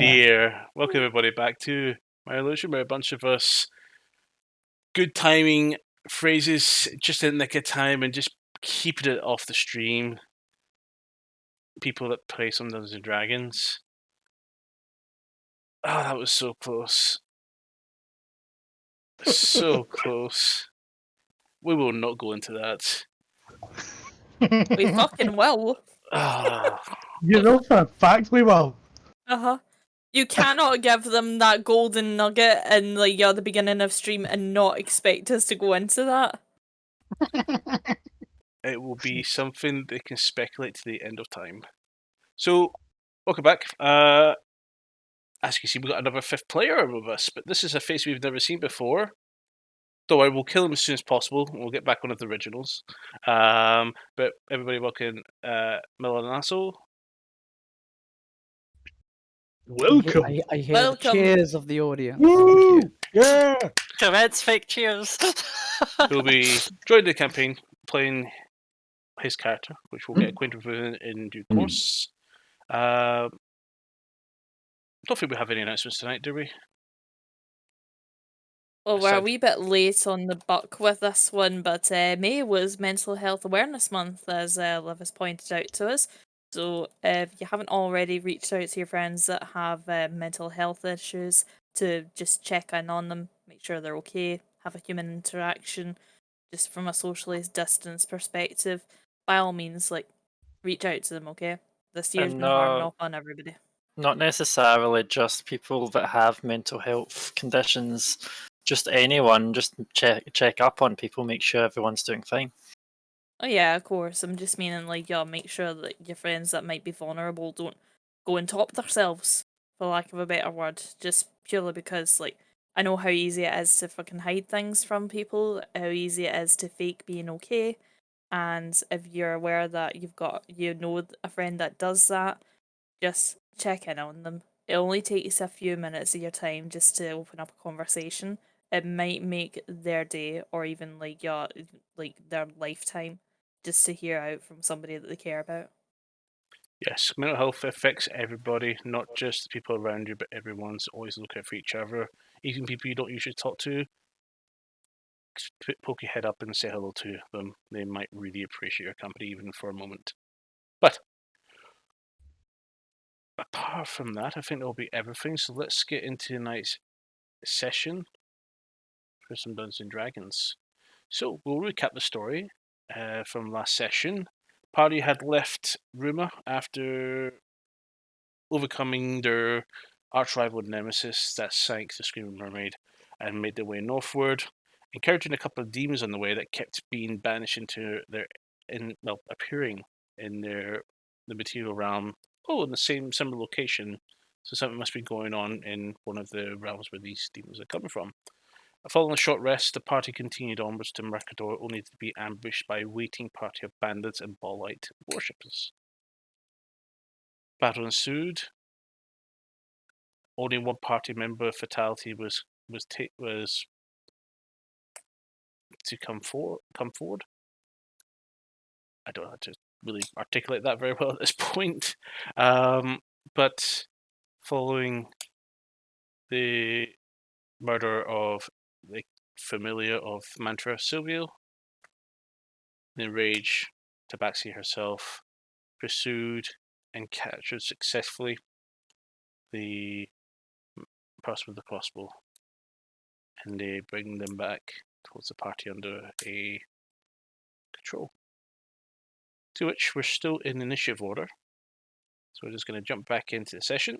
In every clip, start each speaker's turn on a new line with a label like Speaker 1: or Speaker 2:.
Speaker 1: dear. Welcome everybody back to My Illusion, where a bunch of us good timing phrases just in the nick of time and just keeping it off the stream. People that play some Dungeons and Dragons. Oh, that was so close. So close. We will not go into that.
Speaker 2: We fucking will.
Speaker 3: You know for a fact we will.
Speaker 2: You cannot give them that golden nugget in the beginning of stream and not expect us to go into that.
Speaker 1: It will be something they can speculate to the end of time. So, welcome back. As you can see, we've got another fifth player with us, but this is a face we've never seen before. Don't worry, we'll kill him as soon as possible, and we'll get back one of the originals. But everybody welcome Melanasso.
Speaker 3: Welcome.
Speaker 4: I hear
Speaker 2: Welcome.
Speaker 4: the cheers of the audience.
Speaker 3: Woo! Yeah.
Speaker 5: Commence fake cheers.
Speaker 1: Who'll be joining the campaign, playing his character, which we'll get acquainted with in due course. Don't think we have any announcements tonight, do we?
Speaker 2: Well, we're a
Speaker 1: Aside-
Speaker 2: wee bit late on the buck with this one, but May was Mental Health Awareness Month, as Liv has pointed out to us. So if you haven't already reached out to your friends that have mental health issues, to just check in on them, make sure they're okay, have a human interaction, just from a socially distanced perspective, by all means, reach out to them, okay? This year's been hard enough on everybody.
Speaker 5: Not necessarily just people that have mental health conditions, just anyone. Just check up on people, make sure everyone's doing fine.
Speaker 2: Oh yeah, of course. I'm just meaning make sure that your friends that might be vulnerable don't go and top themselves, for lack of a better word. Just purely because I know how easy it is to fucking hide things from people, how easy it is to fake being okay. And if you're aware that you know a friend that does that, just check in on them. It only takes a few minutes of your time just to open up a conversation. It might make their day or even their lifetime just to hear out from somebody that they care about.
Speaker 1: Yes, mental health affects everybody, not just the people around you, but everyone's always look out for each other. Even people you don't usually talk to, poke your head up and say hello to them. They might really appreciate your company, even for a moment. But apart from that, I think that'll be everything. So let's get into tonight's session for some Dungeons and Dragons. So we'll recap the story from last session. Party had left Ruma after overcoming their arch-rival nemesis that sank the Screaming Mermaid and made their way northward, encountering a couple of demons on the way that kept being banished into appearing in the material realm. Oh, in the similar location. So something must be going on in one of the realms where these demons are coming from. Following a short rest, the party continued onwards to Mercador, only to be ambushed by a waiting party of bandits and ball-light worshippers. Battle ensued. Only one party member fatality was to come forward. I don't know how to really articulate that very well at this point. But following the murder of the familiar of Mantra Silvio, in rage, Tabaxi herself pursued and captured successfully the person with the crossbow, and they bring them back towards the party under a control. To which we're still in initiative order, so we're just going to jump back into the session.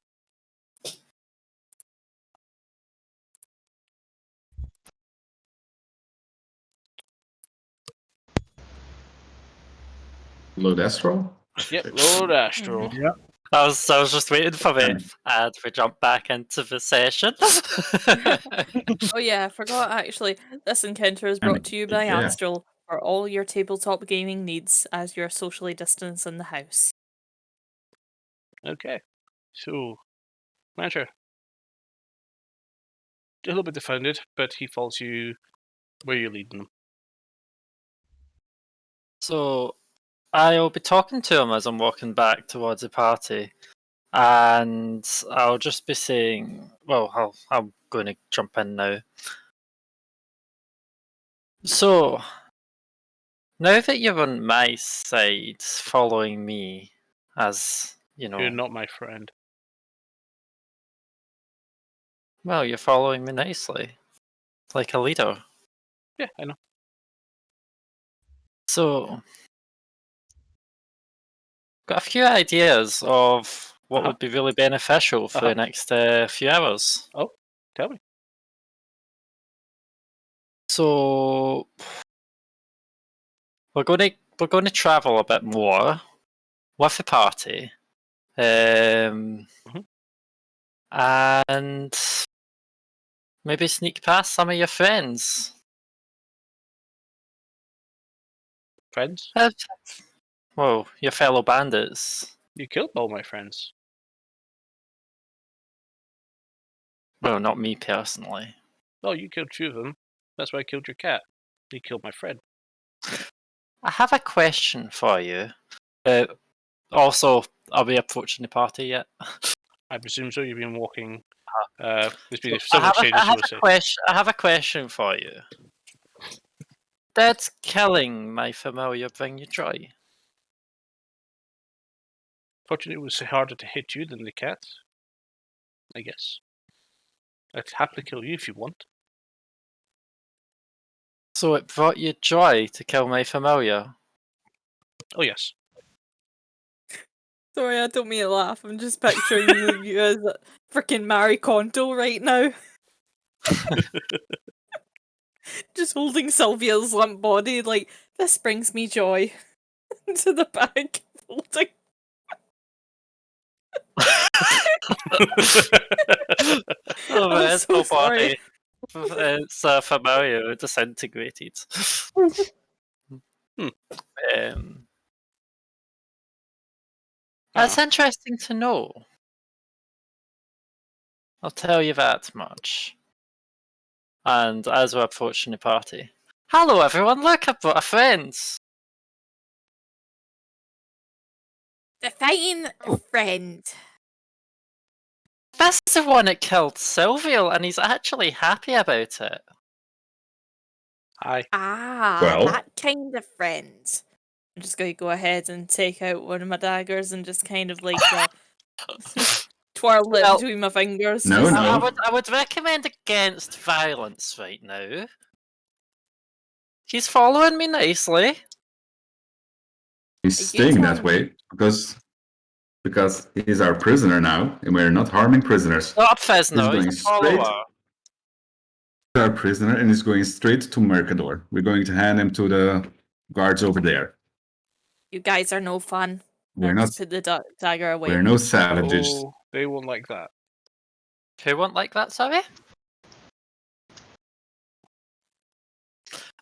Speaker 6: Load Astral?
Speaker 1: Yep, Lord Astral.
Speaker 2: Mhm.
Speaker 3: Yep.
Speaker 5: I was just waiting for it, and we jump back into the session.
Speaker 2: Oh yeah, I forgot actually. This encounter is brought to you by
Speaker 6: Yeah.
Speaker 2: Astral for all your tabletop gaming needs as you're socially distanced in the house.
Speaker 1: Okay, so Mantra, a little bit defended, but he follows you where you're leading him.
Speaker 5: So I'll be talking to him as I'm walking back towards the party, And I'll just be saying, well, I'm going to jump in now. So, now that you're on my side, following me, as you know,
Speaker 1: You're not my friend.
Speaker 5: well, you're following me nicely, like a leader.
Speaker 1: Yeah, I know.
Speaker 5: So, got a few ideas of what
Speaker 1: Uh-huh.
Speaker 5: would be really beneficial for the next few hours.
Speaker 1: Oh, tell me.
Speaker 5: So, we're going to travel a bit more with the party,
Speaker 1: Mhm.
Speaker 5: and maybe sneak past some of your friends.
Speaker 1: Friends?
Speaker 5: Well, your fellow bandits.
Speaker 1: You killed all my friends.
Speaker 5: Well, not me personally.
Speaker 1: Oh, you killed two of them. That's why I killed your cat. You killed my friend.
Speaker 5: I have a question for you. Also, are we approaching the party yet?
Speaker 1: I presume so. You've been walking. There's been
Speaker 5: I
Speaker 1: several
Speaker 5: have,
Speaker 1: exchanges, you will
Speaker 5: a
Speaker 1: say.
Speaker 5: question. I have a question for you. Did killing my familiar bring you joy?
Speaker 1: Fortunately, it was harder to hit you than the cat. I guess. I'd happily kill you if you want.
Speaker 5: So it brought you joy to kill my familiar?
Speaker 1: Oh, yes.
Speaker 2: Sorry, I don't mean to laugh. I'm just picturing you as freaking Marie Kondo right now. Just holding Sylvia's limp body, like, this brings me joy. Into the bag, holding.
Speaker 5: Oh,
Speaker 2: I'm
Speaker 5: but it's
Speaker 2: so
Speaker 5: no
Speaker 2: sorry.
Speaker 5: body. It's familiar, disintegrated.
Speaker 1: Hmm.
Speaker 5: That's interesting to know. I'll tell you that much. And as we're approaching the party, hello everyone, look, I've brought a friend.
Speaker 2: The fine friend.
Speaker 5: This is the one that killed Sylvia, and he's actually happy about it.
Speaker 1: Hi.
Speaker 4: Well?
Speaker 2: That kind of friend. I'm just going to go ahead and take out one of my daggers and just kind of like twirl it
Speaker 5: Well,
Speaker 2: between my fingers.
Speaker 4: No,
Speaker 2: just
Speaker 4: no.
Speaker 5: I would recommend against violence right now. He's following me nicely.
Speaker 4: He's
Speaker 2: You
Speaker 4: staying
Speaker 2: tell
Speaker 4: that way because he's our prisoner now, and we're not harming prisoners.
Speaker 5: Not a prisoner,
Speaker 4: He's
Speaker 5: he's
Speaker 4: going
Speaker 5: a
Speaker 4: straight
Speaker 5: follower.
Speaker 4: to our prisoner, and he's going straight to Mercador. We're going to hand him to the guards over there.
Speaker 2: You guys are no fun.
Speaker 4: We're
Speaker 2: I'll
Speaker 4: not.
Speaker 2: just put the dagger away.
Speaker 4: We're no savages.
Speaker 1: Oh, they won't like that.
Speaker 5: Who won't like that, sorry?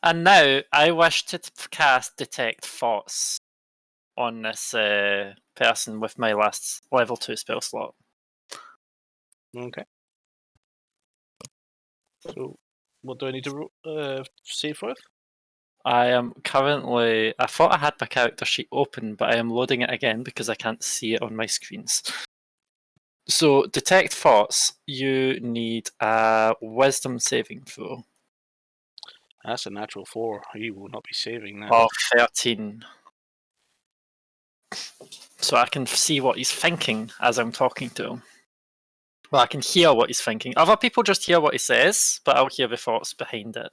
Speaker 5: And now, I wish to cast Detect Thoughts on this person with my last level 2 spell slot.
Speaker 1: Okay. So, what do I need to save for?
Speaker 5: I am currently... I thought I had my character sheet open, but I am loading it again because I can't see it on my screens. So, Detect Thoughts, you need a Wisdom saving throw
Speaker 1: That's a natural 4. He will not be saving that.
Speaker 5: of 13. So I can see what he's thinking as I'm talking to him. Well, I can hear what he's thinking. Other people just hear what he says, but I'll hear the thoughts behind it.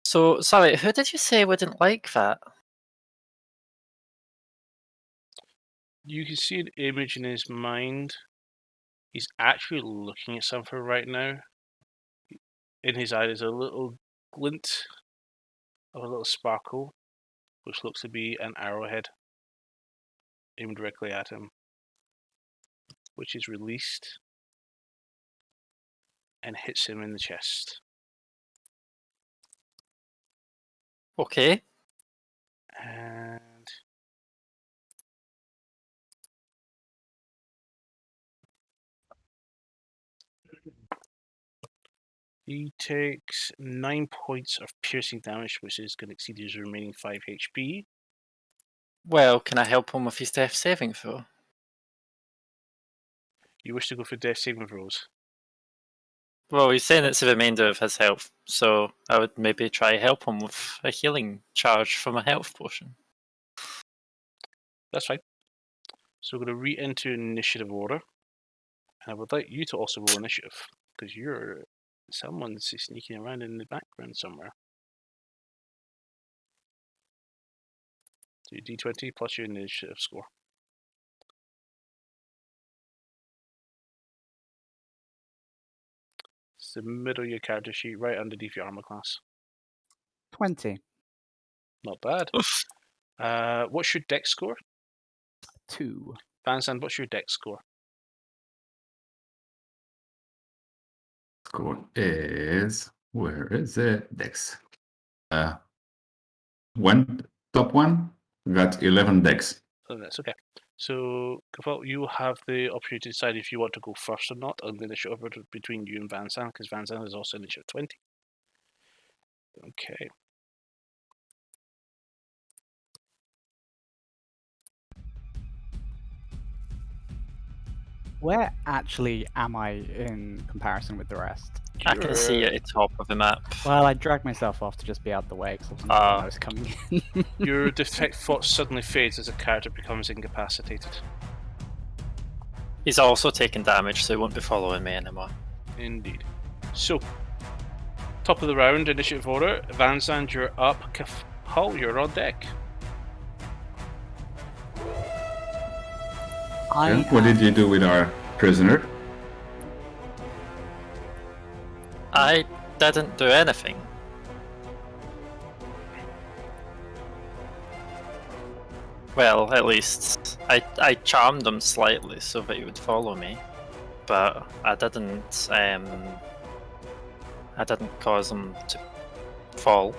Speaker 5: So, sorry, who did you say wouldn't like that?
Speaker 1: You can see an image in his mind. He's actually looking at something right now. In his eye, there's a little glint of a little sparkle, which looks to be an arrowhead aimed directly at him, which is released and hits him in the chest.
Speaker 5: Okay.
Speaker 1: And he takes 9 points of piercing damage, which is going to exceed his remaining 5 HP.
Speaker 5: Well, can I help him with his death saving throw?
Speaker 1: You wish to go for death saving throws?
Speaker 5: Well, he's saying it's the remainder of his health, so I would maybe try help him with a healing charge from a health potion.
Speaker 1: That's fine. So we're going to re-enter initiative order. And I would like you to also roll initiative, because someone's sneaking around in the background somewhere. So your D20 plus your initiative score. It's the middle of your character sheet, right underneath your armor class.
Speaker 6: 20.
Speaker 1: Not bad. What's your dex score?
Speaker 6: 2.
Speaker 1: Vansan, what's your dex score?
Speaker 4: Score is, where is it? Dex. Top one got 11 dex.
Speaker 1: Oh, that's okay. So, Kafal, you have the opportunity to decide if you want to go first or not on the initiative order between you and Vansan, because Vansan is also initiative 20. Okay.
Speaker 6: Where actually am I in comparison with the rest?
Speaker 5: I can see you at the top of the map.
Speaker 6: Well, I dragged myself off to just be out the way because I
Speaker 5: Ah.
Speaker 6: was coming in.
Speaker 1: Your detect thought suddenly fades as a character becomes incapacitated.
Speaker 5: He's also taking damage, so he won't be following me anymore.
Speaker 1: Indeed. So, top of the round, initiative order. Vansan, you're up. Hull, you're on deck.
Speaker 4: What did you do with our prisoner?
Speaker 5: I didn't do anything. Well, at least I charmed him slightly so that he would follow me, but I didn't cause him to fall.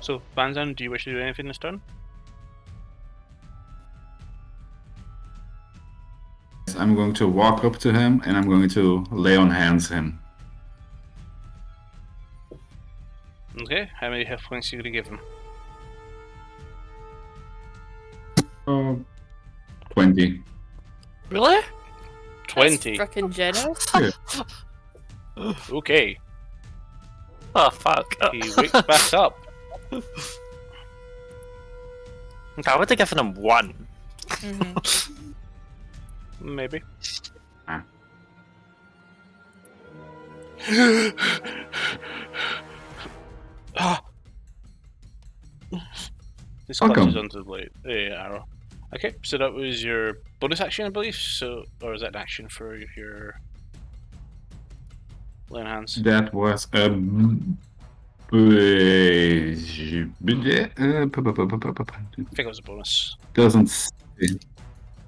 Speaker 1: So, Vansan, do you wish to do anything this turn?
Speaker 4: I'm going to walk up to him and I'm going to lay on hands him.
Speaker 1: Okay, how many hit points are you going to give him?
Speaker 4: Oh, 20.
Speaker 5: Really?
Speaker 1: 20.
Speaker 2: Freaking generous.
Speaker 4: Yeah.
Speaker 1: Okay,
Speaker 5: Oh fuck!
Speaker 1: he wakes back up.
Speaker 5: I would have given him 1.
Speaker 2: Mm-hmm.
Speaker 1: Maybe.
Speaker 4: Ah.
Speaker 1: This
Speaker 4: Welcome.
Speaker 1: clutches onto the blade, the arrow. Okay, so that was your bonus action, I believe. So, or is that an action for your lay on hands?
Speaker 4: That was a
Speaker 1: I think it was a bonus.
Speaker 4: doesn't say.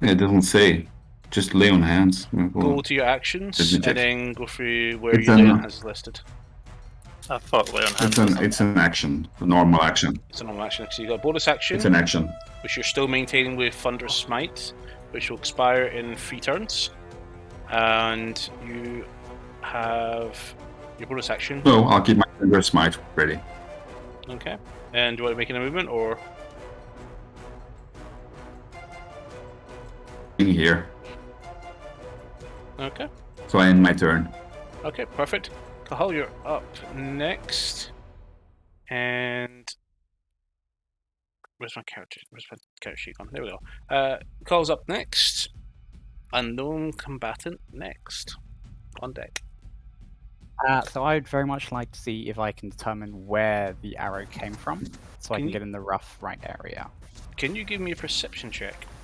Speaker 4: It doesn't say. Just lay on hands.
Speaker 1: Go to your actions
Speaker 4: Let me check.
Speaker 1: and then go through where
Speaker 4: It's
Speaker 1: your lay on
Speaker 4: an-
Speaker 1: hands is listed.
Speaker 5: I thought Leon had
Speaker 4: It's an action, a normal action.
Speaker 1: It's a normal action. So you got a bonus action,
Speaker 4: It's an action.
Speaker 1: which you're still maintaining with Thunderous Smite, which will expire in 3 turns. And you have your bonus action.
Speaker 4: So I'll keep my finger smite ready.
Speaker 1: Okay. And do you want to make a movement or?
Speaker 4: In here.
Speaker 1: Okay.
Speaker 4: So I end my turn.
Speaker 1: Okay, perfect. Kahal, you're up next. And where's my character sheet gone? There we go. Kahal's up next. Unknown combatant next. On deck.
Speaker 6: So I would very much like to see if I can determine where the arrow came from, so I
Speaker 1: Can
Speaker 6: can
Speaker 1: you-
Speaker 6: get in the rough right area.
Speaker 1: Can you give me a perception check?
Speaker 6: —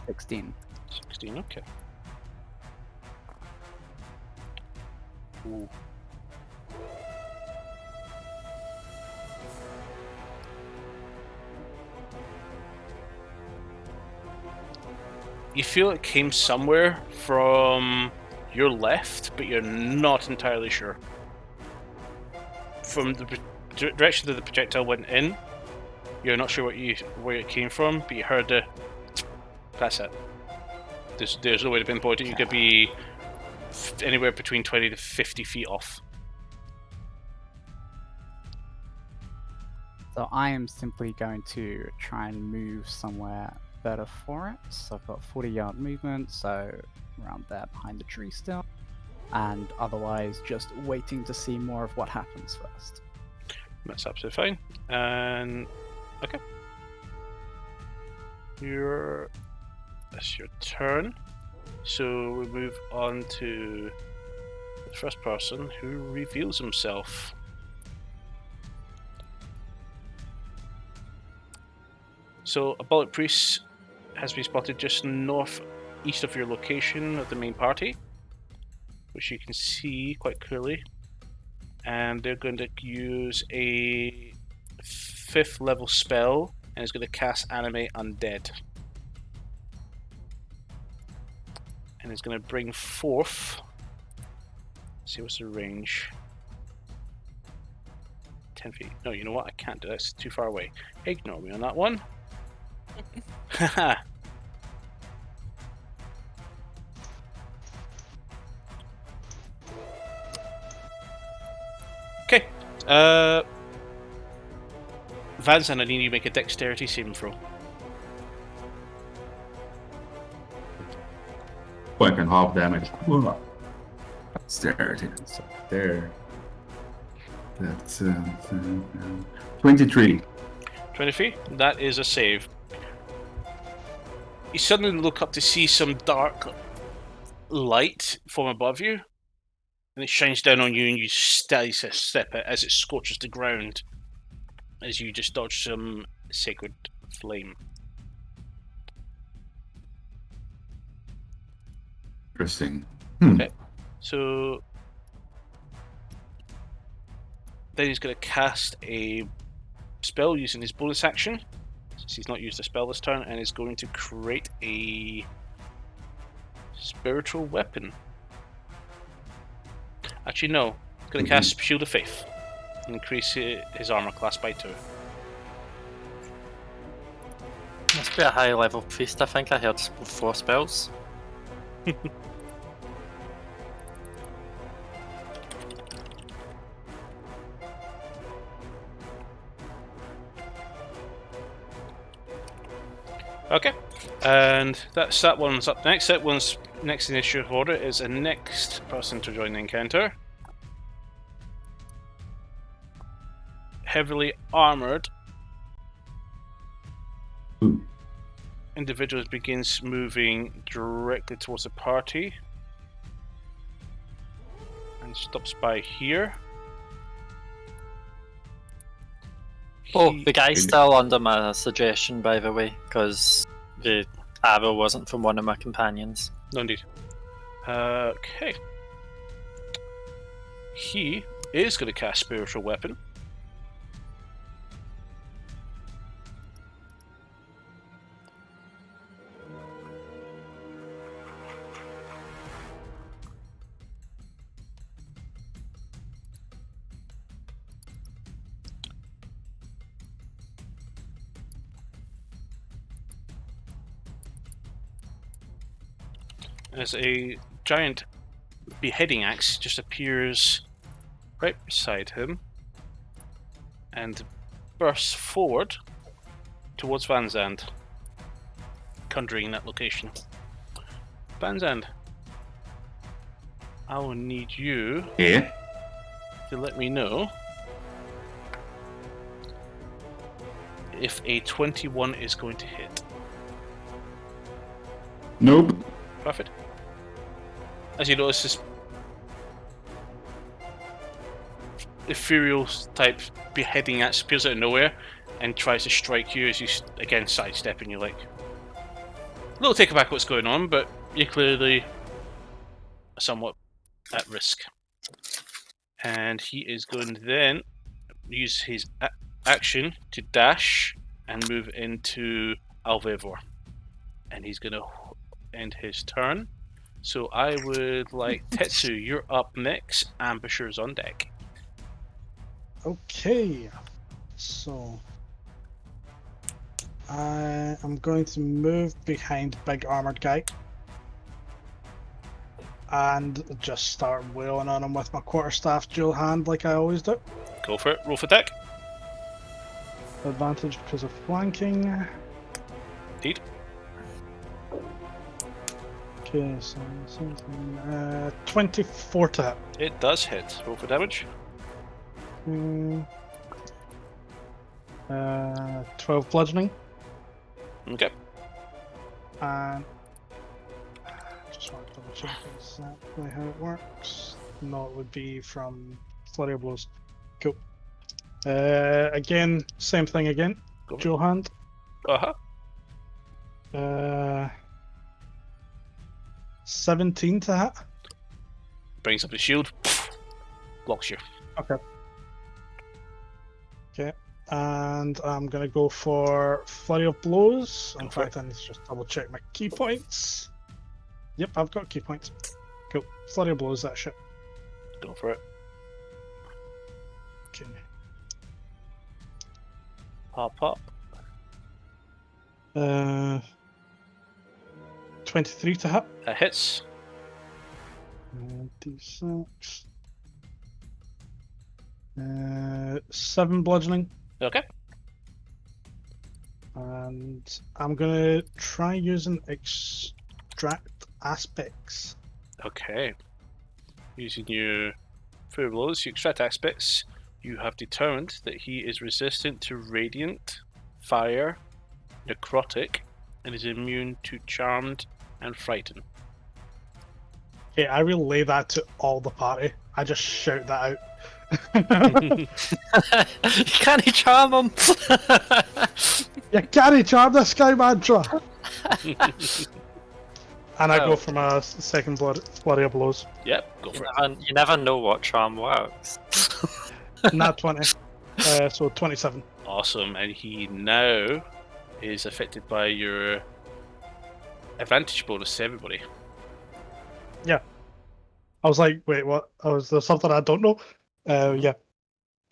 Speaker 6: 16.
Speaker 1: 16, okay. Ooh. You feel it came somewhere from your left, but you're not entirely sure. From the direction that the projectile went in, you're not sure where it came from, but you heard the. That's it. There's no way to pinpoint it. You could be anywhere between 20 to 50 feet off.
Speaker 6: So So I am simply going to try and move somewhere better for it. So I've got 40-yard movement, so around there behind the tree still. And otherwise just waiting to see more of what happens first.
Speaker 1: That's absolutely fine. And okay. That's your turn. So we move on to the first person who reveals himself. So a bullet priest has been spotted just northeast of your location of the main party, which you can see quite clearly. And they're going to use a 5th level spell, and it's going to cast Animate Undead. And it's going to bring forth. Let's see what's the range. 10 feet. No, you know what? I can't do that. It's too far away. Ignore me on that one. Haha. Okay. Vansan, I need you to make a dexterity saving throw.
Speaker 4: Point and half damage. Dexterity. So there. That's 23.
Speaker 1: 23? That is a save. You suddenly look up to see some dark light from above you, and it shines down on you, and you steady step it as it scorches the ground as you just dodge some sacred flame.
Speaker 4: Interesting.
Speaker 1: Okay. So then he's going to cast a spell using his bonus action, since he's not used a spell this turn, and is going to create a spiritual weapon. Actually, no. He's going to cast Shield of Faith and increase his armor class by 2.
Speaker 5: Must be a high level priest. I think I heard 4 spells.
Speaker 1: Okay, and that one's up next. That one's next in initiative order is the next person to join the encounter. Heavily armored individual begins moving directly towards the party and stops by here.
Speaker 5: Oh, the guy's still under my suggestion, by the way, because the arrow wasn't from one of my companions.
Speaker 1: No, indeed. Okay. He is going to cast Spiritual Weapon. As a giant beheading axe just appears right beside him and bursts forward towards Van Zandt, conjuring that location. Van Zandt, I will need you
Speaker 4: Yeah.
Speaker 1: to let me know if a 21 is going to hit.
Speaker 4: Nope.
Speaker 1: Perfect. As you notice, this ethereal type beheading axe appears out of nowhere and tries to strike you as you again sidestep, and you're like a little taken aback what's going on, but you're clearly somewhat at risk. And he is going to then use his action to dash and move into Alvevor, and he's going to end his turn. So I would like Tetsu, you're up next. Ambusher's on deck.
Speaker 3: Okay, so I am going to move behind big armored guy and just start wailing on him with my quarterstaff dual hand like I always do.
Speaker 1: Go for it. Roll for deck.
Speaker 3: Advantage because of flanking.
Speaker 1: Indeed.
Speaker 3: Okay, so 24 to hit.
Speaker 1: It does hit. Roll for damage.
Speaker 3: 12 bludgeoning.
Speaker 1: Okay.
Speaker 3: And just want to double check exactly how it works. No, it would be from flurry of blows. Cool. Again, same thing again.
Speaker 1: Go for it.
Speaker 3: Dual hand.
Speaker 1: Uh-huh.
Speaker 3: 17 to hit.
Speaker 1: Brings up the shield. Blocks you.
Speaker 3: Okay. Okay. And I'm gonna go for flurry of blows. In
Speaker 1: Go for
Speaker 3: fact, I need to just double check my key points. Yep, I've got key points. Cool. Flurry of blows, that shit.
Speaker 1: Go for it.
Speaker 3: Okay.
Speaker 1: Pop, pop.
Speaker 3: 23 to hit.
Speaker 1: That hits.
Speaker 3: D6. 7 bludgeoning.
Speaker 1: Okay.
Speaker 3: And I'm gonna try using extract aspects.
Speaker 1: Okay. Using your flurry of blows, you extract aspects. You have determined that he is resistant to radiant, fire, necrotic, and is immune to charmed and frightened.
Speaker 3: Okay, I relay that to all the party. I just shout that out.
Speaker 5: You can't charm him.
Speaker 3: You can't charm this guy, Mantra! And I go
Speaker 5: Oh.
Speaker 3: for my second flurry of blows.
Speaker 1: Yep, go for it.
Speaker 5: You never know what charm works.
Speaker 3: Nat 20. So 27.
Speaker 1: Awesome, and he now is affected by your advantage bonus to everybody.
Speaker 3: I was like, wait, what? Is there something I don't know? Yeah.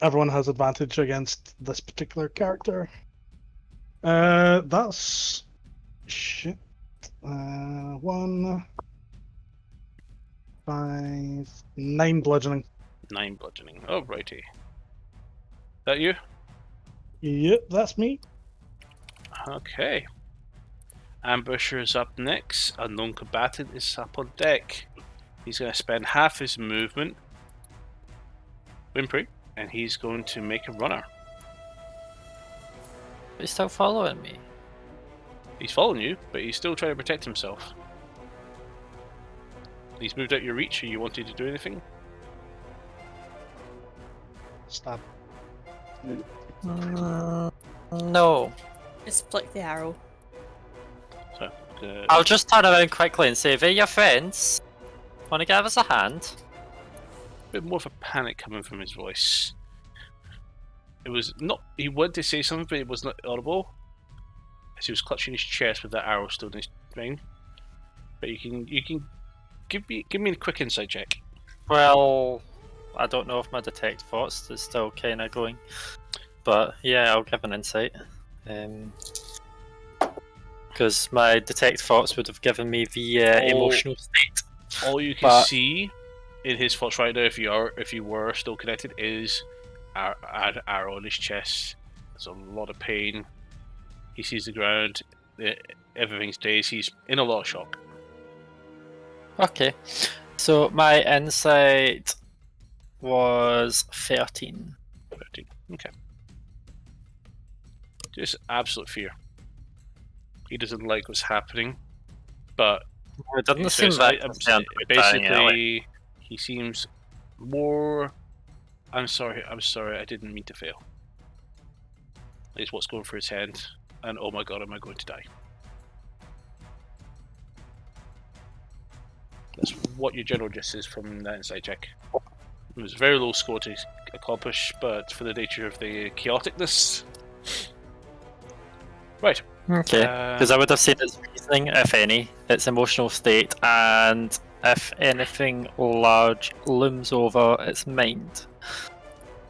Speaker 3: Everyone has advantage against this particular character. That's... Shit. 1... 5... 9 bludgeoning.
Speaker 1: 9 bludgeoning. Alrighty. That you?
Speaker 3: Yep, that's me.
Speaker 1: Okay. Ambusher is up next. Unknown combatant is up on deck. He's going to spend half his movement whimpering, and he's going to make a runner.
Speaker 5: He's still following me.
Speaker 1: He's following you, but he's still trying to protect himself. He's moved out your reach. Are you wanting to do anything?
Speaker 3: Stab.
Speaker 5: No.
Speaker 2: Just flick the arrow.
Speaker 1: So,
Speaker 5: I'll just turn around quickly and say, "Hey, your friends, want to give us a hand?"
Speaker 1: a bit more of a panic coming from his voice. It was not. He wanted to say something, but it was not audible, as he was clutching his chest with that arrow still in his vein. But you can give me a quick insight check.
Speaker 5: Well, I don't know if my detect thoughts is still kind of going, but yeah, I'll give an insight. Because my detect thoughts would have given me the emotional state.
Speaker 1: All you can
Speaker 5: But-
Speaker 1: see in his thoughts right now, if you were still connected, is an arrow in his chest. There's a lot of pain. He sees the ground. Everything's dazed. He's in a lot of shock.
Speaker 5: Okay, so my insight was 13.
Speaker 1: 13. Okay. Just absolute fear. He doesn't like what's happening, but
Speaker 5: It doesn't
Speaker 1: he
Speaker 5: seem
Speaker 1: says,
Speaker 5: that
Speaker 1: I'm
Speaker 5: concerned about dying, Ellie.
Speaker 1: basically he seems more. I'm sorry. I didn't mean to fail. Is what's going through his head, and oh my god, am I going to die? That's what your general gist is from that insight check. It was a very low score to accomplish, but for the nature of the chaoticness. Right.
Speaker 5: Okay, because I would have said its reasoning, if any, its emotional state, and if anything large looms over its mind,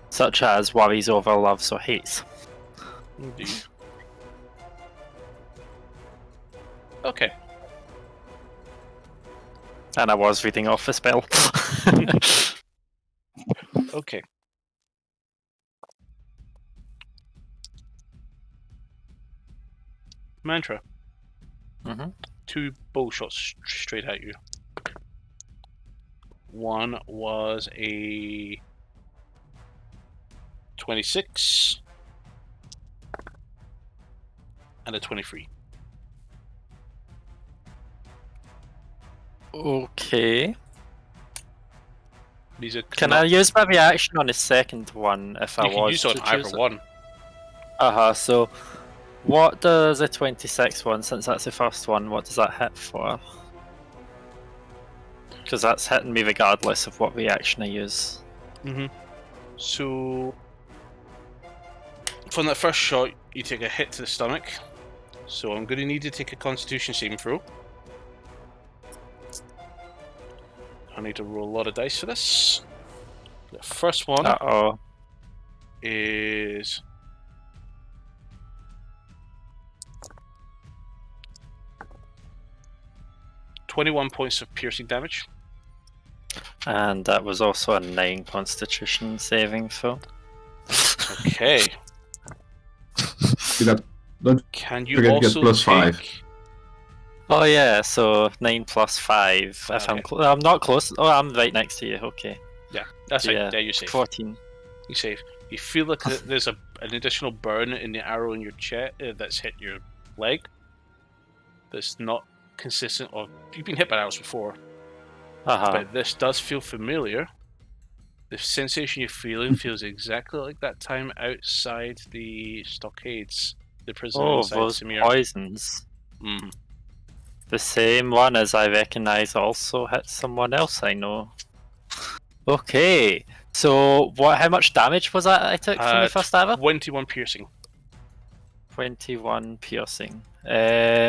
Speaker 5: such as worries over loves or hates.
Speaker 1: Indeed. Okay.
Speaker 5: And I was reading off a spell.
Speaker 1: Okay. Mantra.
Speaker 5: Mm-hmm.
Speaker 1: 2 bow shots straight at you. One was a 26 and a 23.
Speaker 5: Okay.
Speaker 1: These are
Speaker 5: Can I use my reaction on the second one if I
Speaker 1: You can
Speaker 5: was
Speaker 1: use it
Speaker 5: to
Speaker 1: on either
Speaker 5: choose it?
Speaker 1: one.
Speaker 5: So what does the 26 one, since that's the first one, what does that hit for? Because that's hitting me regardless of what reaction I use.
Speaker 1: So from that first shot, you take a hit to the stomach. So I'm going to need to take a Constitution saving throw. I need to roll a lot of dice for this. The first one
Speaker 5: Uh-oh.
Speaker 1: is 21 points of piercing damage.
Speaker 5: And that was also a 9 Constitution saving throw.
Speaker 1: Okay.
Speaker 4: Don't
Speaker 1: Can you
Speaker 4: forget to get
Speaker 1: also
Speaker 4: plus
Speaker 1: take...
Speaker 4: 5.
Speaker 5: Oh yeah, so 9 plus 5 if
Speaker 1: Okay.
Speaker 5: I'm not close. Oh, I'm right next to you, okay.
Speaker 1: Yeah, that's right.
Speaker 5: Yeah,
Speaker 1: There you save.
Speaker 5: 14.
Speaker 1: You save. You feel like there's an additional burn in the arrow in your chest that's hit your leg. That's not consistent of... You've been hit by arrows before, but this does feel familiar. The sensation you're feeling feels exactly like that time outside the stockades, the prison
Speaker 5: Oh,
Speaker 1: inside
Speaker 5: those
Speaker 1: Samir.
Speaker 5: poisons.
Speaker 1: Mm.
Speaker 5: The same one as I recognise also hit someone else I know. Okay, so how much damage was that I took from the first arrow?
Speaker 1: 21 piercing.
Speaker 5: 21 piercing. I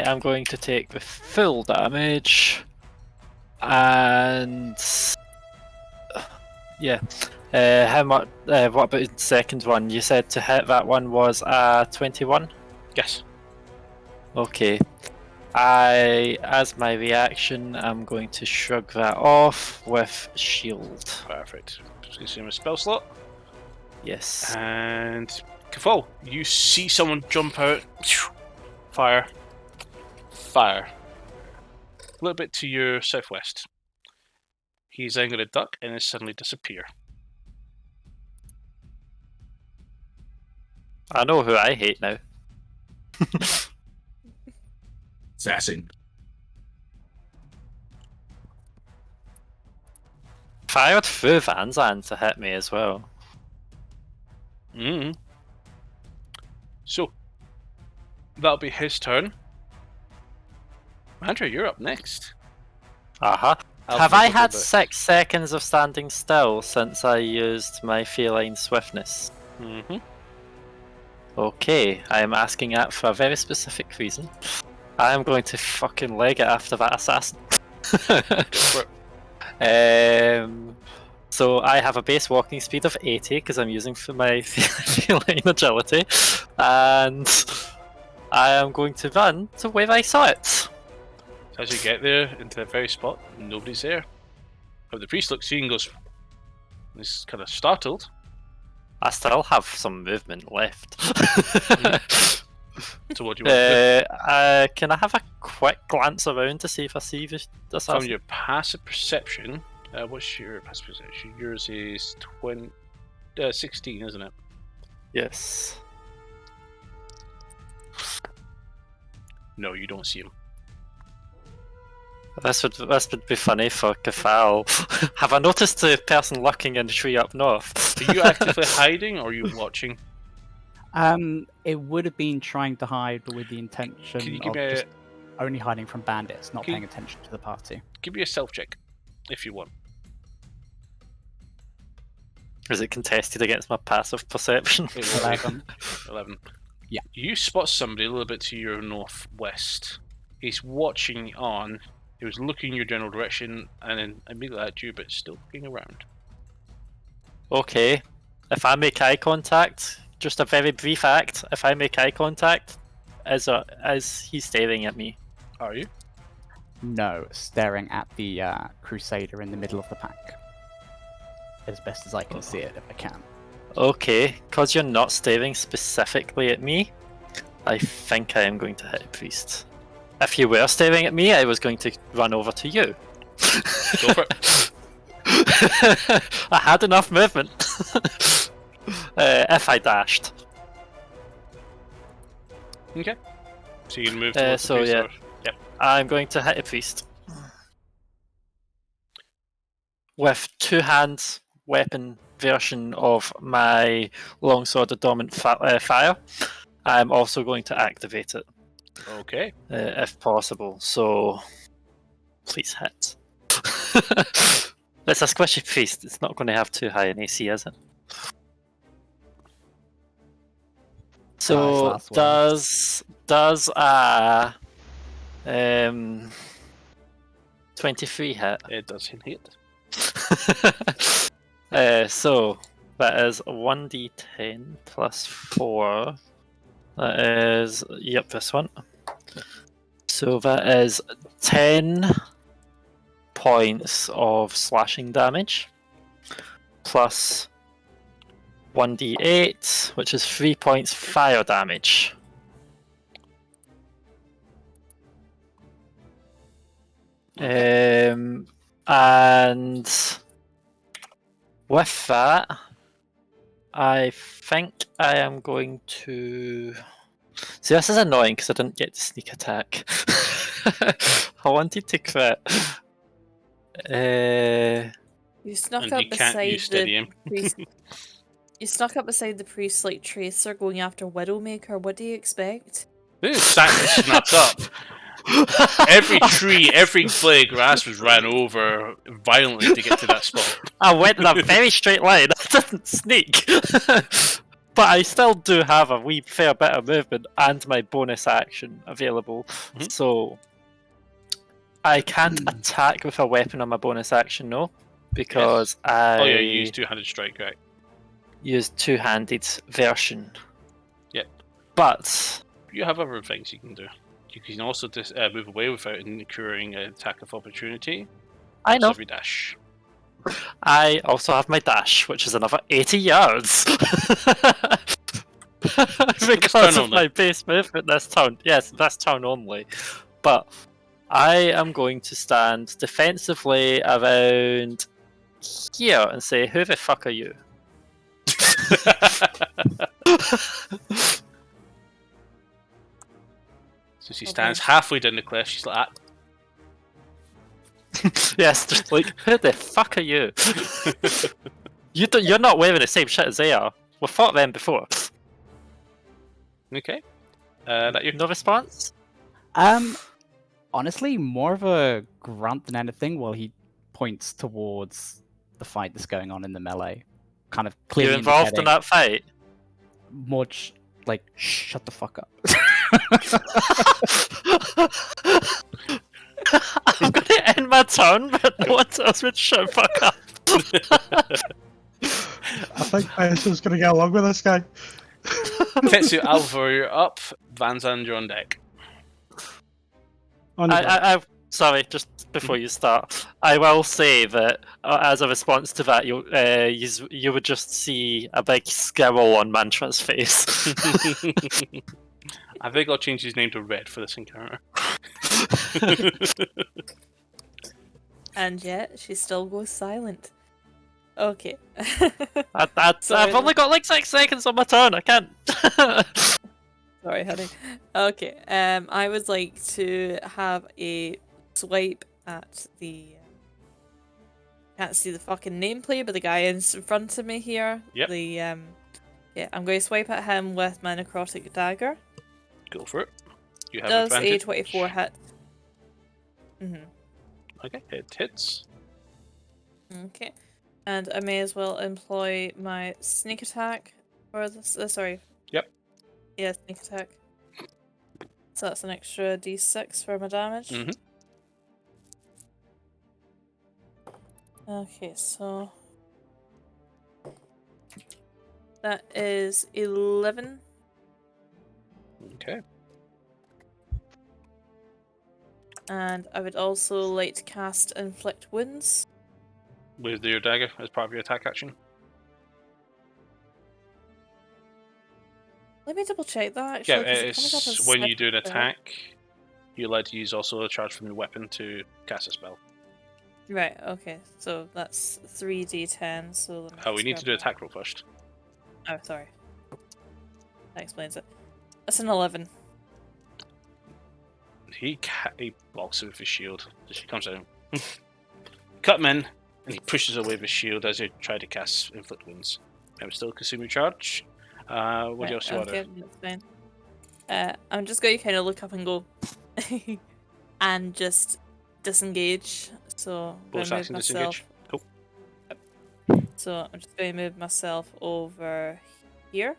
Speaker 5: am going to take the full damage, and yeah. How much? What about the second one? You said to hit that one was 21.
Speaker 1: Yes.
Speaker 5: Okay. As my reaction, I'm going to shrug that off with shield.
Speaker 1: Perfect. Just consume a spell slot.
Speaker 5: Yes.
Speaker 1: And Kafal, you see someone jump out. Fire. Fire. A little bit to your southwest. He's then going to duck and then suddenly disappear.
Speaker 5: I know who I hate now.
Speaker 4: Assassin.
Speaker 5: Fired through Vanzan to hit me as well.
Speaker 1: So, that'll be his turn. Andrew, you're up next.
Speaker 5: Have I had 6 seconds of standing still since I used my feline swiftness? Okay, I am asking that for a very specific reason. I am going to fucking leg it after that assassin.
Speaker 1: Go for it.
Speaker 5: So I have a base walking speed of 80 because I'm using for my feline agility, and I am going to run to where I saw it.
Speaker 1: As you get there, into that very spot, nobody's there. But the priest looks at you and goes, he's kind of startled.
Speaker 5: I still have some movement left.
Speaker 1: So what do you want to do?
Speaker 5: Can I have a quick glance around to see if I see the assassin?
Speaker 1: From your passive perception, what's your passive perception? Yours is 16, isn't it?
Speaker 5: Yes.
Speaker 1: No, you don't see him.
Speaker 5: This would be funny for Kafal. Have I noticed the person lurking in the tree up north?
Speaker 1: Are you actively hiding or are you watching?
Speaker 6: It would have been trying to hide, but with the intention
Speaker 1: Can you
Speaker 6: of
Speaker 1: give me
Speaker 6: just only hiding from bandits, not
Speaker 1: Can
Speaker 6: paying attention to the party.
Speaker 1: Give me a self check, if you want.
Speaker 5: Is it contested against my passive perception?
Speaker 6: 11.
Speaker 1: 11.
Speaker 6: Yeah.
Speaker 1: You spot somebody a little bit to your northwest. He's watching on. He was looking in your general direction and then immediately at you, but still looking around.
Speaker 5: Okay. If I make eye contact, just a very brief act, if I make eye contact, is he staring at me?
Speaker 1: Are you?
Speaker 6: No, staring at the Crusader in the middle of the pack. As best as I can see it, if I can.
Speaker 5: Okay, because you're not staring specifically at me, I think I am going to hit a priest. If you were staring at me, I was going to run over to you.
Speaker 1: Go for it.
Speaker 5: I had enough movement. If I dashed.
Speaker 1: Okay. So you can move towards
Speaker 5: So
Speaker 1: the priest.
Speaker 5: yeah.
Speaker 1: Or... Yep.
Speaker 5: I'm going to hit a priest. With two-hand weapon version of my longsword adornment fire, I'm also going to activate it.
Speaker 1: Okay.
Speaker 5: If possible. So please hit. It's a squishy priest. It's not going to have too high an AC, is it? So
Speaker 6: last words.
Speaker 5: does a 23 hit?
Speaker 1: It does hit.
Speaker 5: So that is 1d10 plus 4. That is, yep, this one. So that is 10 points of slashing damage plus 1d8, which is 3 points fire damage. And with that, I think I am going to... See, this is annoying because I didn't get to sneak attack. I wanted to crit.
Speaker 2: You snuck
Speaker 1: And
Speaker 2: up
Speaker 1: you can't
Speaker 2: beside
Speaker 1: use steady
Speaker 2: the
Speaker 1: aim.
Speaker 2: priest. You snuck up beside the priest like Tracer going after Widowmaker. What do you expect?
Speaker 1: This exactly snapped up. Every tree, every blade of grass was ran over violently to get to that spot.
Speaker 5: I went in a very straight line. I didn't sneak. But I still do have a wee fair bit of movement and my bonus action available.
Speaker 1: Mhm.
Speaker 5: So I can't attack with a weapon on my bonus action, no? Because I
Speaker 1: you use two-handed strike, right?
Speaker 5: used two-handed version.
Speaker 1: Yep.
Speaker 5: But
Speaker 1: You have other things you can do. You can also move away without incurring an attack of opportunity.
Speaker 5: I know.
Speaker 1: Every dash.
Speaker 5: I also have my dash, which is another 80 yards. Because of
Speaker 1: only.
Speaker 5: my base movement this turn. Yes, this turn only. But I am going to stand defensively around here and say, who the fuck are you?
Speaker 1: So she stands halfway down the cliff. She's like that.
Speaker 5: Yes, just like, who the fuck are you? You're not wearing the same shit as they are. We've fought them before.
Speaker 1: Okay. That you.
Speaker 5: No response?
Speaker 6: Honestly, more of a grunt than anything while he points towards the fight that's going on in the melee. Kind of clearly
Speaker 5: You're involved in that fight?
Speaker 6: Much like, shut the fuck up.
Speaker 5: I'm gonna end my turn, but no one tells me to shut the fuck up.
Speaker 3: I think Isa's gonna get along with this guy.
Speaker 1: Tetsu, Alvar, you're up. Vanzan, you're on deck.
Speaker 3: On the ground.
Speaker 5: I sorry, just before you start, I will say that as a response to that, you would just see a big scowl on Mantra's face.
Speaker 1: I think I'll change his name to Red for this encounter.
Speaker 2: And yet, she still goes silent. Okay.
Speaker 5: I've only got like 6 seconds on my turn. I can't.
Speaker 2: Sorry, honey. Okay. I would like to have a swipe at the. Can't see the fucking nameplate, but the guy in front of me here.
Speaker 1: Yep.
Speaker 2: Yeah, I'm going to swipe at him with my necrotic dagger.
Speaker 1: Go for it. You have
Speaker 2: Does
Speaker 1: advantage.
Speaker 2: a 24 hit? Mhm.
Speaker 1: Okay, it hits.
Speaker 2: Okay. And I may as well employ my sneak attack for this. Sorry.
Speaker 1: Yep.
Speaker 2: Yeah, sneak attack. So that's an extra d6 for my damage.
Speaker 1: Mhm.
Speaker 2: Okay, so that is 11.
Speaker 1: Okay.
Speaker 2: And I would also like to cast Inflict Wounds.
Speaker 1: With your dagger as part of your attack action.
Speaker 2: Let me double check that
Speaker 1: Yeah,
Speaker 2: actually. 'cause it comes up
Speaker 1: it's
Speaker 2: as
Speaker 1: when you do an
Speaker 2: separate.
Speaker 1: attack, you're allowed to use also a charge from your weapon to cast a spell.
Speaker 2: Right, okay. So that's 3d10, so let me
Speaker 1: Oh, we
Speaker 2: just
Speaker 1: need to
Speaker 2: grab
Speaker 1: do
Speaker 2: my-
Speaker 1: attack roll first.
Speaker 2: Oh, sorry. That explains it. That's an 11.
Speaker 1: He blocks it with his shield. She comes down. Cut him in, and he pushes away with his shield as he tries to cast Inflict Wounds. I'm still consuming charge. What
Speaker 2: Right,
Speaker 1: else do you want to
Speaker 2: okay,
Speaker 1: do?
Speaker 2: that's fine. I'm just going to kind of look up and go, and just disengage. So I'm going
Speaker 1: Bonus
Speaker 2: to move
Speaker 1: action
Speaker 2: myself.
Speaker 1: disengage. Cool.
Speaker 2: So I'm just going to move myself over here,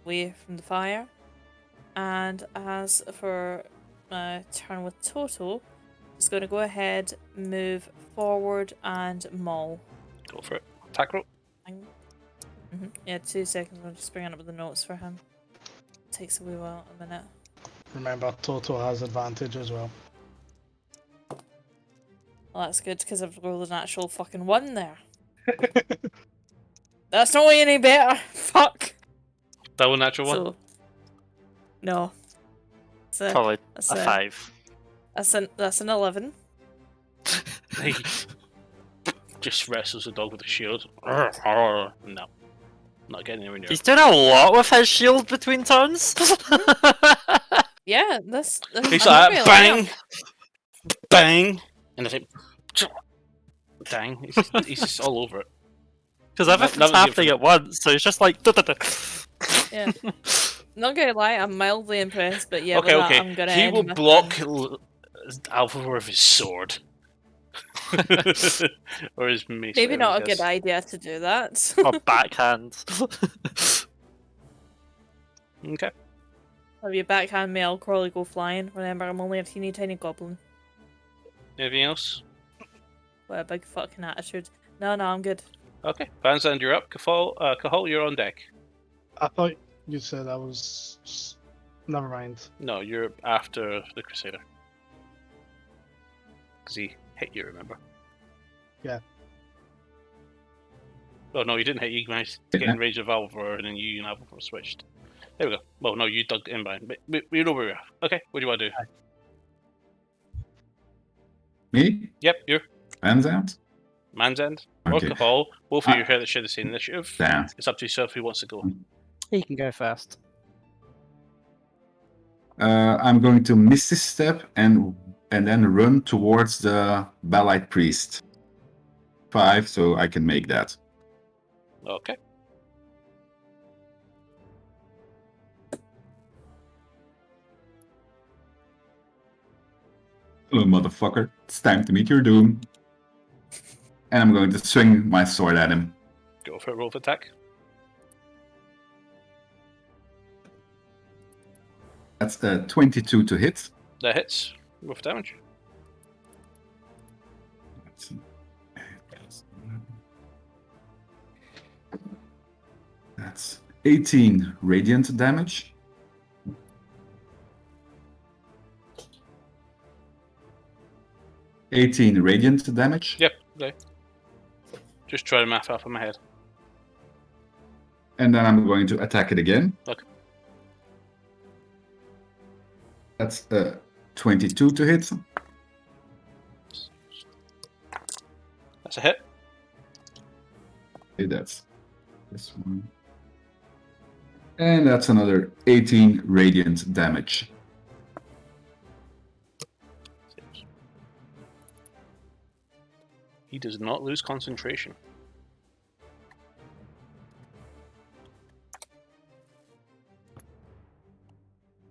Speaker 2: away from the fire. And as for my turn with Toto, just going to go ahead, move forward, and maul.
Speaker 1: Go for it. Attack roll.
Speaker 2: Yeah, 2 seconds. I'm just bringing up the notes for him. Takes a wee while, a minute.
Speaker 3: Remember, Toto has advantage as well.
Speaker 2: Well, that's good because I've rolled an actual fucking 1 there. That's not any better. Fuck.
Speaker 1: Double natural one.
Speaker 2: So, no.
Speaker 5: Probably
Speaker 2: That's
Speaker 5: a 5.
Speaker 2: That's an 11.
Speaker 1: He just wrestles the dog with a shield. No. Not getting anywhere near.
Speaker 5: He's doing a lot with his shield between turns.
Speaker 2: Yeah, this.
Speaker 1: He's
Speaker 2: I'm not
Speaker 1: like,
Speaker 2: gonna lie,
Speaker 1: bang! Bang! And I think, dang. He's just all over it.
Speaker 5: Because
Speaker 1: That
Speaker 5: everything's
Speaker 1: was
Speaker 5: happening
Speaker 1: good.
Speaker 5: at once, so he's just like.
Speaker 2: Yeah. Not gonna lie, I'm mildly impressed, but yeah,
Speaker 1: Okay,
Speaker 2: with that,
Speaker 1: okay.
Speaker 2: I'm gonna
Speaker 1: He
Speaker 2: end
Speaker 1: will
Speaker 2: my
Speaker 1: block
Speaker 2: turn.
Speaker 1: Alpha with his sword. Or his mace.
Speaker 2: Maybe
Speaker 1: whatever
Speaker 2: not a
Speaker 1: he
Speaker 2: good
Speaker 1: does.
Speaker 2: idea to do that.
Speaker 5: Or backhand.
Speaker 1: Okay.
Speaker 2: Have you backhand me, I'll probably go flying. Remember, I'm only a teeny tiny goblin.
Speaker 1: Anything else?
Speaker 2: What a big fucking attitude. No, I'm good.
Speaker 1: Okay. Vanzand, you're up. Cahal, you're on deck.
Speaker 3: I thought you said I was. Never mind.
Speaker 1: No, you're after the Crusader. Because he hit you, remember?
Speaker 3: Yeah.
Speaker 1: Oh, no, you didn't hit you. You managed to get in range of Alvar, and then you and Alvar switched. There we go. Well, no, you dug in behind. But we know where we are. Okay, what do you want to do?
Speaker 4: Me?
Speaker 1: Yep, you're
Speaker 4: Vanzant?
Speaker 1: Man's End.
Speaker 4: Okay.
Speaker 1: Or Cahal. Both of you here that share the same initiative.
Speaker 4: Damn.
Speaker 1: It's up to yourself who wants to go.
Speaker 6: He can go first.
Speaker 4: I'm going to Misty Step and then run towards the Balite Priest. 5, so I can make that.
Speaker 1: Okay.
Speaker 4: Oh, motherfucker. It's time to meet your doom. And I'm going to swing my sword at him.
Speaker 1: Go for a roll of attack.
Speaker 4: That's 22 to hit.
Speaker 1: That hits. Roll for damage.
Speaker 4: That's 18 radiant damage.
Speaker 1: Yep, okay. Just try to math off in my head.
Speaker 4: And then I'm going to attack it again.
Speaker 1: Okay.
Speaker 4: That's 22 to hit.
Speaker 1: That's a hit.
Speaker 4: Okay, that's this one. And that's another 18 radiant damage.
Speaker 1: He does not lose concentration.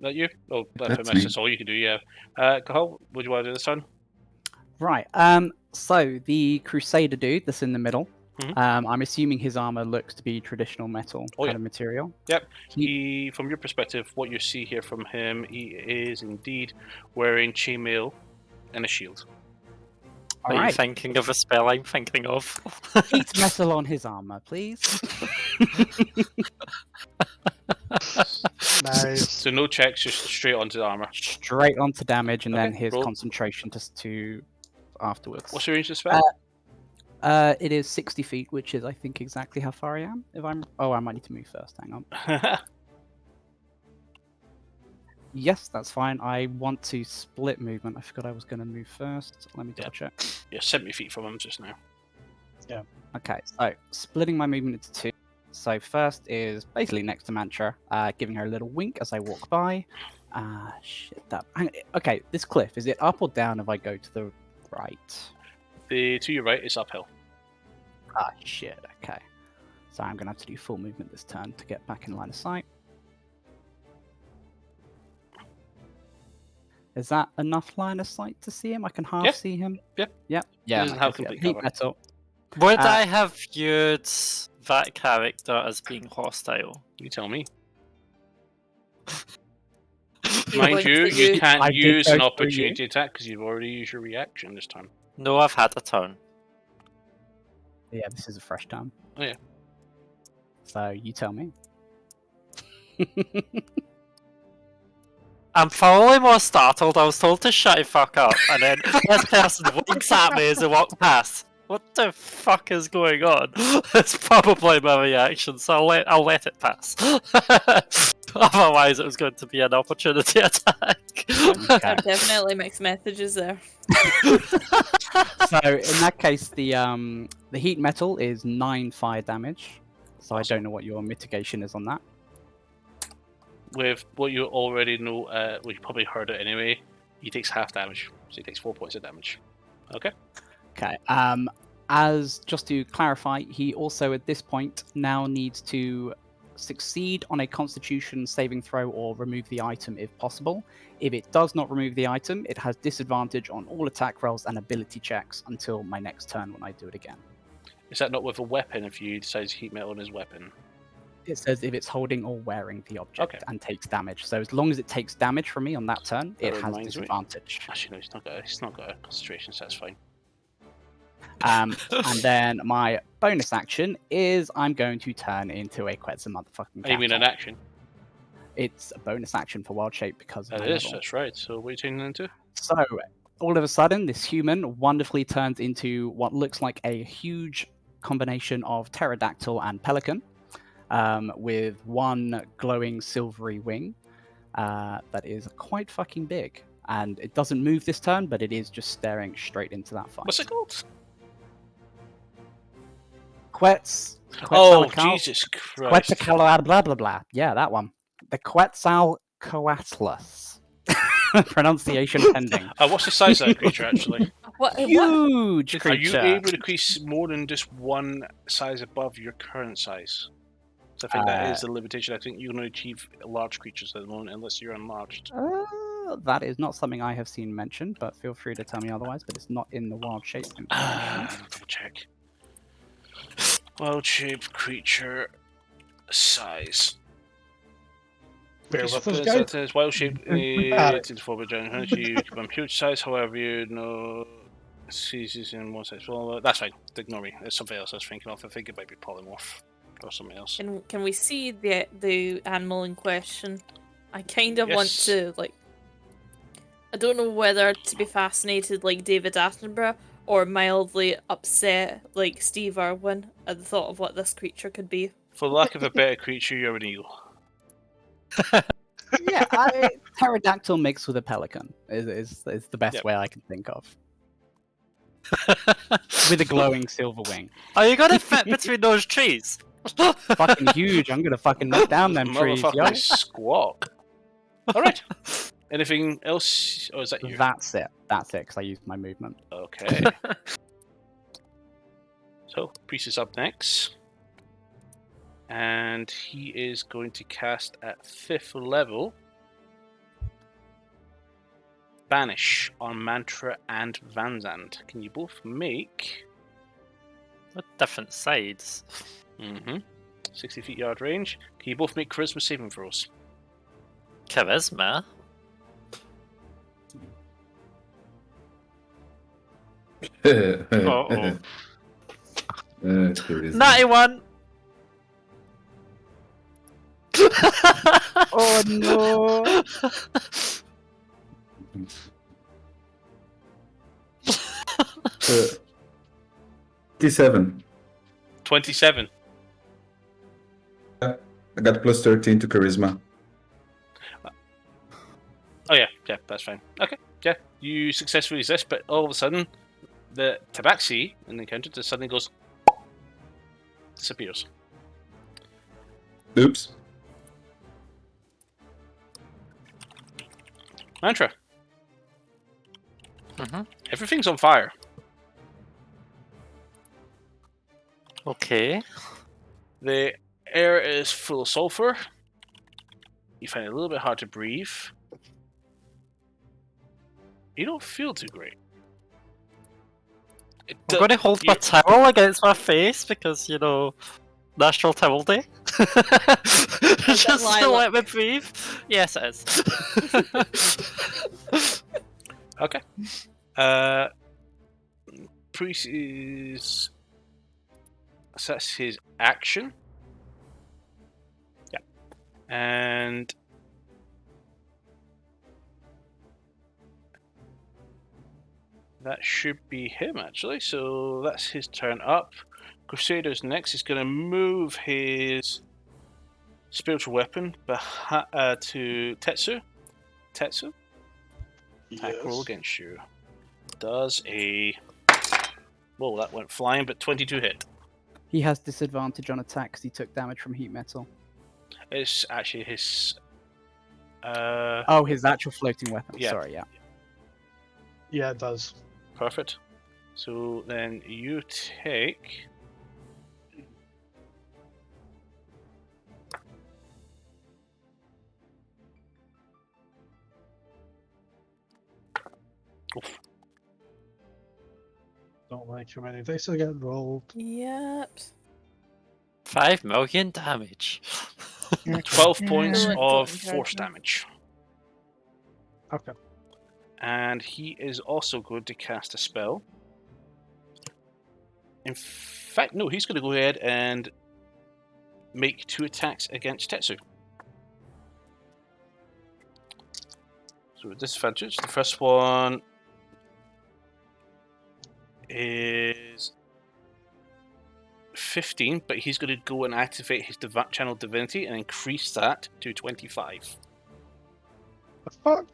Speaker 1: That you? Oh,
Speaker 4: That's me.
Speaker 1: that's all you can do, yeah. Cahal, what do you want to do this turn?
Speaker 6: Right. So the Crusader dude that's in the middle.
Speaker 1: Mhm.
Speaker 6: I'm assuming his armor looks to be traditional metal kind of material.
Speaker 1: Yep. He, from your perspective, what you see here from him, he is indeed wearing chainmail and a shield.
Speaker 5: Are you
Speaker 6: Alright.
Speaker 5: thinking of a spell I'm thinking of?
Speaker 6: Heat metal on his armor, please.
Speaker 3: Nice.
Speaker 1: So no checks, just straight onto the armor.
Speaker 6: Straight onto damage, and then
Speaker 1: Okay,
Speaker 6: his
Speaker 1: roll.
Speaker 6: concentration to afterwards.
Speaker 1: What's the range of the spell?
Speaker 6: It is 60 feet, which is, I think, exactly how far I am. If I'm... Oh, I might need to move first. Hang on. Yes, that's fine. I want to split movement. I forgot I was going to move first. Let me double check.
Speaker 1: You're 70 feet from him just now.
Speaker 6: Okay, so splitting my movement into two. So first is basically next to Mantra, giving her a little wink as I walk by. Shit. Okay, this cliff, is it up or down if I go to the right?
Speaker 1: To your right is uphill.
Speaker 6: Ah, shit. Okay. So I'm going to have to do full movement this turn to get back in line of sight. Is that enough line of sight to see him? I can half see him?
Speaker 1: Yep.
Speaker 6: Yep.
Speaker 1: He
Speaker 6: Yeah.
Speaker 1: doesn't have complete
Speaker 6: Heat
Speaker 1: cover.
Speaker 6: metal.
Speaker 5: Would I have viewed that character as being hostile?
Speaker 1: You tell me.
Speaker 2: He
Speaker 1: Mind
Speaker 2: went
Speaker 1: you,
Speaker 2: to
Speaker 1: you
Speaker 2: do-
Speaker 1: can't
Speaker 6: I did
Speaker 1: use
Speaker 6: go
Speaker 1: an
Speaker 6: through
Speaker 1: opportunity attack because you've already used your reaction this time.
Speaker 5: No, I've had a turn.
Speaker 6: Yeah, this is a fresh turn.
Speaker 1: Oh, yeah.
Speaker 6: So you tell me.
Speaker 5: I'm probably more startled. I was told to shut the fuck up, and then this person winks at me as they walk past. What the fuck is going on? It's probably my reaction, so I'll let it pass. Otherwise, it was going to be an opportunity attack.
Speaker 2: There are definitely mixed messages there.
Speaker 6: So in that case, the heat metal is 9 fire damage. So I don't know what your mitigation is on that.
Speaker 1: With what you already know, well, you probably heard it anyway, he takes half damage. So he takes 4 points of damage. Okay.
Speaker 6: Okay. As just to clarify, he also at this point now needs to succeed on a Constitution saving throw or remove the item if possible. If it does not remove the item, it has disadvantage on all attack rolls and ability checks until my next turn when I do it again.
Speaker 1: Is that not with a weapon if you decide to heat metal on his weapon?
Speaker 6: It says if it's holding or wearing the object and takes damage. So as long as it takes damage from me on that turn, it has
Speaker 1: reminds me.
Speaker 6: disadvantage.
Speaker 1: Actually, no, he's not got a concentration, so that's fine.
Speaker 6: And then my bonus action is I'm going to turn into a Quetzal motherfucking
Speaker 1: Oh, you mean an
Speaker 6: Cattle.
Speaker 1: action?
Speaker 6: It's a bonus action for Wild Shape because of
Speaker 1: That
Speaker 6: my
Speaker 1: is,
Speaker 6: level.
Speaker 1: that's right. So what are you turning into?
Speaker 6: So all of a sudden, this human wonderfully turns into what looks like a huge combination of pterodactyl and pelican, with one glowing silvery wing that is quite fucking big. And it doesn't move this turn, but it is just staring straight into that fight.
Speaker 1: What's it called?
Speaker 6: Quetzalcoatl.
Speaker 1: Jesus Christ.
Speaker 6: Quetzalcoatl, blah blah blah. Yeah, that one. The Quetzalcoatlus. Pronunciation pending.
Speaker 1: What's the size of that creature, actually?
Speaker 2: What?
Speaker 6: Huge
Speaker 1: Are
Speaker 6: creature.
Speaker 1: you able to increase more than just one size above your current size? So I think that is the limitation. I think you can only achieve large creatures at the moment unless you're enlarged.
Speaker 6: That is not something I have seen mentioned, but feel free to tell me otherwise. But it's not in the wild shape information.
Speaker 1: Double check. Wild shape creature size.
Speaker 3: Bear
Speaker 1: Piece
Speaker 3: with
Speaker 1: of
Speaker 3: us,
Speaker 1: that
Speaker 3: guys.
Speaker 1: says wild shape to the 4 giant you keep huge size, however you know species in one size. Well, that's fine. Ignore me. There's something else I was thinking of. I think it might be polymorph or something else.
Speaker 2: Can we see the animal in question? I kind of want
Speaker 1: Yes.
Speaker 2: to like. I don't know whether to be fascinated like David Attenborough or mildly upset like Steve Irwin at the thought of what this creature could be.
Speaker 1: For lack of a better creature, you're an eel.
Speaker 6: Yeah, pterodactyl mixed with a pelican is the best
Speaker 1: Yep.
Speaker 6: way I can think of. With a glowing silver wing.
Speaker 5: Are you gonna fit between those trees?
Speaker 6: Fucking huge. I'm gonna fucking knock down them trees, yo.
Speaker 1: Motherfucking squawk. Alright. Anything else? Or is that you?
Speaker 6: That's it, because I used my movement.
Speaker 1: Okay. So, Priest is up next. And he is going to cast at 5th level Banish on Mantra and Vanzand. Can you both make
Speaker 5: What different sides?
Speaker 1: 60 feet yard range? Can you both make charisma saving throws?
Speaker 5: Charisma? Uh-oh.
Speaker 4: Charisma.
Speaker 5: 91!
Speaker 6: Oh no!
Speaker 4: 27.
Speaker 1: 27.
Speaker 4: I got plus 13 to charisma.
Speaker 1: Oh yeah, that's fine. Okay, yeah, you successfully resist, but all of a sudden, the tabaxi in the encounter just suddenly goes, disappears.
Speaker 4: Oops.
Speaker 1: Mantra,
Speaker 5: Mm-hmm.
Speaker 1: everything's on fire.
Speaker 5: Okay.
Speaker 1: The air is full of sulfur. You find it a little bit hard to breathe. You don't feel too great.
Speaker 5: I'm going to hold my towel against my face because, you know, National Towel Day. Just to let me breathe. Yes, it is.
Speaker 1: Okay. Priest is. So that's his action. Yeah. And. That should be him, actually. So that's his turn up. Crusader's next. He's going to move his spiritual weapon to Tetsu. Tetsu, attack roll against you. Does a... Whoa, that went flying, but 22 hit.
Speaker 6: He has disadvantage on attack because he took damage from heat metal.
Speaker 1: It's actually his...
Speaker 6: Oh, his actual floating weapon.
Speaker 1: Yeah.
Speaker 6: Sorry, yeah.
Speaker 3: Yeah, it does.
Speaker 1: Perfect. So then you take... Oof.
Speaker 3: Don't like how many dice I get rolled.
Speaker 2: Yep.
Speaker 5: 5 million damage.
Speaker 1: 12 points
Speaker 2: Don't
Speaker 1: of
Speaker 2: encourage
Speaker 1: force
Speaker 2: me.
Speaker 1: damage.
Speaker 3: Okay.
Speaker 1: And he is also going to cast a spell. In fact, no, he's going to go ahead and make 2 attacks against Tetsu. So with disadvantage, the first one is 15, but he's going to go and activate his channel divinity and increase that to 25.
Speaker 3: The fuck?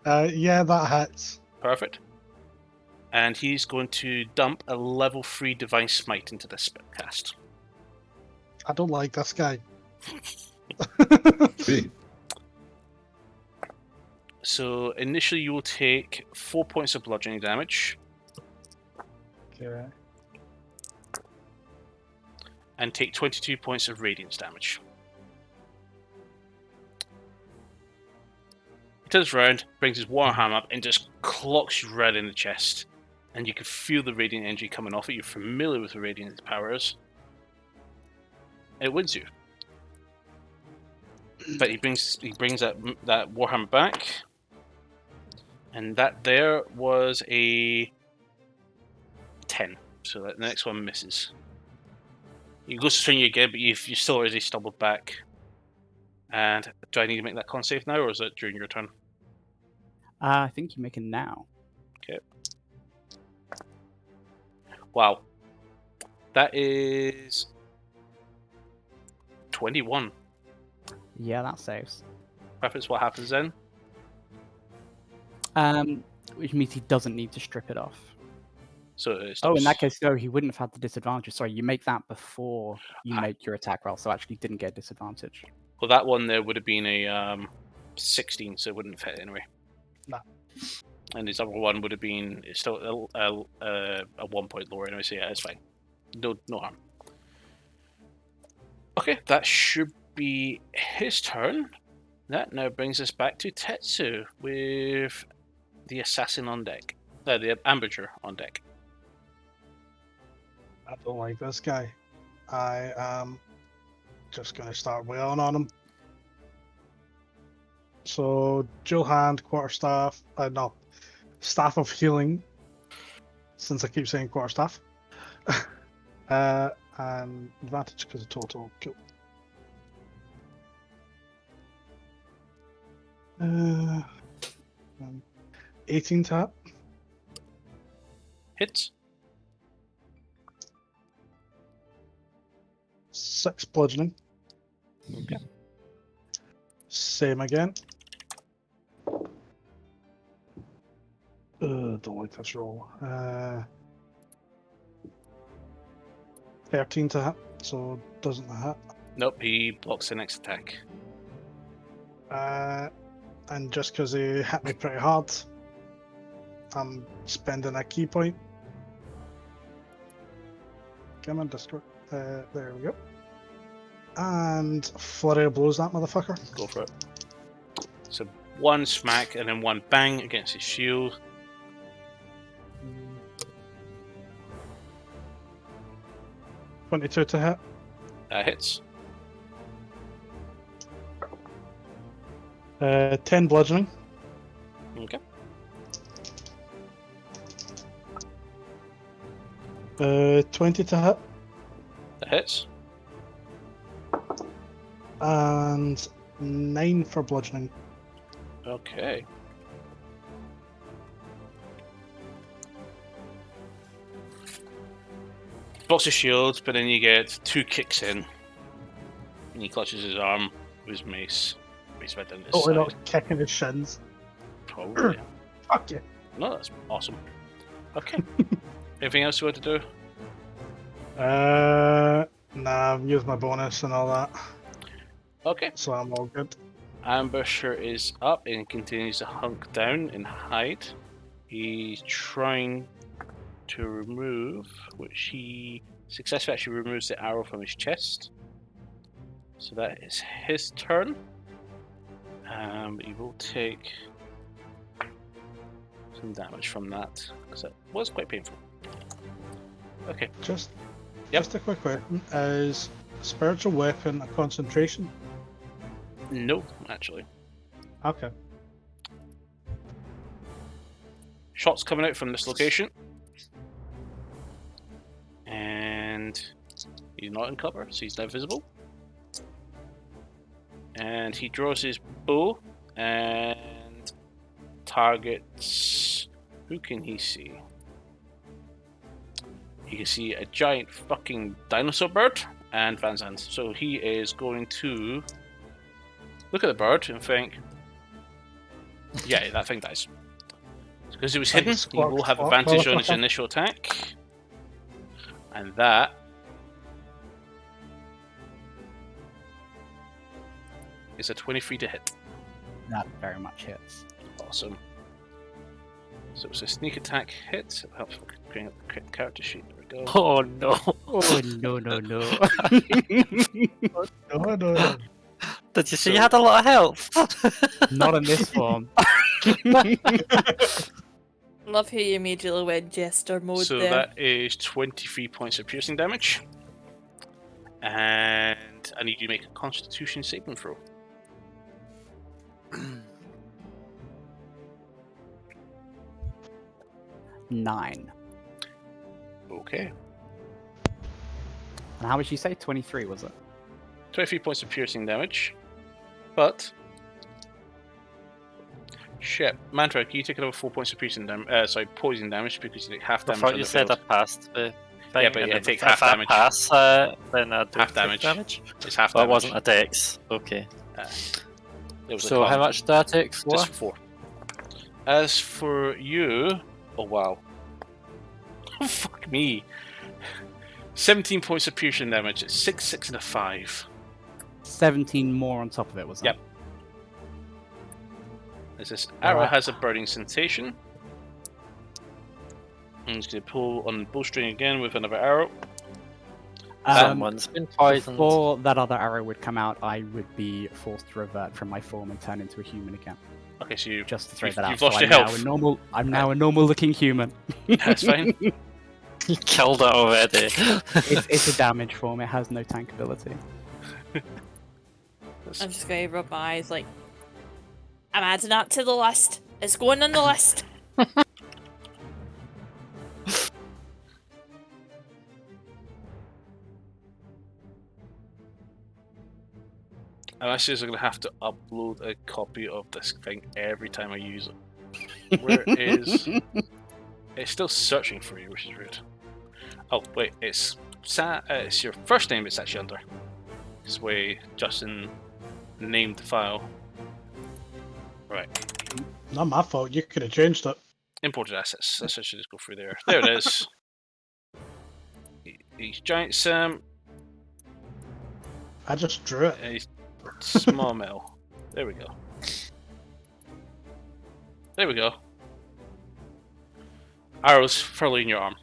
Speaker 3: Yeah, that hits.
Speaker 1: Perfect. And he's going to dump a level 3 divine smite into this cast.
Speaker 3: I don't like this guy.
Speaker 4: See.
Speaker 1: So initially you will take 4 points of bludgeoning damage
Speaker 3: Okay.
Speaker 1: and take 22 points of radiance damage. He turns around, brings his warhammer up, and just clocks you right in the chest. And you can feel the radiant energy coming off it. You're familiar with the radiant powers. It wins you. But he brings that warhammer back, and that there was a 10. So that the next one misses. He goes to swing you again, but you still already stumbled back. And do I need to make that con save now, or is it during your turn?
Speaker 6: I think you make it now.
Speaker 1: Okay. Wow. That is 21.
Speaker 6: Yeah, that saves.
Speaker 1: Preface, what happens then?
Speaker 6: Which means he doesn't need to strip it off.
Speaker 1: So it
Speaker 6: Oh, in
Speaker 1: stops.
Speaker 6: that case, no, he wouldn't have had the disadvantage. Sorry, you make that before you make your attack roll, so actually didn't get disadvantage.
Speaker 1: Well, that one there would have been a 16, so it wouldn't fit anyway.
Speaker 3: Nah.
Speaker 1: And his other one would have been still a 1 point lower anyway, so yeah, it's fine. No harm. Okay, that should be his turn. That now brings us back to Tetsu with the assassin on deck. The amberger on deck.
Speaker 3: I don't like this guy. I am just going to start wailing on him. So, dual hand, quarterstaff. No, staff of healing. Since I keep saying quarterstaff. And advantage because of total. Cool. 18 tap.
Speaker 1: Hits.
Speaker 3: 6 bludgeoning.
Speaker 1: Okay.
Speaker 3: Same again. Don't like this roll. 13 to hit, so doesn't hit.
Speaker 1: Nope, he blocks the next attack.
Speaker 3: And just because he hit me pretty hard, I'm spending a key point. Come on, Discord. There we go. And flurry of blows that motherfucker.
Speaker 1: Go for it. So one smack and then one bang against his shield.
Speaker 3: 22 to hit.
Speaker 1: That hits.
Speaker 3: 10 bludgeoning.
Speaker 1: Okay.
Speaker 3: 20 to hit.
Speaker 1: That hits.
Speaker 3: And 9 for bludgeoning.
Speaker 1: Okay. Blocks his shield, but then you get 2 kicks in. And he clutches his arm with his mace. Mace right down his
Speaker 3: Oh, we're
Speaker 1: side.
Speaker 3: not kicking his shins.
Speaker 1: Probably.
Speaker 3: Fuck you.
Speaker 1: No, that's awesome. Okay. Anything else you want to do?
Speaker 3: Nah, I've used my bonus and all that,
Speaker 1: Okay.
Speaker 3: so I'm all good.
Speaker 1: Ambusher is up and continues to hunk down and hide. He's trying to remove, which he successfully actually removes the arrow from his chest. So that is his turn. He will take some damage from that, because that was quite painful. Okay.
Speaker 3: Just
Speaker 1: Yep.
Speaker 3: a quick question. Is spiritual weapon a concentration?
Speaker 1: No, actually.
Speaker 3: Okay.
Speaker 1: Shots coming out from this location. And he's not in cover, so he's now visible. And he draws his bow and targets... Who can he see? He can see a giant fucking dinosaur bird and Van Zandt. So he is going to look at the bird and think, yeah, that thing dies. Because it was hidden, he will have advantage on his initial attack. And that is a 23 to hit.
Speaker 6: That very much hits.
Speaker 1: Awesome. So it's a sneak attack hit. It helps bring up the character sheet. There we go.
Speaker 5: Oh no.
Speaker 6: Oh no.
Speaker 3: No.
Speaker 5: Did you see
Speaker 1: So-
Speaker 5: you had a lot of health?
Speaker 6: Not in this form.
Speaker 2: Love how you immediately went jester mode
Speaker 1: So
Speaker 2: there.
Speaker 1: that is 23 points of piercing damage. And I need you to make a constitution saving throw.
Speaker 6: 9.
Speaker 1: Okay.
Speaker 6: And how would you say? 23 was it?
Speaker 1: 23 points of piercing damage. But... Shit. Mantra, can you take another 4 points of piercing damage? Poison damage, because you take half
Speaker 5: I
Speaker 1: damage
Speaker 5: thought
Speaker 1: on
Speaker 5: you
Speaker 1: the
Speaker 5: said I
Speaker 1: field.
Speaker 5: passed the thing.
Speaker 1: Yeah, but
Speaker 5: and
Speaker 1: yeah,
Speaker 5: then
Speaker 1: take
Speaker 5: if
Speaker 1: half
Speaker 5: I
Speaker 1: damage.
Speaker 5: pass, then I do
Speaker 1: Half
Speaker 5: take
Speaker 1: damage.
Speaker 5: damage.
Speaker 1: It's half
Speaker 5: Well, it
Speaker 1: damage.
Speaker 5: wasn't a dex. Okay.
Speaker 1: It was a
Speaker 5: So how
Speaker 1: con.
Speaker 5: much do I take for?
Speaker 1: Just 4. As for you... Oh, wow. Fuck me. 17 points of piercing damage. It's 6, 6, and a 5.
Speaker 6: 17 more on top of it, was it?
Speaker 1: Yep. As this arrow has a burning sensation. I'm just going to pull on the bowstring again with another arrow.
Speaker 5: Someone's been poisoned.
Speaker 6: Before that other arrow would come out, I would be forced to revert from my form and turn into a human again.
Speaker 1: Okay, so you...
Speaker 6: Just to throw
Speaker 1: You've-
Speaker 6: that out.
Speaker 1: you've lost
Speaker 6: so
Speaker 1: your
Speaker 6: I'm
Speaker 1: health.
Speaker 6: I'm now a normal-looking human.
Speaker 1: That's fine.
Speaker 5: You killed it already.
Speaker 6: It's a damage form. It has no tank ability.
Speaker 2: I'm just going to rub my eyes like, I'm adding that to the list. It's going on the list.
Speaker 1: I'm actually going to have to upload a copy of this thing every time I use it. Where is... It's still searching for you, which is weird. Oh, wait, it's it's your first name it's actually under. This is way Justin named the file. Right.
Speaker 3: Not my fault. You could have changed it.
Speaker 1: Imported assets. Let's actually just go through there. There it is. He's giant Sam.
Speaker 3: I just drew it.
Speaker 1: He's small mill. There we go. There we go. Arrows firmly in your arm.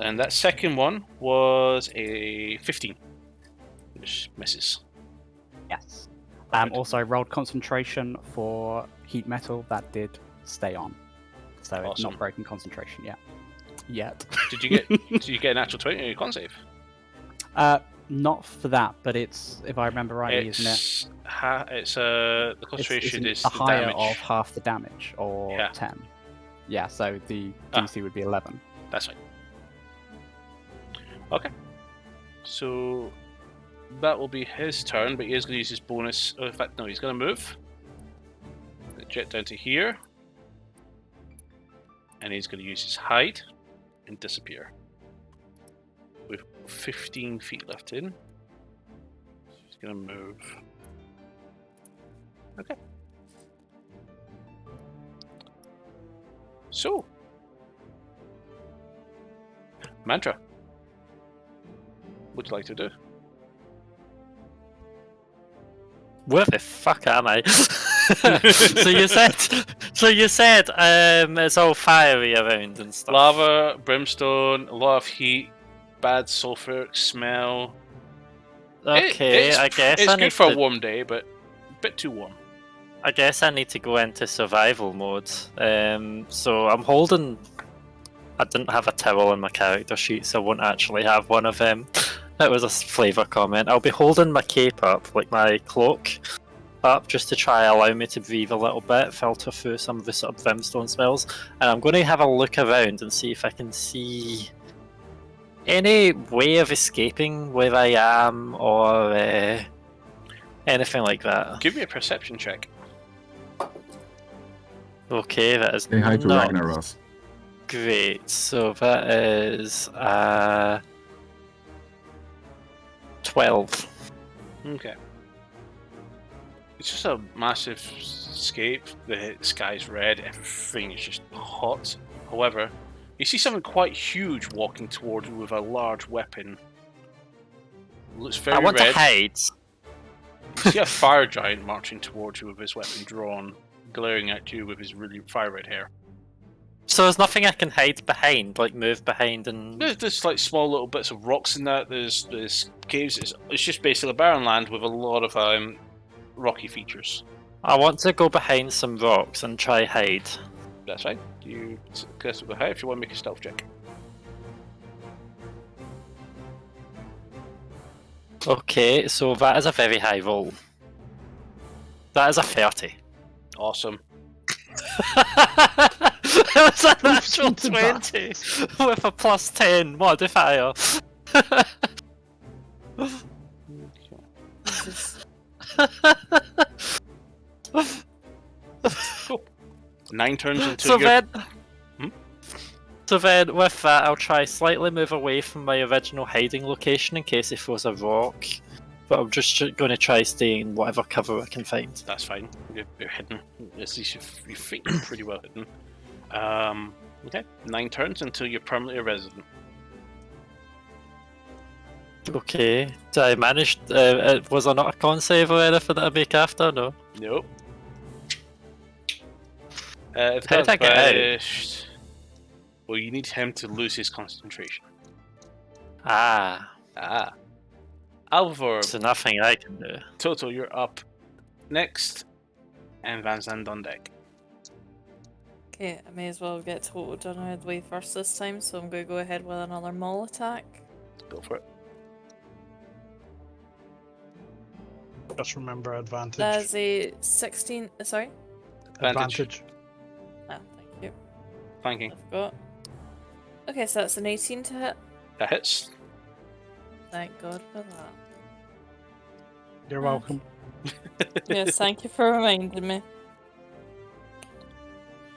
Speaker 1: And that second one was a 15. Which misses.
Speaker 6: Yes.
Speaker 1: Right.
Speaker 6: Also, I rolled concentration for heat metal. That did stay on. So it's
Speaker 1: Awesome.
Speaker 6: not breaking concentration yet.
Speaker 1: Did you get an actual 20 on your con save?
Speaker 6: Not for that, but it's, if I remember rightly, isn't it?
Speaker 1: The concentration is
Speaker 6: a
Speaker 1: the
Speaker 6: higher
Speaker 1: damage.
Speaker 6: of half the damage, or 10. Yeah, so the DC would be 11.
Speaker 1: That's right. Okay. So that will be his turn, but he is going to use his bonus. Oh, in fact, no, he's going to move. Jet down to here. And he's going to use his hide and disappear. With 15 feet left in. So he's going to move. Okay. So. Mantra. What would you like to do?
Speaker 5: Where the fuck am I? so you said it's all fiery around and stuff.
Speaker 1: Lava, brimstone, a lot of heat, bad sulfuric smell.
Speaker 5: Okay, I guess
Speaker 1: it's
Speaker 5: I
Speaker 1: good
Speaker 5: need
Speaker 1: for
Speaker 5: to,
Speaker 1: a warm day, but a bit too warm.
Speaker 5: I guess I need to go into survival mode. So I'm holding. I didn't have a towel in my character sheet, so I won't actually have one of them. That was a flavour comment. I'll be holding my cape up, like my cloak, up just to try allow me to breathe a little bit, filter through some of the sort of brimstone smells, and I'm going to have a look around and see if I can see any way of escaping where I am or anything like that.
Speaker 1: Give me a perception check.
Speaker 5: Okay, that is
Speaker 4: Say hi to
Speaker 5: not
Speaker 4: Ragnaros.
Speaker 5: great. So that is 12.
Speaker 1: Okay. It's just a massive escape. The sky's red, everything is just hot. However, you see something quite huge walking towards you with a large weapon. Looks very
Speaker 5: I want
Speaker 1: red.
Speaker 5: to hide.
Speaker 1: You see a fire giant marching towards you with his weapon drawn, glaring at you with his really fire red hair.
Speaker 5: So there's nothing I can hide behind, like move behind and...
Speaker 1: There's like small little bits of rocks in that. There's caves. It's just basically a barren land with a lot of rocky features.
Speaker 5: I want to go behind some rocks and try hide.
Speaker 1: That's right. You guess go ahead if you want to make a stealth check.
Speaker 5: Okay, so that is a very high roll. That is a 30.
Speaker 1: Awesome.
Speaker 5: It was a natural
Speaker 3: to
Speaker 5: 20 with a plus 10 modifier.
Speaker 1: Cool. 9 turns into
Speaker 5: So
Speaker 1: your...
Speaker 5: then, so then with that, I'll try slightly move away from my original hiding location in case he throws a rock. But I'm just going to try staying in whatever cover I can find.
Speaker 1: That's fine. You're hidden. At least you're pretty well hidden. Okay. 9 turns until you're permanently a resident.
Speaker 5: Okay. Did I manage? Was there not a con save or anything that I make after? No.
Speaker 1: Nope. If
Speaker 5: How did I get out?
Speaker 1: banished... Well, you need him to lose his concentration.
Speaker 5: Ah.
Speaker 1: Alvor,
Speaker 5: So nothing I can do.
Speaker 1: Toto, you're up next. And Van Zandt on deck.
Speaker 2: Okay, I may as well get Toto done out of the way first this time, so I'm going to go ahead with another maul attack.
Speaker 1: Go for it.
Speaker 3: Just remember advantage.
Speaker 2: That is a 16. Sorry?
Speaker 1: Advantage.
Speaker 2: Ah, thank you.
Speaker 1: Flanking.
Speaker 2: I forgot. Okay, so that's an 18 to hit.
Speaker 1: That hits.
Speaker 2: Thank God for that.
Speaker 3: You're welcome.
Speaker 2: Yes, thank you for reminding me.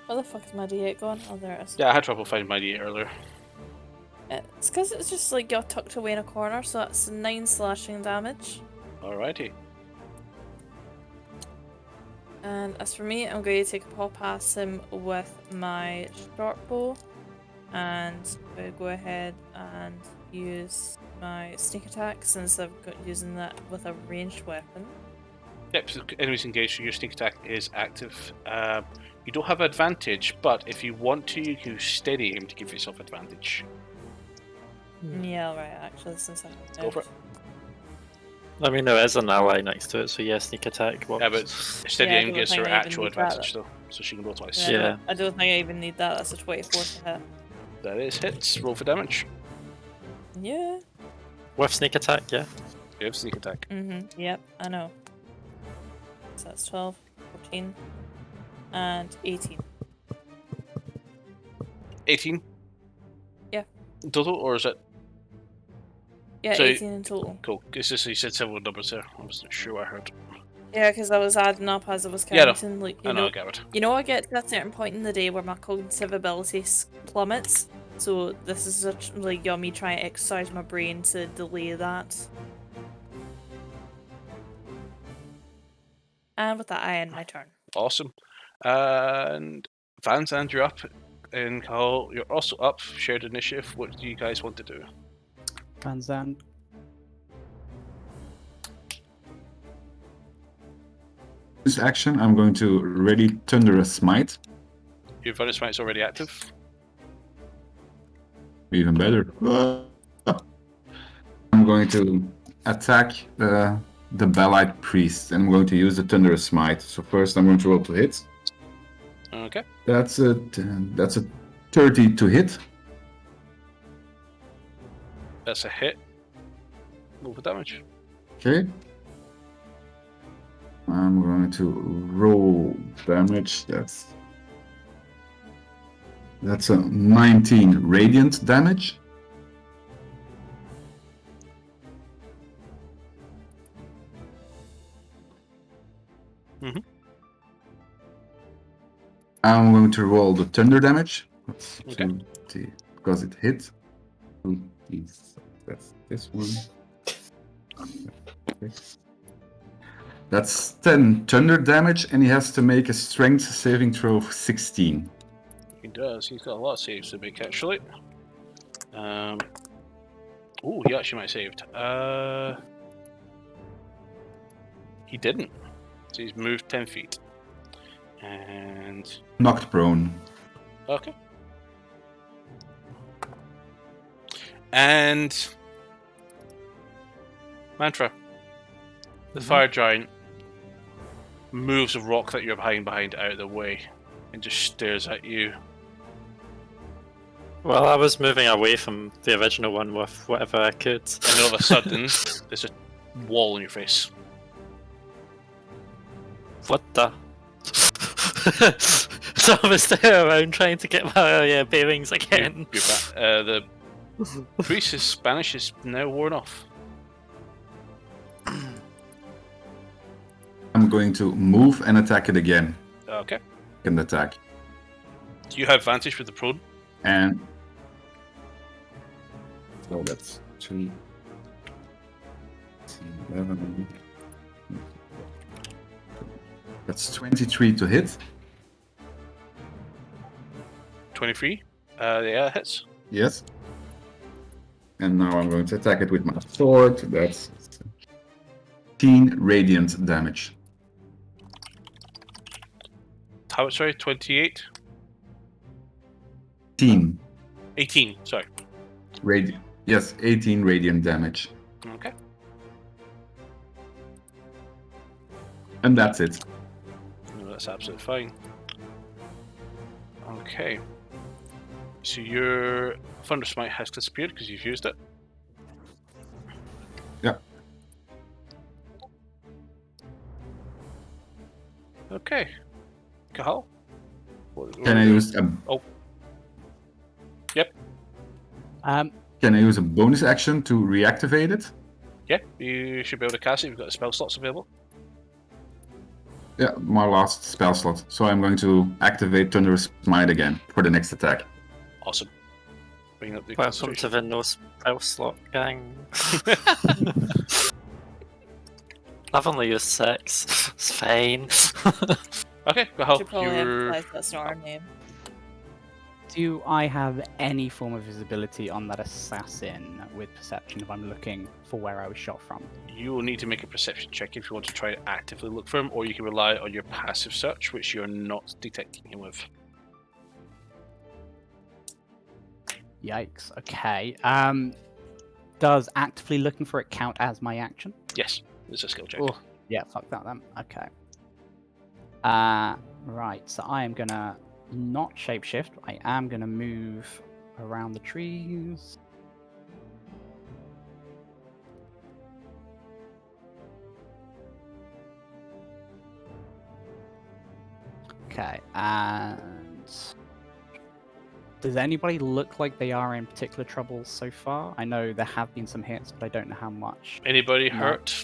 Speaker 2: Where the fuck is my D8 gone? Oh, there it is.
Speaker 1: Yeah, I had trouble finding my D8 earlier.
Speaker 2: It's because it's just like you're tucked away in a corner, so that's 9 slashing damage.
Speaker 1: Alrighty.
Speaker 2: And as for me, I'm going to take a paw past him with my short bow, and I'm going to go ahead and use my sneak attack since I've got using that with a ranged weapon.
Speaker 1: Yep, so enemies engaged, so your sneak attack is active. You don't have advantage, but if you want to, you can steady aim to give yourself advantage.
Speaker 2: Yeah, right. Actually, since I
Speaker 1: Go for it.
Speaker 5: I mean, there is an ally next to it, so yeah, sneak attack works.
Speaker 1: Yeah, but steady
Speaker 2: Yeah, I
Speaker 1: aim
Speaker 2: don't
Speaker 1: gives
Speaker 2: think
Speaker 1: her
Speaker 2: I even
Speaker 1: actual
Speaker 2: need that.
Speaker 1: advantage, though, so she can roll twice.
Speaker 2: I
Speaker 5: Yeah.
Speaker 2: don't think I even need that. That's a 24 to hit.
Speaker 1: That is hits. Roll for damage.
Speaker 2: Yeah.
Speaker 5: With sneak attack, yeah.
Speaker 1: You have sneak attack.
Speaker 2: Yep, I know. So that's 12, 14, and 18.
Speaker 1: 18?
Speaker 2: Yeah.
Speaker 1: Total, or is it?
Speaker 2: Yeah,
Speaker 1: So-
Speaker 2: 18 in total.
Speaker 1: Cool. It's just you said several numbers there. I wasn't sure what I heard.
Speaker 2: Yeah, because I was adding up as I was
Speaker 1: Yeah, no.
Speaker 2: counting. Like,
Speaker 1: I know, I get it.
Speaker 2: you know, I get to a certain point in the day where my cognitive ability plummets. So this is like me trying to exercise my brain to delay that. And with that, I end my turn.
Speaker 1: Awesome. And Vans, and you're up. And Carl, you're also up. Shared initiative. What do you guys want to do?
Speaker 6: Van Zandt.
Speaker 4: This action, I'm going to ready Thunderous Smite.
Speaker 1: Your Thunder Smite's already active.
Speaker 4: Even better. I'm going to attack the Bellite Priest, and I'm going to use the Thunderous Smite. So first, I'm going to roll to hit.
Speaker 1: Okay.
Speaker 4: That's a 30 to hit.
Speaker 1: That's a hit. Roll for damage.
Speaker 4: Okay. I'm going to roll damage. That's a 19 radiant damage.
Speaker 1: Mhm.
Speaker 4: I'm going to roll the thunder damage. That's
Speaker 1: Okay.
Speaker 4: 2d, because it hit. 2d, that's this one. Okay. That's 10 thunder damage, and he has to make a strength saving throw of 16.
Speaker 1: He does. He's got a lot of saves to make, actually. Oh, he actually might have saved. He didn't. So he's moved 10 feet. And...
Speaker 4: Knocked prone.
Speaker 1: Okay. And... Mantra. The fire giant moves a rock that you're behind out of the way and just stares at you.
Speaker 5: Well, I was moving away from the original one with whatever I could.
Speaker 1: And all of a sudden, there's a wall in your face.
Speaker 5: What the? So I was there around trying to get my bearings again.
Speaker 1: You're back. The priest's Spanish is now worn off.
Speaker 4: I'm going to move and attack it again.
Speaker 1: Okay.
Speaker 4: Second attack.
Speaker 1: Do you have advantage with the prone?
Speaker 4: And so that's 3, 11. That's 23 to hit.
Speaker 1: 23? Yeah, hits.
Speaker 4: Yes. And now I'm going to attack it with my sword. That's 18 radiant damage.
Speaker 1: How, sorry, 28?
Speaker 4: 18
Speaker 1: 18, sorry.
Speaker 4: radiant. Yes, 18 radiant damage.
Speaker 1: Okay.
Speaker 4: And that's it.
Speaker 1: No, that's absolutely fine. Okay. So your Thunder Smite has disappeared because you've used it.
Speaker 4: Yeah.
Speaker 1: Okay. Kahal?
Speaker 4: Can I use a
Speaker 1: Oh. Yep.
Speaker 4: Can I use a bonus action to reactivate it?
Speaker 1: Yeah, you should be able to cast it. You've got the spell slots available.
Speaker 4: Yeah, my last spell slot. So I'm going to activate Thunderous Smite again for the next attack.
Speaker 1: Awesome. Bring up the
Speaker 5: Welcome to
Speaker 1: concentration.
Speaker 5: the no spell slot gang. I've only used 6. It's fine.
Speaker 1: Okay,
Speaker 2: I
Speaker 1: well,
Speaker 2: should probably
Speaker 1: you're...
Speaker 2: emphasize that's not our name.
Speaker 6: Do I have any form of visibility on that assassin with perception if I'm looking for where I was shot from?
Speaker 1: You will need to make a perception check if you want to try to actively look for him, or you can rely on your passive search, which you're not detecting him with.
Speaker 6: Yikes. Okay. Does actively looking for it count as my action?
Speaker 1: Yes, it's a skill check.
Speaker 6: Oh, yeah, fuck that then. Okay. Right, so I am gonna not shapeshift. I am gonna move around the trees. Okay, and does anybody look like they are in particular trouble so far? I know there have been some hits, but I don't know how much.
Speaker 1: Anybody
Speaker 6: No.
Speaker 1: hurt?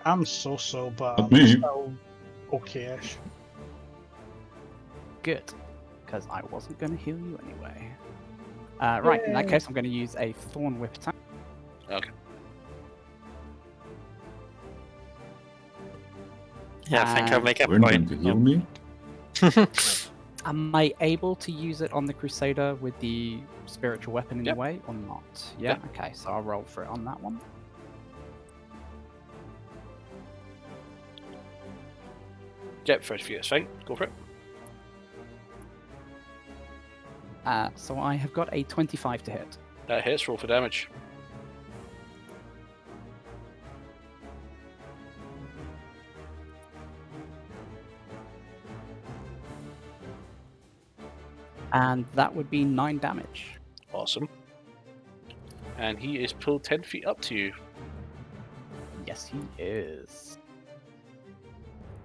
Speaker 3: I'm so, but
Speaker 4: Not
Speaker 3: I'm
Speaker 4: me.
Speaker 3: still okay-ish.
Speaker 6: Good, because I wasn't going to heal you anyway. Right, in that
Speaker 3: Yay.
Speaker 6: case, I'm going to use a Thorn Whip attack.
Speaker 1: Okay.
Speaker 5: Yeah, I think I'll make a
Speaker 4: Weren't going
Speaker 5: point.
Speaker 4: to heal me?
Speaker 6: Am I able to use it on the Crusader with the spiritual weapon in
Speaker 1: Yep.
Speaker 6: the way, or not? Yeah, okay, so I'll roll for it on that one.
Speaker 1: Yep, first few, it's fine. Go for it.
Speaker 6: So I have got a 25 to hit.
Speaker 1: That hits, roll for damage.
Speaker 6: And that would be 9 damage.
Speaker 1: Awesome. And he is pulled 10 feet up to you.
Speaker 6: Yes, he is.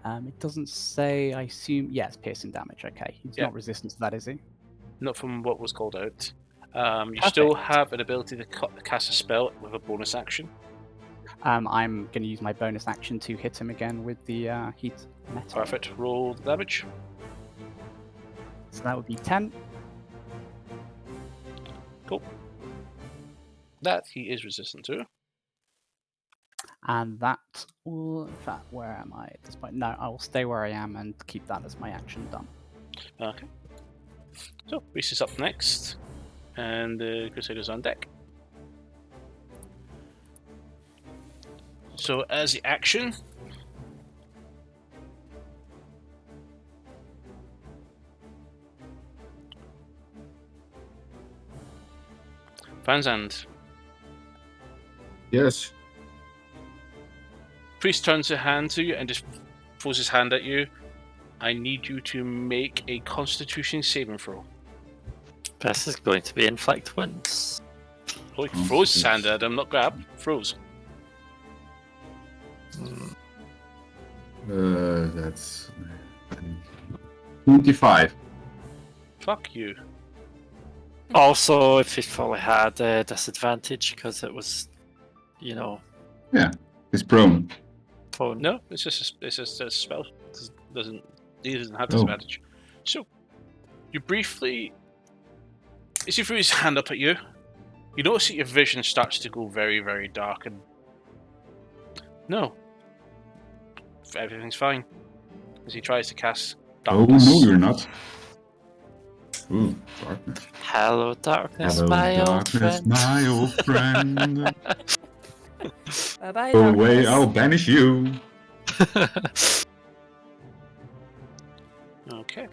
Speaker 6: It doesn't say, I assume, yeah, it's piercing damage, okay. He's
Speaker 1: Yeah.
Speaker 6: not resistant to that, is he?
Speaker 1: Not from what was called out. You still
Speaker 6: Perfect.
Speaker 1: have an ability to cast a spell with a bonus action.
Speaker 6: I'm going to use my bonus action to hit him again with the heat metal.
Speaker 1: Perfect. Roll the damage.
Speaker 6: So that would be 10.
Speaker 1: Cool. That he is resistant to.
Speaker 6: And that will, in fact, where am I at this point? No, I will stay where I am and keep that as my action done.
Speaker 1: Okay. So, Reese is up next. And the Crusader's on deck. So, as the action, Vanzand.
Speaker 4: Yes.
Speaker 1: Priest turns a hand to you and just throws his hand at you. I need you to make a Constitution saving throw.
Speaker 5: This is going to be inflict wounds.
Speaker 1: Oh, he throws his hand at him, not grab. Throws.
Speaker 4: That's 25.
Speaker 1: Fuck you.
Speaker 5: Also, if he probably had a disadvantage because it was, you know,
Speaker 4: He's prone.
Speaker 5: phone.
Speaker 1: No, it's just a spell. He doesn't have
Speaker 4: Oh.
Speaker 1: disadvantage. So, you briefly, as he threw his hand up at you, you notice that your vision starts to go very, very dark, and no, everything's fine. As he tries to cast
Speaker 4: Oh,
Speaker 1: darkness.
Speaker 4: no, you're not. Ooh, darkness.
Speaker 5: Hello, darkness,
Speaker 4: Hello,
Speaker 5: my old
Speaker 4: darkness,
Speaker 5: friend.
Speaker 4: my old friend.
Speaker 2: Bye bye.
Speaker 4: Go away, I'll banish you.
Speaker 1: Okay.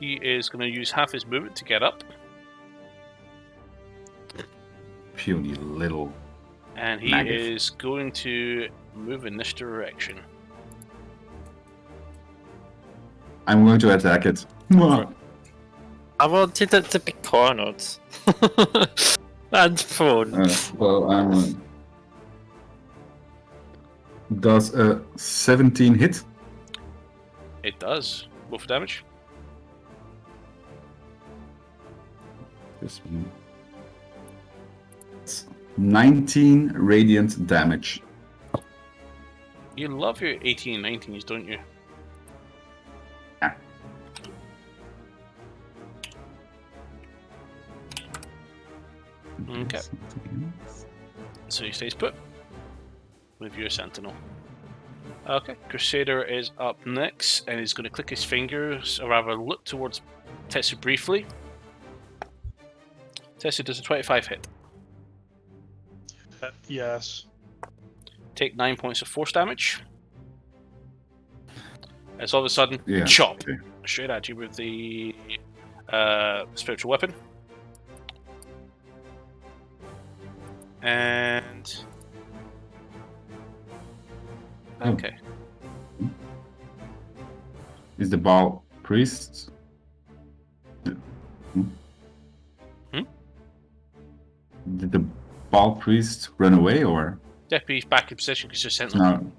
Speaker 1: He is going to use half his movement to get up,
Speaker 4: Puny little.
Speaker 1: and he
Speaker 4: Maggot.
Speaker 1: is going to move in this direction.
Speaker 4: I'm going to attack it. Mwah.
Speaker 5: I wanted it to be cornered. And phone.
Speaker 4: Well, I'm. Does a 17 hit?
Speaker 1: It does. Roll for damage.
Speaker 4: This one. It's 19 radiant damage.
Speaker 1: You love your 18 and 19s, don't you?
Speaker 4: Yeah.
Speaker 1: Okay. So he stays put with your sentinel. Okay, Crusader is up next, and he's going to click his fingers, or rather look towards Tetsu briefly. Tetsu does a 25 hit.
Speaker 3: Yes.
Speaker 1: Take 9 points of force damage. It's all of a sudden,
Speaker 4: Yeah.
Speaker 1: chop,
Speaker 4: Okay.
Speaker 1: straight at you with the spiritual weapon. And...
Speaker 4: Oh.
Speaker 1: Okay.
Speaker 4: Is the ball priest? Did the ball priest run away or?
Speaker 1: Yeah, but he's back in position because you're sentinel.
Speaker 4: No.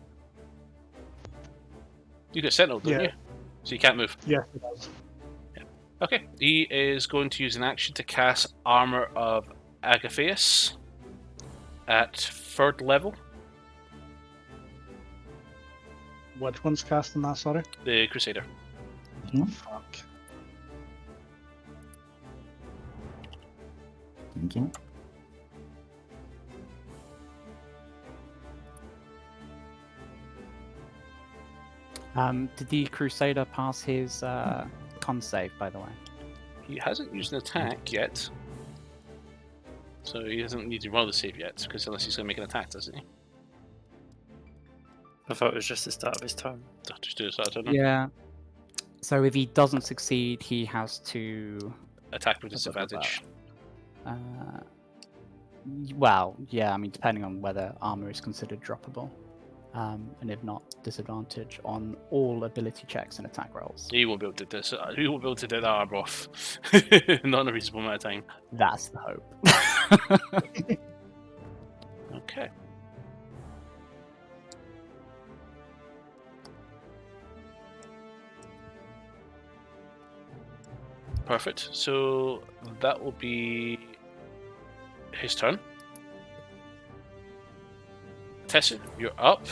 Speaker 1: You get sentinel, don't
Speaker 3: Yeah.
Speaker 1: you? So you can't move.
Speaker 3: Yes, it does.
Speaker 1: Okay, he is going to use an action to cast Armor of Agathis at 3rd level.
Speaker 3: Which one's casting that, sorry?
Speaker 1: The Crusader.
Speaker 3: Fuck.
Speaker 4: Okay.
Speaker 6: Did the Crusader pass his con save, by the way?
Speaker 1: He hasn't used an attack yet. So he doesn't need to roll the save yet, because unless he's going to make an attack, doesn't he?
Speaker 5: I thought it was just the start of his turn.
Speaker 1: Just do this, I don't know.
Speaker 6: Yeah. So if he doesn't succeed, he has to.
Speaker 1: Attack with disadvantage.
Speaker 6: Well, yeah. I mean, depending on whether armor is considered droppable, and if not, disadvantage on all ability checks and attack rolls.
Speaker 1: He won't be able to do this. He won't be able to do that armor off. Not in a reasonable amount of time.
Speaker 6: That's the hope.
Speaker 1: Okay. Perfect. So that will be his turn. Tessu, you're up.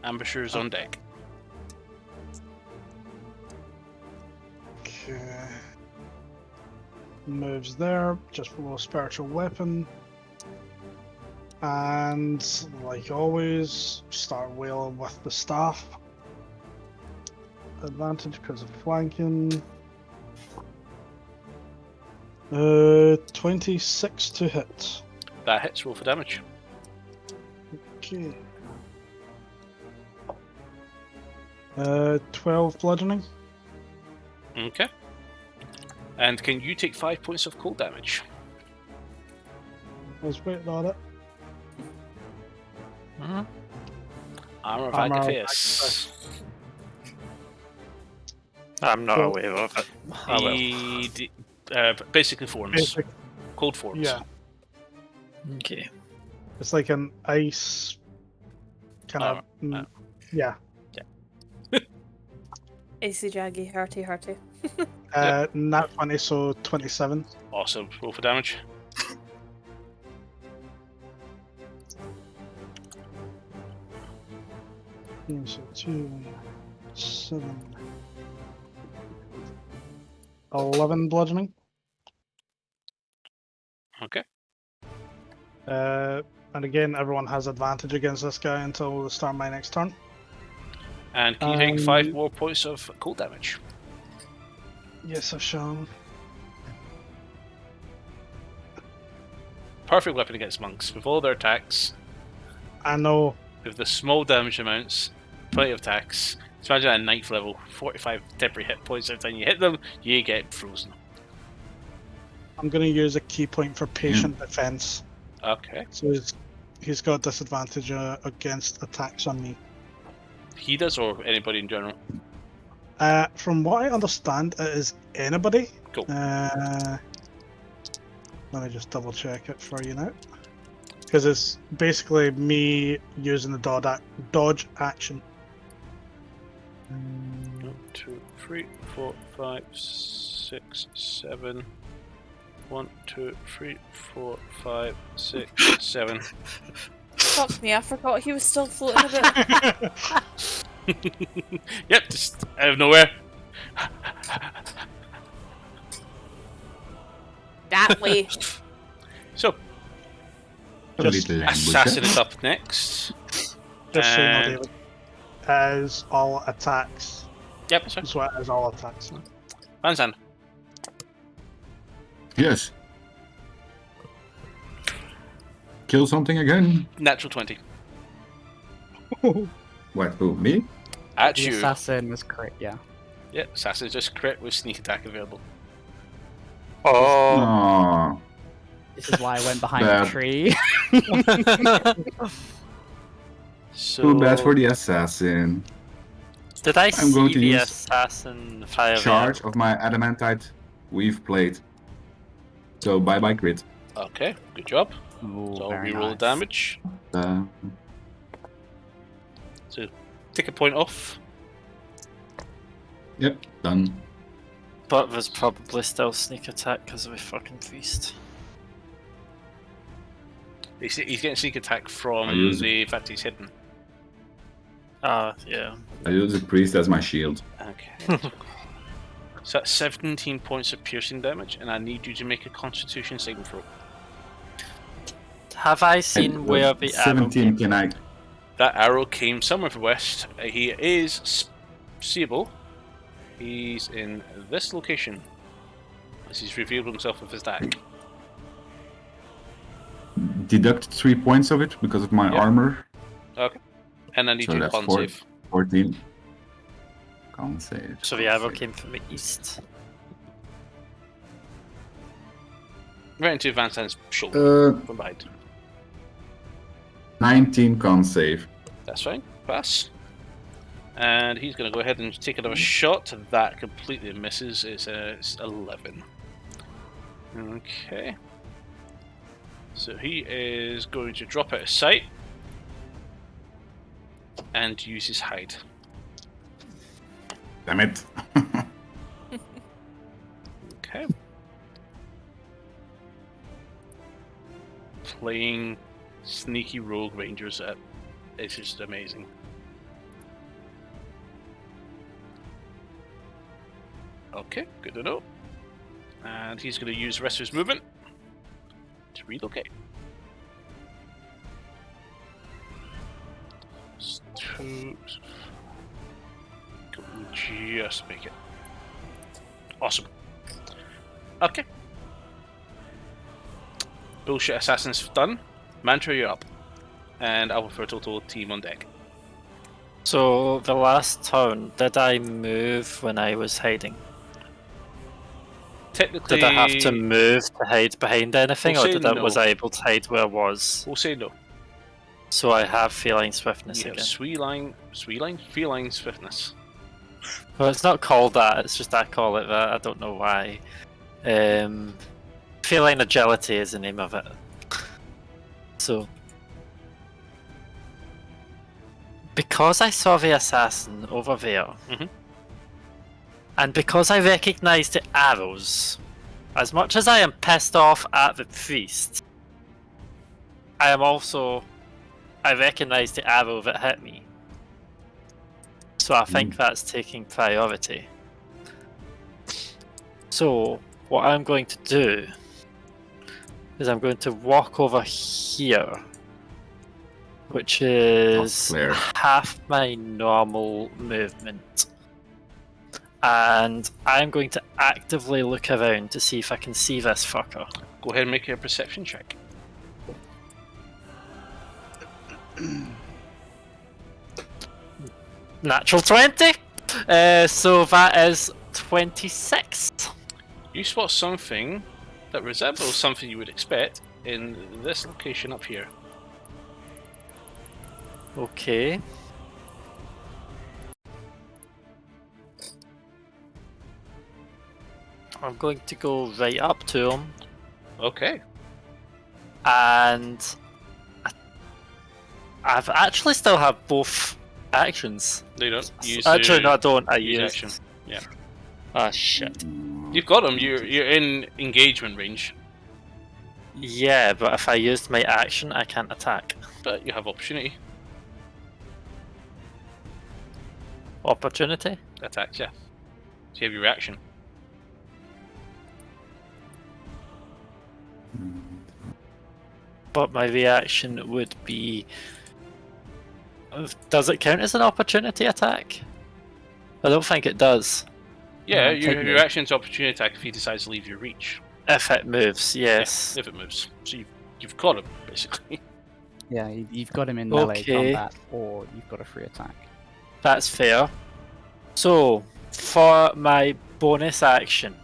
Speaker 1: Ambusher's on deck.
Speaker 3: Okay. Moves there, just below spiritual weapon. And like always, start wailing with the staff. Advantage because of flanking. 26 to hit.
Speaker 1: That hits. Roll for damage.
Speaker 3: Okay. 12 bludgeoning.
Speaker 1: Okay. And can you take 5 points of cold damage?
Speaker 3: I was waiting on it.
Speaker 1: Armor of
Speaker 3: Armor of
Speaker 1: Agathis.
Speaker 5: I'm not
Speaker 3: So-
Speaker 5: aware of it. I will.
Speaker 1: Basically forms.
Speaker 3: Basic,
Speaker 1: Cold forms.
Speaker 3: yeah,
Speaker 5: Okay.
Speaker 3: it's like an ice kind of.
Speaker 1: Armor,
Speaker 3: Yeah.
Speaker 2: Icy jaggy, hearty.
Speaker 3: Nat 20, so 27.
Speaker 1: Awesome. Roll for damage.
Speaker 3: So 2, 7, 11 bludgeoning.
Speaker 1: Okay.
Speaker 3: And again, everyone has advantage against this guy until the start of my next turn.
Speaker 1: And can you take 5 more points of cold damage?
Speaker 3: Yes, I shall.
Speaker 1: Perfect weapon against monks. With all their attacks,
Speaker 3: I know.
Speaker 1: with the small damage amounts, plenty of attacks. So imagine at 9th level, 45 temporary hit points every time you hit them, you get frozen.
Speaker 3: I'm going to use a key point for patient defense.
Speaker 1: Okay.
Speaker 3: So he's got disadvantage against attacks on me.
Speaker 1: He does, or anybody in general?
Speaker 3: From what I understand, it is anybody.
Speaker 1: Cool.
Speaker 3: Let me just double check it for you now. Because it's basically me using the dodge action.
Speaker 1: 1, 2, 3, 4, 5, 6, 7. 1, 2, 3, 4, 5, 6, 7.
Speaker 2: Fuck me, I forgot he was still floating about.
Speaker 1: Yep, just out of nowhere.
Speaker 2: That way.
Speaker 4: A
Speaker 3: Just-
Speaker 4: little ambush.
Speaker 1: Assassin is up next.
Speaker 3: Just so you know,
Speaker 1: And-
Speaker 3: David, as all attacks.
Speaker 1: Yep, sorry.
Speaker 3: That's what it is, all attacks. Now.
Speaker 1: Vansan.
Speaker 4: Yes. Kill something again.
Speaker 1: Natural 20.
Speaker 4: What? Who? Me?
Speaker 1: At
Speaker 6: The
Speaker 1: you.
Speaker 6: assassin was crit, yeah.
Speaker 1: Yep, assassin is just crit with sneak attack available.
Speaker 5: Oh,
Speaker 4: Oh.
Speaker 6: This is why I went behind
Speaker 4: Bad.
Speaker 6: the tree.
Speaker 1: So
Speaker 4: Too bad for the assassin.
Speaker 5: did I
Speaker 4: I'm going
Speaker 5: see
Speaker 4: to
Speaker 5: the
Speaker 4: use
Speaker 5: assassin fire?
Speaker 4: Charge of my adamantite weave plate. So bye bye crit.
Speaker 1: Okay, good job.
Speaker 6: Ooh,
Speaker 1: So
Speaker 6: very
Speaker 1: reroll
Speaker 6: nice.
Speaker 1: damage.
Speaker 4: Uh,
Speaker 1: So take a point off.
Speaker 4: yep, done.
Speaker 5: But there's probably still sneak attack because of a fucking priest.
Speaker 1: He's getting sneak attack from
Speaker 4: I use-
Speaker 1: the fact he's hidden.
Speaker 5: Yeah.
Speaker 4: I use the priest as my shield.
Speaker 1: Okay. So that's 17 points of piercing damage, and I need you to make a Constitution saving throw.
Speaker 5: Have I seen
Speaker 4: And,
Speaker 5: where the arrow
Speaker 4: 17 can I?
Speaker 1: That arrow came somewhere from west. He is seeable. He's in this location. As he's revealed himself with his attack.
Speaker 4: Deduct 3 points of it because of my
Speaker 1: Yep.
Speaker 4: armor.
Speaker 1: Okay. And I need
Speaker 4: So
Speaker 1: you to
Speaker 4: that's
Speaker 1: con
Speaker 4: four.
Speaker 1: save.
Speaker 4: 14. Can't save.
Speaker 5: So the arrow came from the east.
Speaker 1: Right into Vansan's shoulder from behind.
Speaker 4: 19 can't save.
Speaker 1: That's fine. Pass. And he's going to go ahead and take another shot. That completely misses. It's 11. Okay. So he is going to drop out of sight and use his hide.
Speaker 4: Damn it.
Speaker 1: Okay. Playing sneaky rogue rangers it's just amazing. Okay, good to know. And he's going to use the rest of his movement to relocate. Just make it. Awesome. Okay. Bullshit assassins done. Mantra, you're up. And I will for a total team on deck.
Speaker 5: So the last turn, did I move when I was hiding?
Speaker 1: Technically,
Speaker 5: Did I have to move to hide behind anything,
Speaker 1: We'll
Speaker 5: or
Speaker 1: say
Speaker 5: was
Speaker 1: no.
Speaker 5: I able to hide where I was?
Speaker 1: We'll say no.
Speaker 5: So I have feline swiftness
Speaker 1: You have
Speaker 5: again.
Speaker 1: feline swiftness.
Speaker 5: Well, it's not called that. It's just I call it that. I don't know why. Feline agility is the name of it. So, because I saw the assassin over there,
Speaker 1: Mhm.
Speaker 5: and because I recognised the arrows, as much as I am pissed off at the priest, I recognise the arrow that hit me. So I think that's taking priority. So what I'm going to do is I'm going to walk over here, which is
Speaker 4: Flare.
Speaker 5: half my normal movement. And I'm going to actively look around to see if I can see this fucker.
Speaker 1: Go ahead and make a perception check.
Speaker 5: Natural 20! So that is 26.
Speaker 1: You spot something that resembles something you would expect in this location up here.
Speaker 5: Okay. I'm going to go right up to him,
Speaker 1: Okay.
Speaker 5: and I've actually still have both actions.
Speaker 1: They don't use
Speaker 5: Actually, no, I
Speaker 1: your-
Speaker 5: don't. I
Speaker 1: use
Speaker 5: use
Speaker 1: action. Yeah.
Speaker 5: Ah, shit.
Speaker 1: You've got them. You're in engagement range,
Speaker 5: Yeah, but if I used my action, I can't attack.
Speaker 1: but you have opportunity
Speaker 5: Opportunity?
Speaker 1: attacks. Yeah. So you have your reaction.
Speaker 5: but my reaction would be... Does it count as an opportunity attack? I don't think it does.
Speaker 1: Yeah,
Speaker 6: take
Speaker 1: your
Speaker 6: me.
Speaker 1: reaction's opportunity attack if he decides to leave your reach.
Speaker 5: If it moves, yes.
Speaker 1: Yeah, if it moves. So you've caught him, basically.
Speaker 6: Yeah, you've got him in melee
Speaker 5: Okay.
Speaker 6: combat, or you've got a free attack.
Speaker 5: That's fair. So, for my bonus action,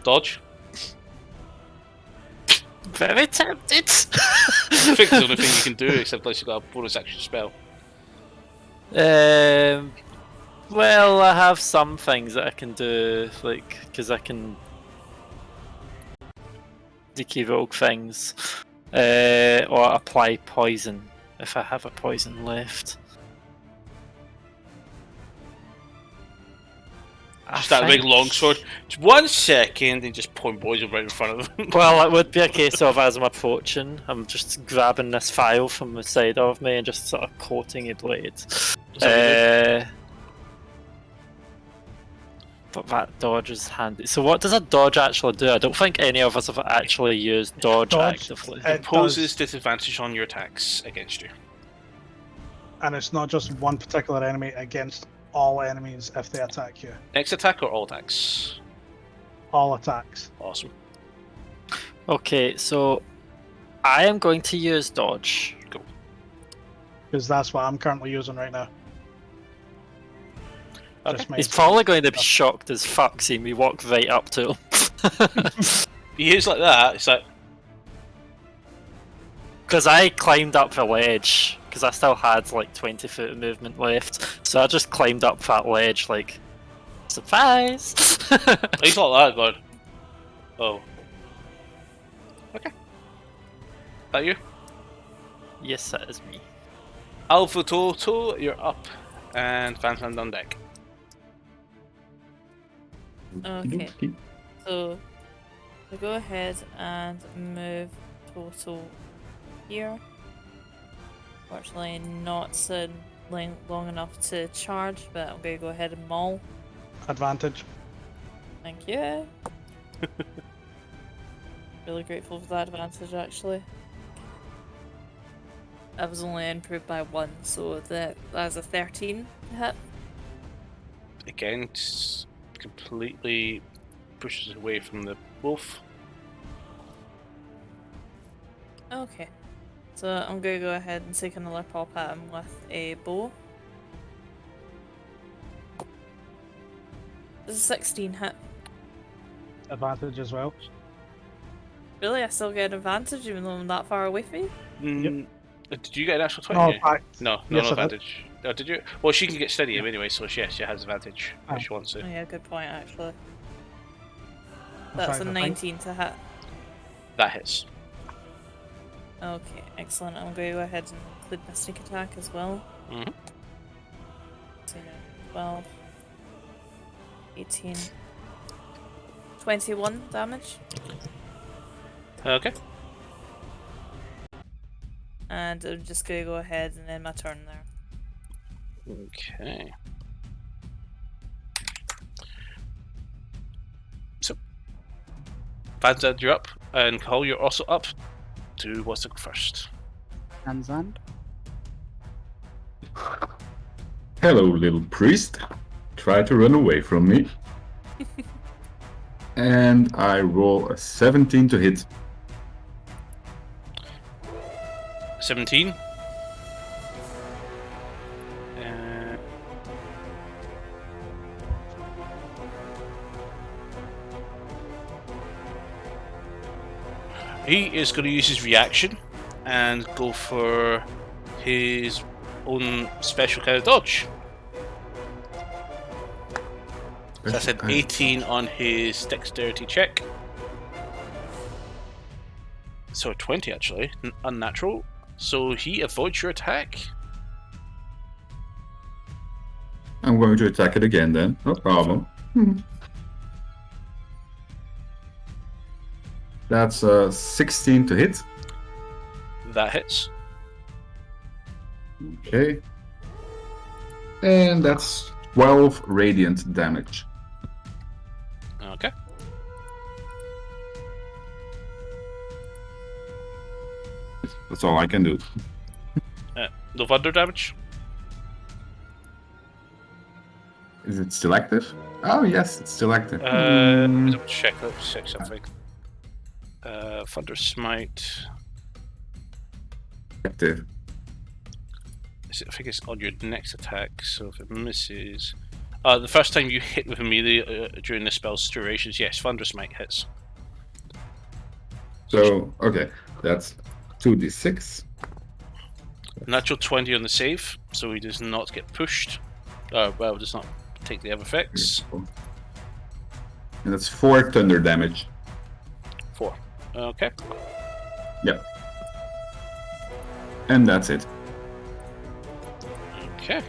Speaker 1: Dodge.
Speaker 5: very tempted.
Speaker 1: I think there's the only thing you can do except unless you've got a bonus action spell.
Speaker 5: Well, I have some things that I can do, like, because I can decay rogue things, or apply poison if I have a poison left.
Speaker 1: Just that big long sword. Just 1 second and just point poison right in front of them.
Speaker 5: Well, it would be a case of as I'm approaching, I'm just grabbing this file from the side of me and just sort of coating a blade. But that dodge is handy. So what does a dodge actually do? I don't think any of us have actually used dodge actively.
Speaker 3: It
Speaker 1: Poses
Speaker 3: does,
Speaker 1: disadvantage on your attacks against you.
Speaker 3: and it's not just one particular enemy against all enemies if they attack you.
Speaker 1: Next attack or all attacks?
Speaker 3: All attacks.
Speaker 1: Awesome.
Speaker 5: Okay, so I am going to use dodge.
Speaker 1: Cool.
Speaker 3: Because that's what I'm currently using right now.
Speaker 1: Okay.
Speaker 3: Just
Speaker 5: He's
Speaker 3: made-
Speaker 5: probably going to be shocked as fuck seeing me walk right up to him.
Speaker 1: He is like that. It's like,
Speaker 5: Because I climbed up the ledge, because I still had like 20 foot of movement left, so I just climbed up that ledge like, surprise!
Speaker 1: he's like that, God. Oh. Okay. That you?
Speaker 5: Yes, that is me.
Speaker 1: Alpha Toto, you're up. And Phantom on deck.
Speaker 2: Okay. So we go ahead and move Total here. Fortunately, not so long enough to charge, but I'm going to go ahead and maul.
Speaker 3: Advantage.
Speaker 2: Thank you. Really grateful for that advantage, actually. I was only improved by 1, so that's a 13 hit.
Speaker 1: Again, just completely pushes away from the wolf.
Speaker 2: Okay. So I'm going to go ahead and take another pop at him with a bow. This is a 16 hit.
Speaker 3: Advantage as well.
Speaker 2: Really? I still get an advantage even though I'm that far away from you?
Speaker 1: Did you get an actual 20?
Speaker 3: No,
Speaker 1: Yeah. No,
Speaker 3: yes, I did.
Speaker 1: advantage. Oh, did you? Well, she can get steady him anyway, so yes, she has advantage
Speaker 3: Oh.
Speaker 1: if she wants
Speaker 2: Oh
Speaker 1: to.
Speaker 2: yeah, good point actually.
Speaker 3: In
Speaker 2: That's
Speaker 3: fact,
Speaker 2: a
Speaker 3: I think
Speaker 2: 19 to hit.
Speaker 1: That hits.
Speaker 2: Okay, excellent. I'm going to go ahead and include my sneak attack as well.
Speaker 1: Mhm.
Speaker 2: So, 12, 18, 21 damage.
Speaker 1: Okay.
Speaker 2: And I'm just going to go ahead and end my turn there.
Speaker 1: Okay. So, Vanzad, you're up, and Cole, you're also up. Who wants to go first?
Speaker 6: Anzand?
Speaker 4: Hello, little priest. Try to run away from me. And I roll a 17 to hit.
Speaker 1: 17. He is going to use his reaction and go for his own special kind of dodge. So I said 18 on his dexterity check. So 20 actually, unnatural. So he avoids your attack.
Speaker 4: I'm going to attack it again then. No problem. That's 16 to hit.
Speaker 1: That hits.
Speaker 4: Okay. And that's 12 radiant damage.
Speaker 1: Okay.
Speaker 4: That's all I can do.
Speaker 1: No thunder damage?
Speaker 4: Is it still active? Oh yes, it's still active.
Speaker 1: Double check. Let's check something. Thunder Smite.
Speaker 4: Active.
Speaker 1: I think it's on your next attack, so if it misses... the first time you hit with a melee during the spell's durations, yes, Thunder Smite hits.
Speaker 4: So, okay, that's 2d6.
Speaker 1: Natural 20 on the save, so he does not get pushed. Well, does not take the other effects.
Speaker 4: And that's 4 thunder damage.
Speaker 1: 4. Okay.
Speaker 4: Yep. And that's it.
Speaker 1: Okay. Is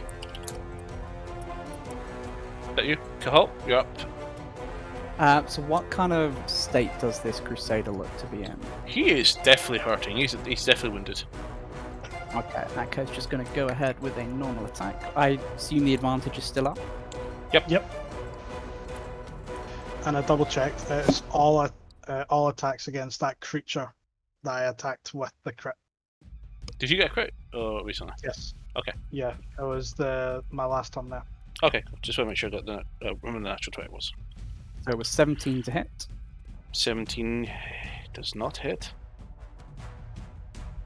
Speaker 1: that you? Cahal, you're up.
Speaker 6: So what kind of state does this Crusader look to be in?
Speaker 1: He is definitely hurting. He's definitely wounded.
Speaker 6: Okay, in that case, just going to go ahead with a normal attack. I assume the advantage is still up?
Speaker 3: Yep. And I double checked. It's all attacks against that creature that I attacked with the crit.
Speaker 1: Did you get a crit? Oh, recently.
Speaker 3: Yes.
Speaker 1: Okay.
Speaker 3: Yeah, it was my last turn there.
Speaker 1: Okay, just want to make sure that remember the natural 20 was.
Speaker 6: So it was 17 to hit.
Speaker 1: 17 does not hit.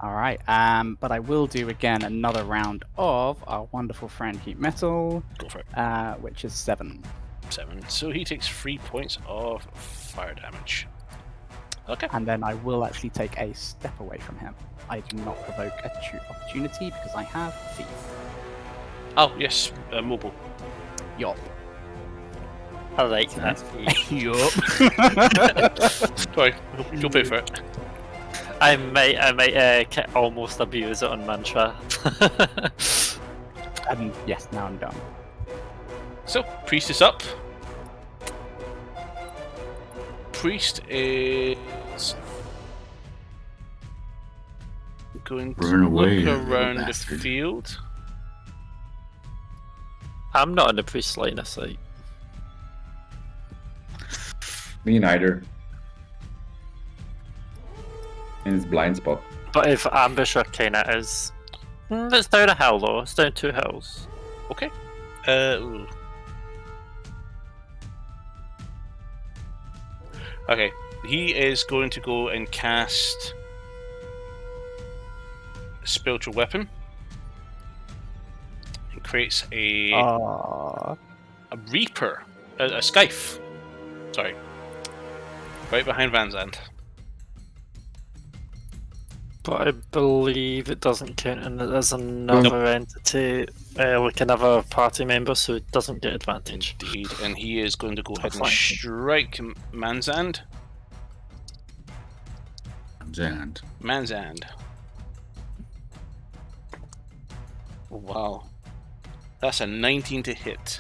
Speaker 6: Alright, but I will do again another round of our wonderful friend Heat Metal,
Speaker 1: Go for it.
Speaker 6: which is 7.
Speaker 1: 7. So he takes 3 points of fire damage. Okay.
Speaker 6: And then I will actually take a step away from him. I do not provoke a true opportunity because I have Thief.
Speaker 1: Oh, yes, mobile.
Speaker 6: Yup.
Speaker 5: I like that.
Speaker 1: Sorry, you'll pay for it.
Speaker 5: I might almost abuse it on Mantra.
Speaker 6: And yes, now I'm done.
Speaker 1: So, Priest is up. Priest is going to
Speaker 4: Run away,
Speaker 1: look
Speaker 4: you little
Speaker 1: around the
Speaker 4: bastard.
Speaker 1: field.
Speaker 5: I'm not in the priest line of sight.
Speaker 4: Me neither. In his blind spot.
Speaker 5: But if Ambusher kinda is... it's down a hill though, it's down 2 hills.
Speaker 1: Okay. Ooh. Okay, he is going to go and cast Spiritual Weapon. And creates a Reaper, a Scythe. Sorry. Right behind Van Zandt.
Speaker 5: But I believe it doesn't count and it is another entity, like another party member, so it doesn't get advantage.
Speaker 1: Indeed, and he is going to go ahead and
Speaker 5: Fine.
Speaker 1: strike Manzand.
Speaker 4: Zand.
Speaker 1: Manzand. Oh, wow. That's a 19 to hit.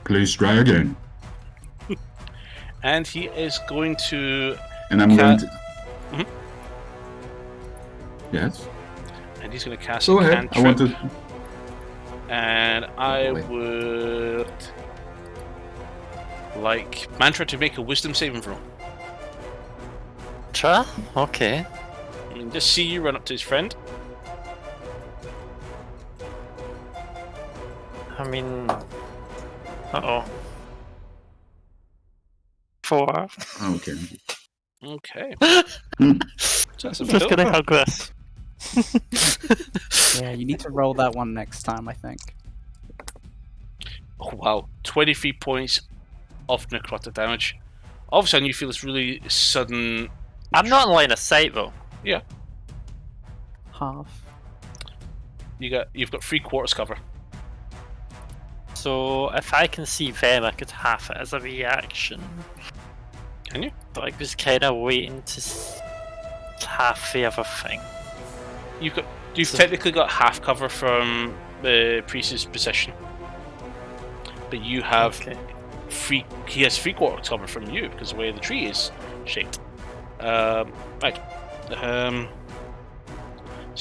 Speaker 4: Please try again.
Speaker 1: And he is going to...
Speaker 4: And I'm going to...
Speaker 1: Mhm.
Speaker 4: Yes?
Speaker 1: And he's going to cast
Speaker 4: Go
Speaker 1: a
Speaker 4: ahead.
Speaker 1: cantrip.
Speaker 4: I want to...
Speaker 1: And I
Speaker 4: boy.
Speaker 1: would like Mantra to make a wisdom saving throw.
Speaker 5: Tra? Okay.
Speaker 1: I mean, just see you run up to his friend.
Speaker 5: I mean... uh-oh. 4.
Speaker 4: Okay.
Speaker 1: Okay.
Speaker 4: Hmm.
Speaker 1: So that's a
Speaker 5: I'm just
Speaker 1: bit.
Speaker 5: gonna hug this.
Speaker 6: Yeah, you need to roll that one next time, I think.
Speaker 1: Oh wow, 23 points of necrotic damage. All of a sudden, you feel this really sudden.
Speaker 5: I'm not in line of sight though.
Speaker 1: Yeah,
Speaker 6: Half.
Speaker 1: you've got 3/4 cover.
Speaker 5: So if I can see them, I could half it as a reaction.
Speaker 1: Can you?
Speaker 5: But I was kind of waiting to half the other thing.
Speaker 1: You've technically got half cover from the priest's position, but you have
Speaker 5: Okay.
Speaker 1: He has 3/4 cover from you because of the way the tree is shaped. Right. So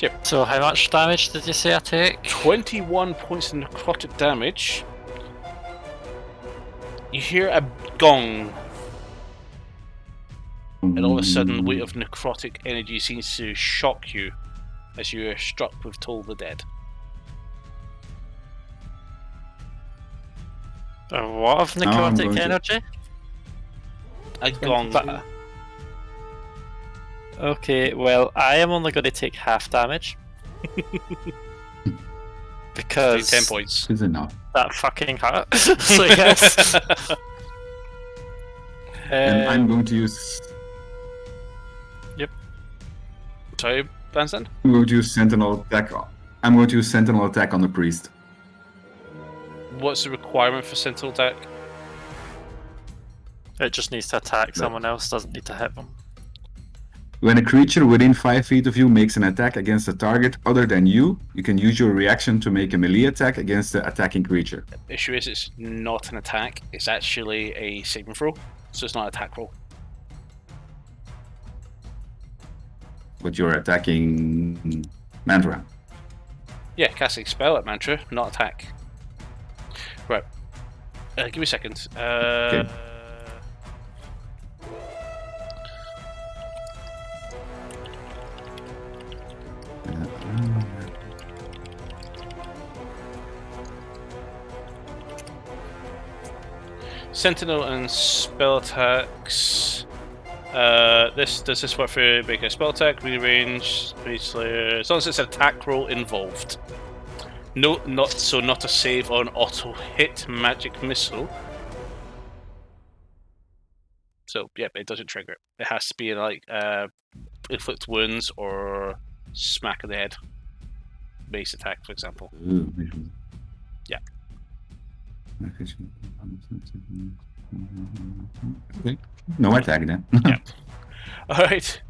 Speaker 1: yeah,
Speaker 5: So how much damage did you say I take?
Speaker 1: 21 points of necrotic damage. You hear a gong and all of a sudden, the weight of necrotic energy seems to shock you as you are struck with Toll the Dead.
Speaker 5: What of
Speaker 4: Now I'm
Speaker 5: necrotic
Speaker 4: going to-
Speaker 5: energy?
Speaker 1: A gong.
Speaker 5: But- Okay, well, I am only going to take half damage. Because
Speaker 1: 10 points.
Speaker 4: Good enough.
Speaker 5: that fucking hurt. So yes.
Speaker 4: And I'm going to use.
Speaker 1: Sorry, Bandstand?
Speaker 4: I'm going to use Sentinel attack. I'm going to use Sentinel attack on the priest.
Speaker 1: What's the requirement for Sentinel attack?
Speaker 5: It just needs to attack someone else, doesn't need to hit them.
Speaker 4: When a creature within 5 feet of you makes an attack against a target other than you, you can use your reaction to make a melee attack against the attacking creature.
Speaker 1: Issue is, it's not an attack. It's actually a saving throw, so it's not an attack roll.
Speaker 4: But you're attacking Mantra.
Speaker 1: Yeah, casting spell at Mantra, not attack. Right. Give me a second.
Speaker 4: Okay.
Speaker 1: Sentinel and spell attacks. Does this work for make a spell attack, rearrange, Speed Slayer? As long as it's an attack roll involved. No, not a save on auto hit magic missile. So yeah, it doesn't trigger it. It has to be like inflict wounds or smack of the head. Base attack, for example. Yeah.
Speaker 4: Okay. No attack then.
Speaker 1: Yeah. Alright.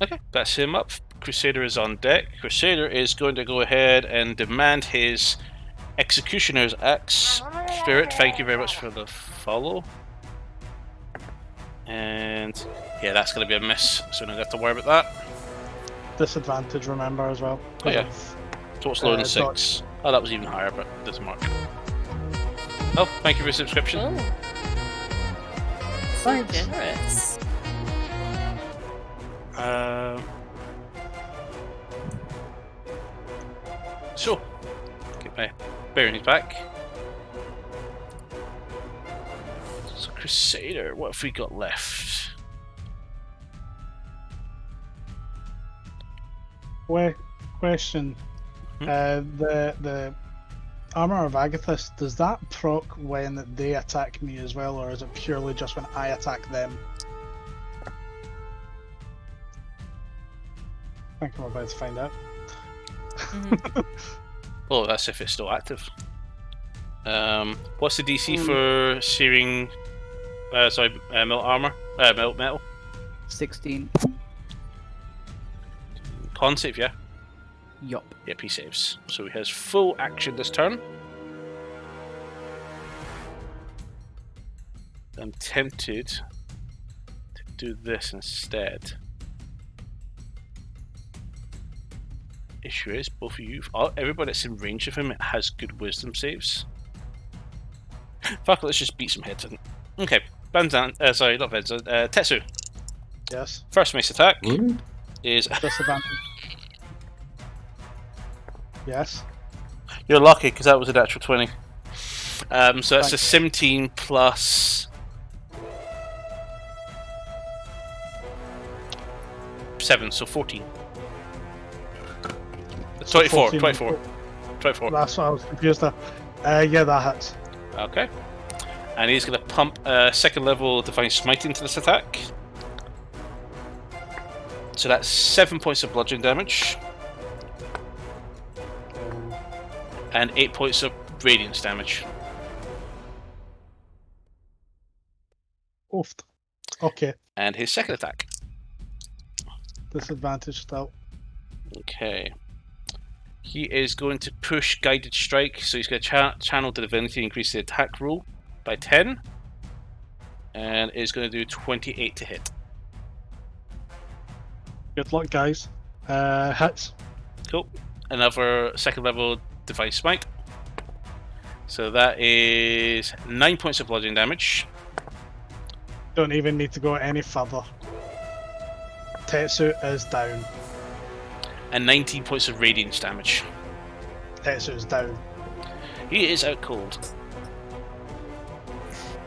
Speaker 1: Okay, that's him up. Crusader is on deck. Crusader is going to go ahead and demand his Executioner's Axe. Spirit, thank you very much for the follow. And yeah, that's going to be a miss, so don't have to worry about that.
Speaker 3: Disadvantage, remember, as well.
Speaker 1: Oh, yeah. So what's lower than
Speaker 3: dodge.
Speaker 1: 6? Oh, that was even higher, but it doesn't matter. Oh, thank you for your subscription.
Speaker 2: Oh. So generous.
Speaker 1: So, get my bearings back. So, Crusader, what have we got left?
Speaker 3: Question. The Armor of Agathis, does that proc when they attack me as well, or is it purely just when I attack them? I think I'm about to find out.
Speaker 1: Oh, that's if it's still active. What's the DC for searing? Melt armor. Melt metal.
Speaker 6: 16.
Speaker 1: Con save, yeah.
Speaker 6: Yup.
Speaker 1: Yep, he saves. So he has full action this turn. I'm tempted to do this instead. Issue is, both of you, everybody that's in range of him has good wisdom saves. Fuck it, let's just beat some heads in. Okay, Banzan, sorry, not Banzan, Tetsu.
Speaker 3: Yes.
Speaker 1: First mace attack
Speaker 4: What?
Speaker 1: is.
Speaker 3: Disadvantage. Yes.
Speaker 1: You're lucky because that was a natural 20. So that's a 17 plus 7, so 14. 24,
Speaker 3: 14.
Speaker 1: 24. 24.
Speaker 3: That's what I was confused at. Yeah, that hits.
Speaker 1: Okay. And he's going to pump a second level Divine Smite into this attack. So that's 7 points of bludgeoning damage. And 8 points of radiance damage.
Speaker 3: Oofed. Okay.
Speaker 1: And his second attack.
Speaker 3: Disadvantage still.
Speaker 1: Okay. He is going to push Guided Strike, so he's going to channel the Divinity, increase the attack roll by 10. And is going to do 28 to hit.
Speaker 3: Good luck, guys. Hits.
Speaker 1: Cool. Another second level Divine Smite. So that is 9 points of bludgeoning damage.
Speaker 3: Don't even need to go any further. Tetsu is down.
Speaker 1: And 19 points of radiance damage.
Speaker 3: Tetsu is down.
Speaker 1: He is out cold.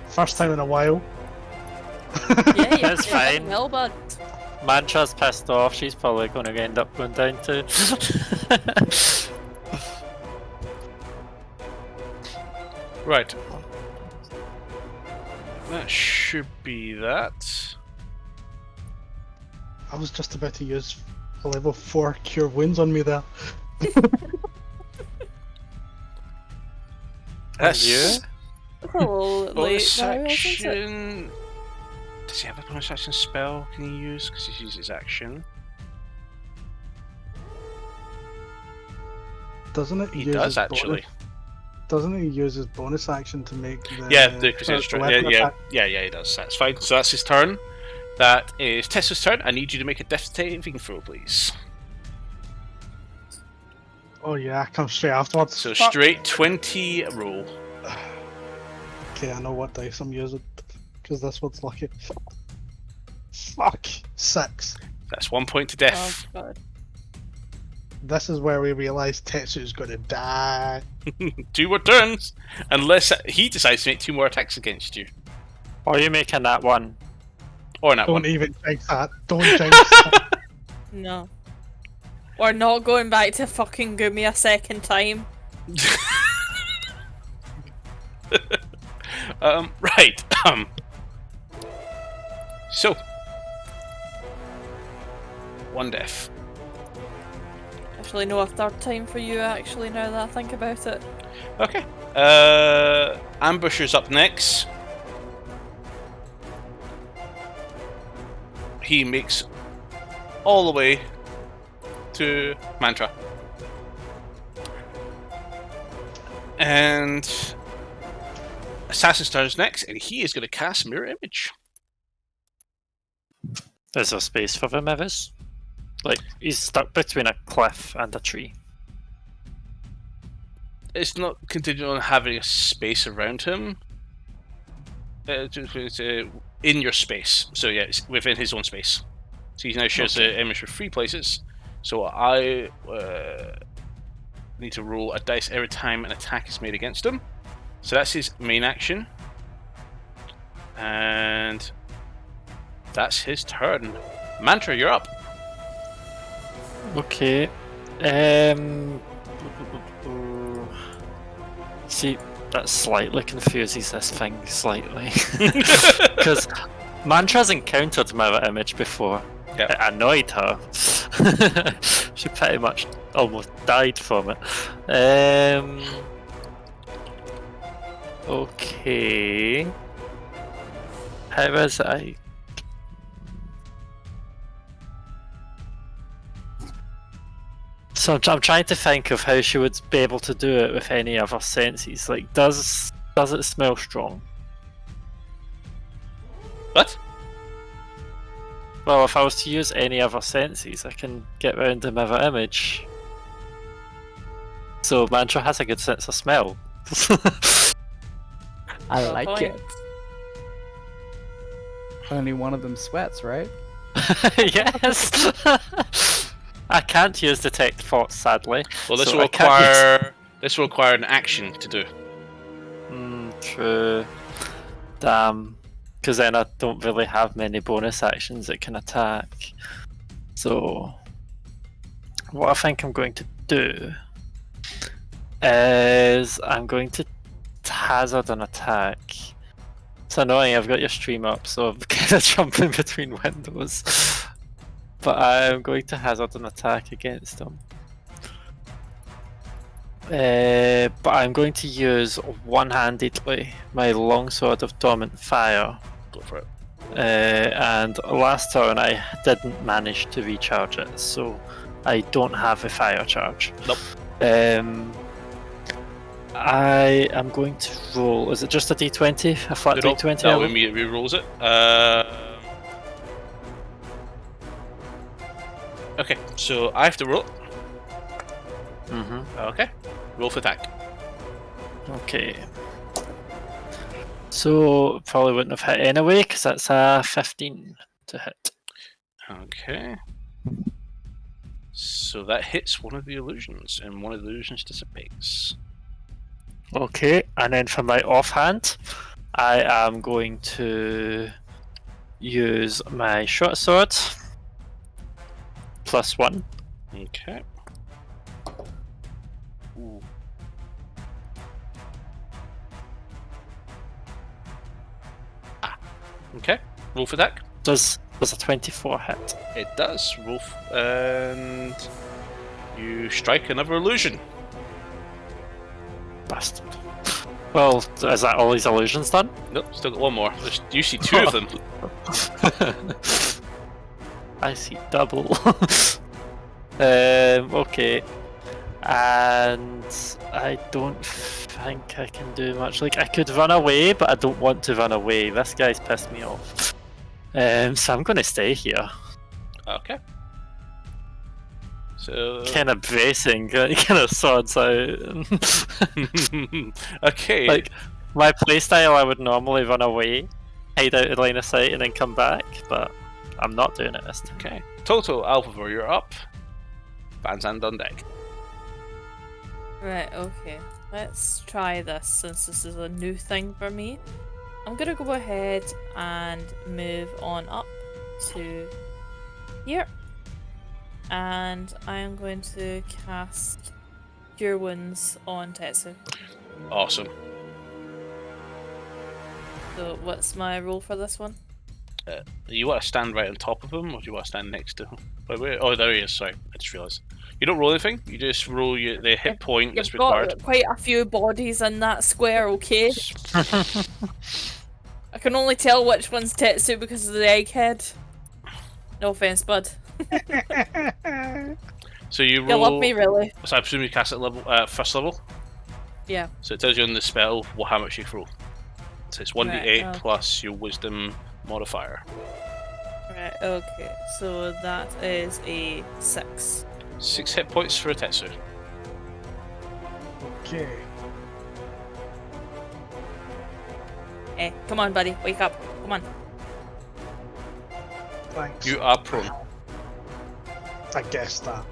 Speaker 3: First time in a while.
Speaker 2: Yeah,
Speaker 5: That's fine.
Speaker 2: Well, but
Speaker 5: Mantra's pissed off. She's probably going to end up going down too.
Speaker 1: Right. That should be that.
Speaker 3: I was just about to use a level 4 cure wounds on me there.
Speaker 1: That's
Speaker 5: you?
Speaker 2: it's a little late
Speaker 1: bonus
Speaker 2: now, isn't it?
Speaker 1: action. Does he have a bonus action spell can he use? Because he uses his action.
Speaker 3: Doesn't it?
Speaker 1: He
Speaker 3: use
Speaker 1: does
Speaker 3: his
Speaker 1: actually.
Speaker 3: Doesn't he use his bonus action to make the
Speaker 1: Yeah, because
Speaker 3: the weapon attack?
Speaker 1: yeah, he does. That's fine. So that's his turn. That is Tessa's turn. I need you to make a death saving throw, please.
Speaker 3: Oh yeah, come straight afterwards.
Speaker 1: So
Speaker 3: Fuck.
Speaker 1: straight 20 roll.
Speaker 3: Okay, I know what dice I'm using because this one's lucky. Fuck, 6.
Speaker 1: That's 1 point to
Speaker 2: Oh,
Speaker 1: death.
Speaker 2: God.
Speaker 3: This is where we realise Tetsu's gonna die.
Speaker 1: 2 more turns, unless he decides to make 2 more attacks against you.
Speaker 5: Or you making that one?
Speaker 1: Or not
Speaker 3: Don't
Speaker 1: one.
Speaker 3: even jinx that. Don't jinx that.
Speaker 2: No. We're not going back to fucking Gumi a second time.
Speaker 1: Right. So, 1 death.
Speaker 2: Actually, no, a third time for you, actually, now that I think about it.
Speaker 1: Okay. Ambusher's up next. He makes all the way to Mantra. And Assassin's turns next, and he is going to cast Mirror Image.
Speaker 5: Is there space for him, Evis? Like, he's stuck between a cliff and a tree.
Speaker 1: It's not contingent on having a space around him. It's in your space. So yeah, it's within his own space. So he now shares the image with 3 places. So I need to roll a dice every time an attack is made against him. So that's his main action. And that's his turn. Mantra, you're up.
Speaker 5: Okay. See, that slightly confuses this thing slightly. Because Mantra's encountered Mirror Image before.
Speaker 1: Yep.
Speaker 5: It annoyed her. She pretty much almost died from it. Okay. How is I? So I'm trying to think of how she would be able to do it with any other senses. Like, does it smell strong?
Speaker 1: What?
Speaker 5: Well, if I was to use any other senses, I can get round the mirror image. So Mantra has a good sense of smell.
Speaker 6: I
Speaker 2: Well,
Speaker 6: like
Speaker 2: point.
Speaker 6: it. Only one of them sweats, right?
Speaker 5: Yes. I can't use detect thoughts, sadly.
Speaker 1: Well, this
Speaker 5: so
Speaker 1: will
Speaker 5: I can't use-
Speaker 1: require an action to do.
Speaker 5: True. Damn. Because then I don't really have many bonus actions that can attack. So, what I think I'm going to do is I'm going to hazard an attack. It's annoying, I've got your stream up, so I'm kind of jumping between windows. But I'm going to hazard an attack against him. But I'm going to use one-handedly my longsword of dormant fire.
Speaker 1: Go for it.
Speaker 5: And last turn I didn't manage to recharge it, so I don't have a fire charge.
Speaker 1: Nope.
Speaker 5: I am going to roll. Is it just a d20? A flat
Speaker 1: Nope,
Speaker 5: d20?
Speaker 1: that immediately re-rolls it. Okay, so I have to roll.
Speaker 5: Mm-hmm.
Speaker 1: Okay, roll for attack.
Speaker 5: Okay. So probably wouldn't have hit anyway, because that's a 15 to hit.
Speaker 1: Okay. So that hits one of the illusions, and one of the illusions dissipates.
Speaker 5: Okay, and then for my offhand, I am going to use my short sword. +1.
Speaker 1: Okay. Ooh. Okay. Roll for attack.
Speaker 5: Does a 24 hit?
Speaker 1: It does. Roll, and you strike another illusion.
Speaker 5: Bastard. Well, is that all these illusions done?
Speaker 1: Nope, still got one more. You see two of them.
Speaker 5: I see double. Okay. And I don't think I can do much. Like, I could run away, but I don't want to run away. This guy's pissed me off. So I'm gonna stay here.
Speaker 1: Okay. So
Speaker 5: Kind of bracing, kind of swords out.
Speaker 1: okay.
Speaker 5: Like, my playstyle, I would normally run away, hide out of line of sight, and then come back, but I'm not doing it this time.
Speaker 1: Okay. Total, Alphavor, you're up. Van Zandt on deck.
Speaker 2: Right, okay. Let's try this since this is a new thing for me. I'm gonna go ahead and move on up to here. And I am going to cast Cure Wounds on Tetsu.
Speaker 1: Awesome.
Speaker 2: So what's my roll for this one?
Speaker 1: You want to stand right on top of him, or do you want to stand next to him? Wait, wait. Oh, there he is. Sorry, I just realised. You don't roll anything. You just roll the hit point that's
Speaker 2: You've got
Speaker 1: required.
Speaker 2: quite a few bodies in that square, okay? I can only tell which one's Tetsu because of the egghead. No offense, bud.
Speaker 1: So you roll.
Speaker 2: You love me, really?
Speaker 1: So I presume you cast it level first level.
Speaker 2: Yeah.
Speaker 1: So it tells you on the spell how much you throw. So it's 1d8
Speaker 2: Right,
Speaker 1: plus your wisdom modifier.
Speaker 2: Right, okay. So that is a 6.
Speaker 1: 6 hit points for a Tetsu.
Speaker 3: Okay.
Speaker 2: Hey, come on, buddy. Wake up. Come on.
Speaker 3: Thanks.
Speaker 1: You are prone.
Speaker 3: I guessed that.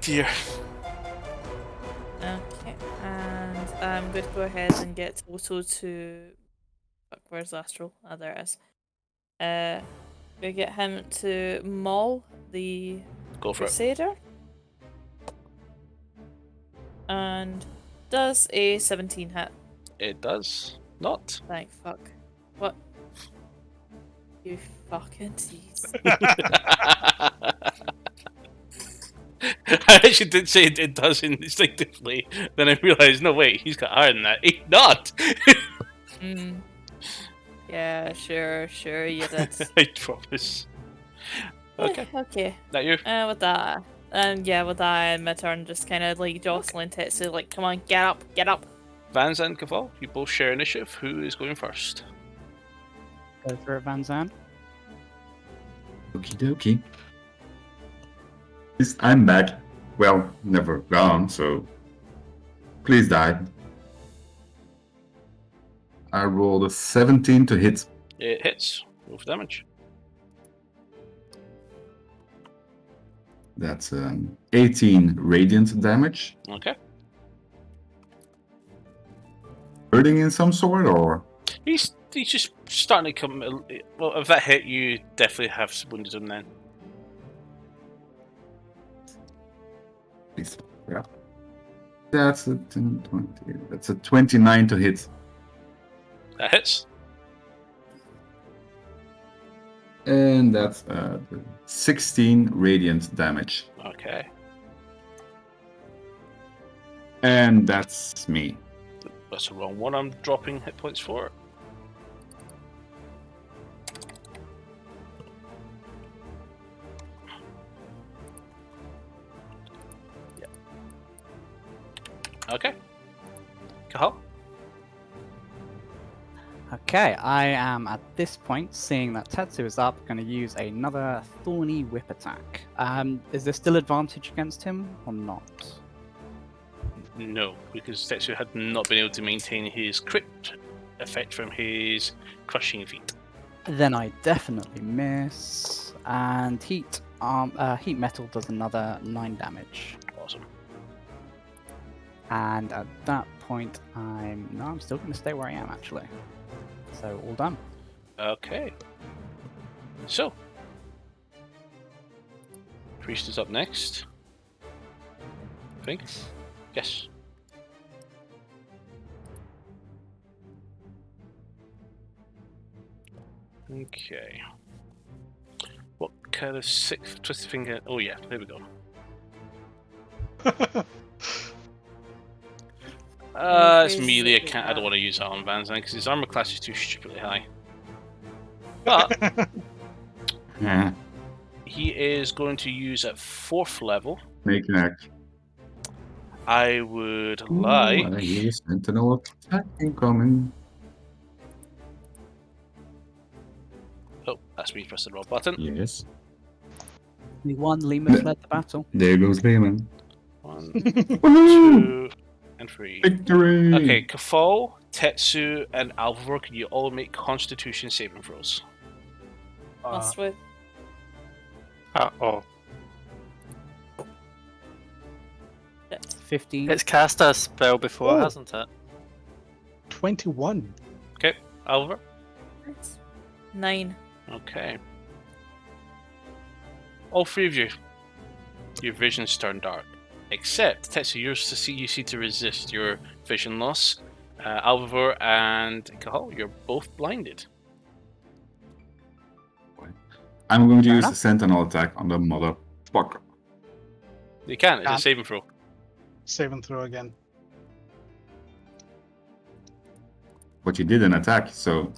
Speaker 1: Dear.
Speaker 2: Okay. And I'm going to go ahead and get Toto to... Fuck, where's Astral? Oh, there it is. We get him to maul the
Speaker 1: Go for it.
Speaker 2: Crusader. And does a 17 hit.
Speaker 1: It does not.
Speaker 2: Thank fuck. What? You fucking tease.
Speaker 1: I actually did say it does instinctively. Then I realised, no wait, he's got higher than that. He's not.
Speaker 2: Yeah, sure, you did.
Speaker 1: I promise. Okay.
Speaker 2: Okay.
Speaker 1: That you?
Speaker 2: With that, with that, I end my turn just kind of like jostling Tetsu, like, come on, get up, get up.
Speaker 1: Van Zandt, Caval, you both share initiative. Who is going first?
Speaker 6: Go through it, Van Zandt.
Speaker 4: Okie dokie. I'm back. Well, never gone, so please die. I rolled a 17 to hit.
Speaker 1: It hits. Roll for damage.
Speaker 4: That's 18 radiant damage.
Speaker 1: Okay.
Speaker 4: Hurting in some sort, or?
Speaker 1: He's just starting to come. Well, if that hit, you definitely have wounded him then.
Speaker 4: Yeah. That's a 10, 20. That's a 29 to hit.
Speaker 1: That hits.
Speaker 4: And that's 16 radiant damage.
Speaker 1: Okay.
Speaker 4: And that's me.
Speaker 1: That's the wrong one. I'm dropping hit points for. Yeah. Okay. Kahal?
Speaker 6: Okay, I am at this point, seeing that Tetsu is up, going to use another Thorny Whip attack. Is there still advantage against him or not?
Speaker 1: No, because Tetsu had not been able to maintain his crit effect from his crushing feat.
Speaker 6: Then I definitely miss. And heat metal does another 9 damage.
Speaker 1: Awesome.
Speaker 6: And at that point, I'm still going to stay where I am actually. So all done.
Speaker 1: Okay. So, Priest is up next. I think. Yes. Okay. What kind of six twisted finger? Oh yeah, there we go. It's melee. I don't want to use that on Van Zandt because his armor class is too stupidly high. But
Speaker 4: Yeah.
Speaker 1: he is going to use at 4th level.
Speaker 4: Make an act.
Speaker 1: I would
Speaker 4: Ooh,
Speaker 1: like.
Speaker 4: I hear a sentinel attack incoming.
Speaker 1: Oh, that's me pressing the wrong button.
Speaker 4: Yes.
Speaker 6: Only one Lima fled the battle.
Speaker 4: There goes Lehman.
Speaker 1: 1,
Speaker 4: Woohoo!
Speaker 1: 2, and 3.
Speaker 4: Victory!
Speaker 1: Okay, Kafal, Tetsu, and Alvor, can you all make Constitution saving throws?
Speaker 2: Must we?
Speaker 5: Uh-oh.
Speaker 6: 15.
Speaker 5: It's cast a spell before,
Speaker 3: Oh.
Speaker 5: hasn't it?
Speaker 3: 21.
Speaker 1: Okay, Alvor.
Speaker 2: 9.
Speaker 1: Okay. All 3 of you, your visions turn dark. Except Tetsu, you seem to resist your vision loss. Alvor and Kahal, you're both blinded.
Speaker 4: I'm going to
Speaker 6: Fair
Speaker 4: use
Speaker 6: enough.
Speaker 4: the sentinel attack on the motherfucker.
Speaker 1: You can, it's a
Speaker 3: Can't.
Speaker 1: saving throw.
Speaker 3: Saving throw again.
Speaker 4: But you did an attack, so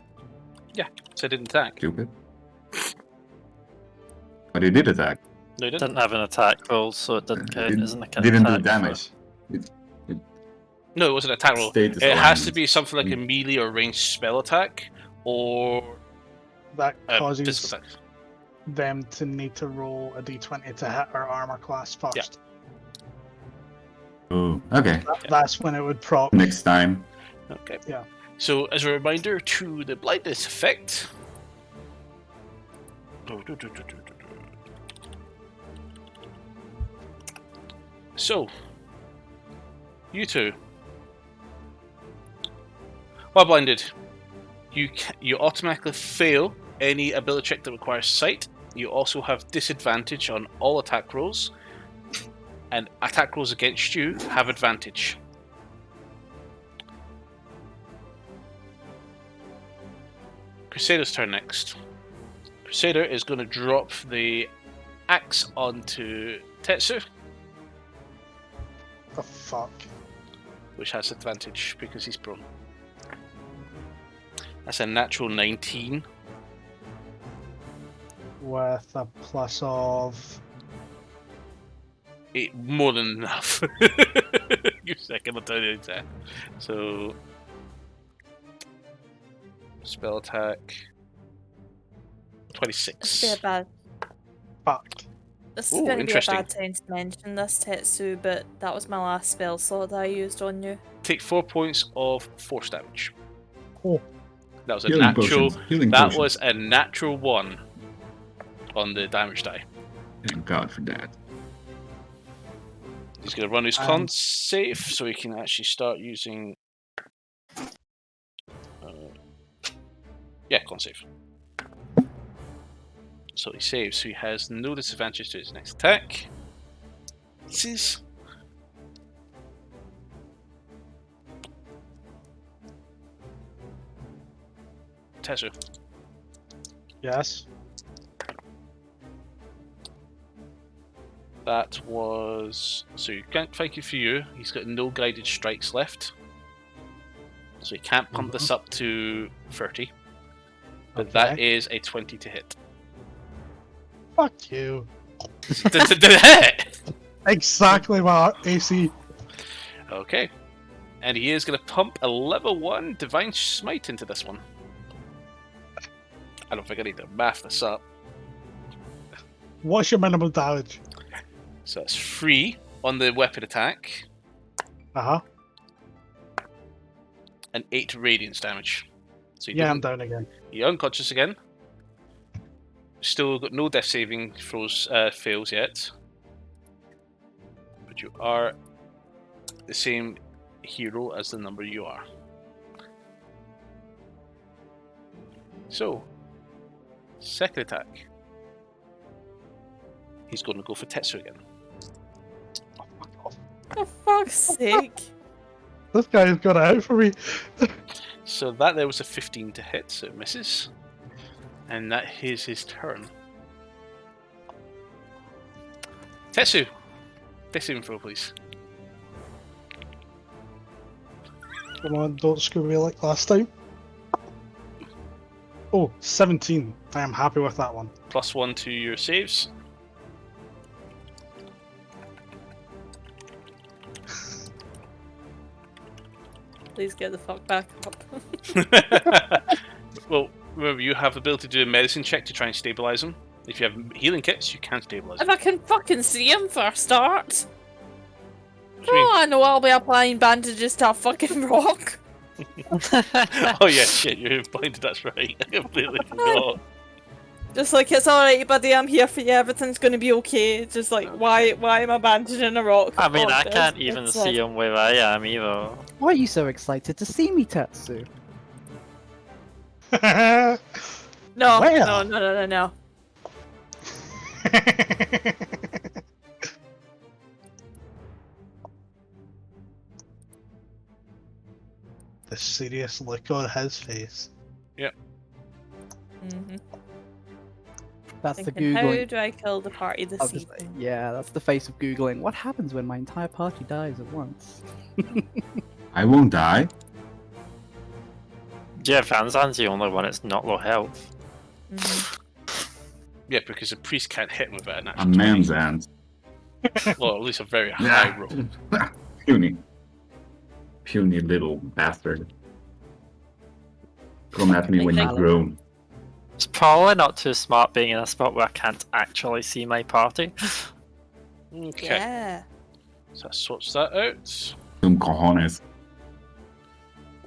Speaker 1: So it didn't attack.
Speaker 4: stupid. But you did attack.
Speaker 1: No, it didn't.
Speaker 5: Didn't have an attack roll, so it didn't count as an attack.
Speaker 4: Didn't do
Speaker 5: for-
Speaker 4: damage.
Speaker 1: No, it wasn't an attack roll.
Speaker 4: Status
Speaker 1: It has to
Speaker 4: alignment.
Speaker 1: be something like a melee or ranged spell attack, or
Speaker 3: That
Speaker 1: a
Speaker 3: causes
Speaker 1: physical attack.
Speaker 3: them to need to roll a d20 to hit our armor class first.
Speaker 1: Yeah.
Speaker 4: Oh, okay.
Speaker 3: That's when it would proc.
Speaker 4: Next time.
Speaker 1: Okay.
Speaker 3: Yeah.
Speaker 1: So, as a reminder to the blindness effect. So, you two, while blinded, you automatically fail any ability check that requires sight. You also have disadvantage on all attack rolls, and attack rolls against you have advantage. Crusader's turn next. Crusader is going to drop the axe onto Tetsu,
Speaker 3: The fuck.
Speaker 1: which has advantage because he's prone. That's a natural 19.
Speaker 3: With a plus of.
Speaker 1: More than enough. Give a second, I'll tell you exactly. So, spell attack 26.
Speaker 2: This would be a bad.
Speaker 3: Fuck.
Speaker 2: This
Speaker 1: Ooh,
Speaker 2: is going to be a
Speaker 1: interesting.
Speaker 2: bad time to mention this, Tetsu, but that was my last spell slot that I used on you.
Speaker 1: Take 4 points of force damage.
Speaker 3: Oh.
Speaker 1: That was a
Speaker 4: Healing
Speaker 1: natural.
Speaker 4: potions. Healing
Speaker 1: That
Speaker 4: potions.
Speaker 1: was a natural 1 on the damage die.
Speaker 4: Thank God for that.
Speaker 1: He's going to run his con save so he can actually start using. Yeah, con save. So he saves, so he has no disadvantage to his next attack. This is. Tetsu.
Speaker 3: Yes.
Speaker 1: That was. So you can't thank you for you. He's got no guided strikes left. So he can't pump this up to 30. But that
Speaker 3: Okay.
Speaker 1: is a 20 to hit.
Speaker 3: Fuck you.
Speaker 1: Did it hit?
Speaker 3: Exactly my AC.
Speaker 1: Okay. And he is going to pump a level 1 Divine Smite into this one. I don't think I need to math this up.
Speaker 3: What's your minimum damage?
Speaker 1: So that's 3 on the weapon attack.
Speaker 3: Uh-huh.
Speaker 1: And 8 radiance damage. So you
Speaker 3: Yeah, I'm
Speaker 1: didn't-
Speaker 3: down again.
Speaker 1: You're unconscious again. Still got no death saving throws fails yet. But you are the same hero as the number you are. So, second attack. He's going to go for Tetsu again.
Speaker 2: For fuck's sake.
Speaker 3: This guy's got it out for me.
Speaker 1: So that there was a 15 to hit, so it misses. And that is his turn. Tetsu! Death saving throw, please.
Speaker 3: Come on, don't screw me like last time. Oh, 17. I am happy with that one.
Speaker 1: +1 to your saves.
Speaker 2: Please get the fuck back up.
Speaker 1: Well, remember, you have the ability to do a medicine check to try and stabilize him. If you have healing kits, you can stabilize
Speaker 2: If
Speaker 1: him.
Speaker 2: I can fucking see him for a start.
Speaker 1: What do you mean?
Speaker 2: Oh, I know I'll be applying bandages to a fucking rock.
Speaker 1: Oh yeah, shit, you're blinded, that's right. I completely forgot.
Speaker 2: Just like, it's alright, buddy, I'm here for you, everything's gonna be okay. Just like, why am I bandaging a rock?
Speaker 5: I mean,
Speaker 2: Oh,
Speaker 5: I can't even
Speaker 2: it's
Speaker 5: see him where I am either.
Speaker 6: Why are you so excited to see me, Tetsu?
Speaker 2: No,
Speaker 3: Well.
Speaker 2: no.
Speaker 3: The serious look on his face.
Speaker 2: Mm-hmm.
Speaker 6: That's the
Speaker 2: Thinking, how
Speaker 6: googling.
Speaker 2: do I kill the party this
Speaker 6: I'll just say,
Speaker 2: evening?
Speaker 6: yeah, that's the face of googling. What happens when my entire party dies at once?
Speaker 4: I won't die.
Speaker 5: Yeah, Vanzan's the only one that's not low health.
Speaker 2: Mhm.
Speaker 1: Yeah, because the priest can't hit him with a
Speaker 4: A
Speaker 1: natural
Speaker 4: man's
Speaker 1: 20.
Speaker 4: hand.
Speaker 1: Well, at least a very high roll.
Speaker 4: Puny. Puny little bastard. Come at me when you
Speaker 2: Thank you.
Speaker 4: groan.
Speaker 5: It's probably not too smart being in a spot where I can't actually see my party.
Speaker 1: Okay,
Speaker 2: Yeah.
Speaker 1: so that sorts that out.
Speaker 4: Some cojones.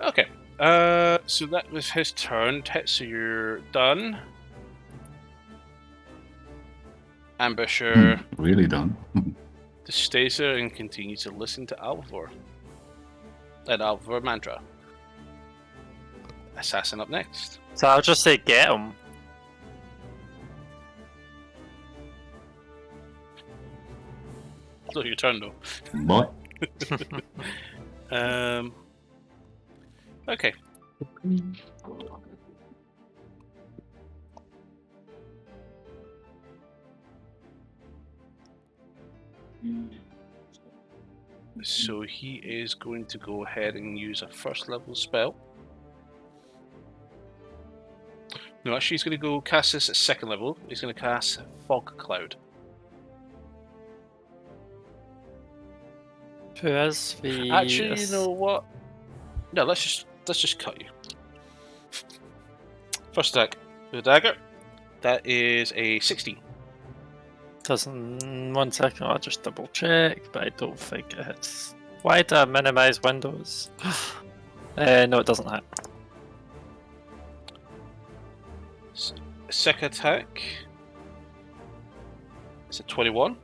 Speaker 1: Okay, so that was his turn. Tetsu, you're done. Ambusher
Speaker 4: Really done.
Speaker 1: just stays there and continues to listen to Alvor. And Alvor mantra. Assassin up next.
Speaker 5: So I'll just say get him.
Speaker 1: So your turn though.
Speaker 4: What?
Speaker 1: Okay. So he is going to go ahead and use a first level spell. No, actually he's going to go cast this at second level. He's going to cast Fog Cloud.
Speaker 5: Who is the...
Speaker 1: Actually, you know what? No, let's just cut you. First attack with a dagger. That is a 16.
Speaker 5: Doesn't... 1 second, I'll just double check, but I don't think it hits. Why do I minimize windows? No, it doesn't hit.
Speaker 1: Second attack. It's a 21.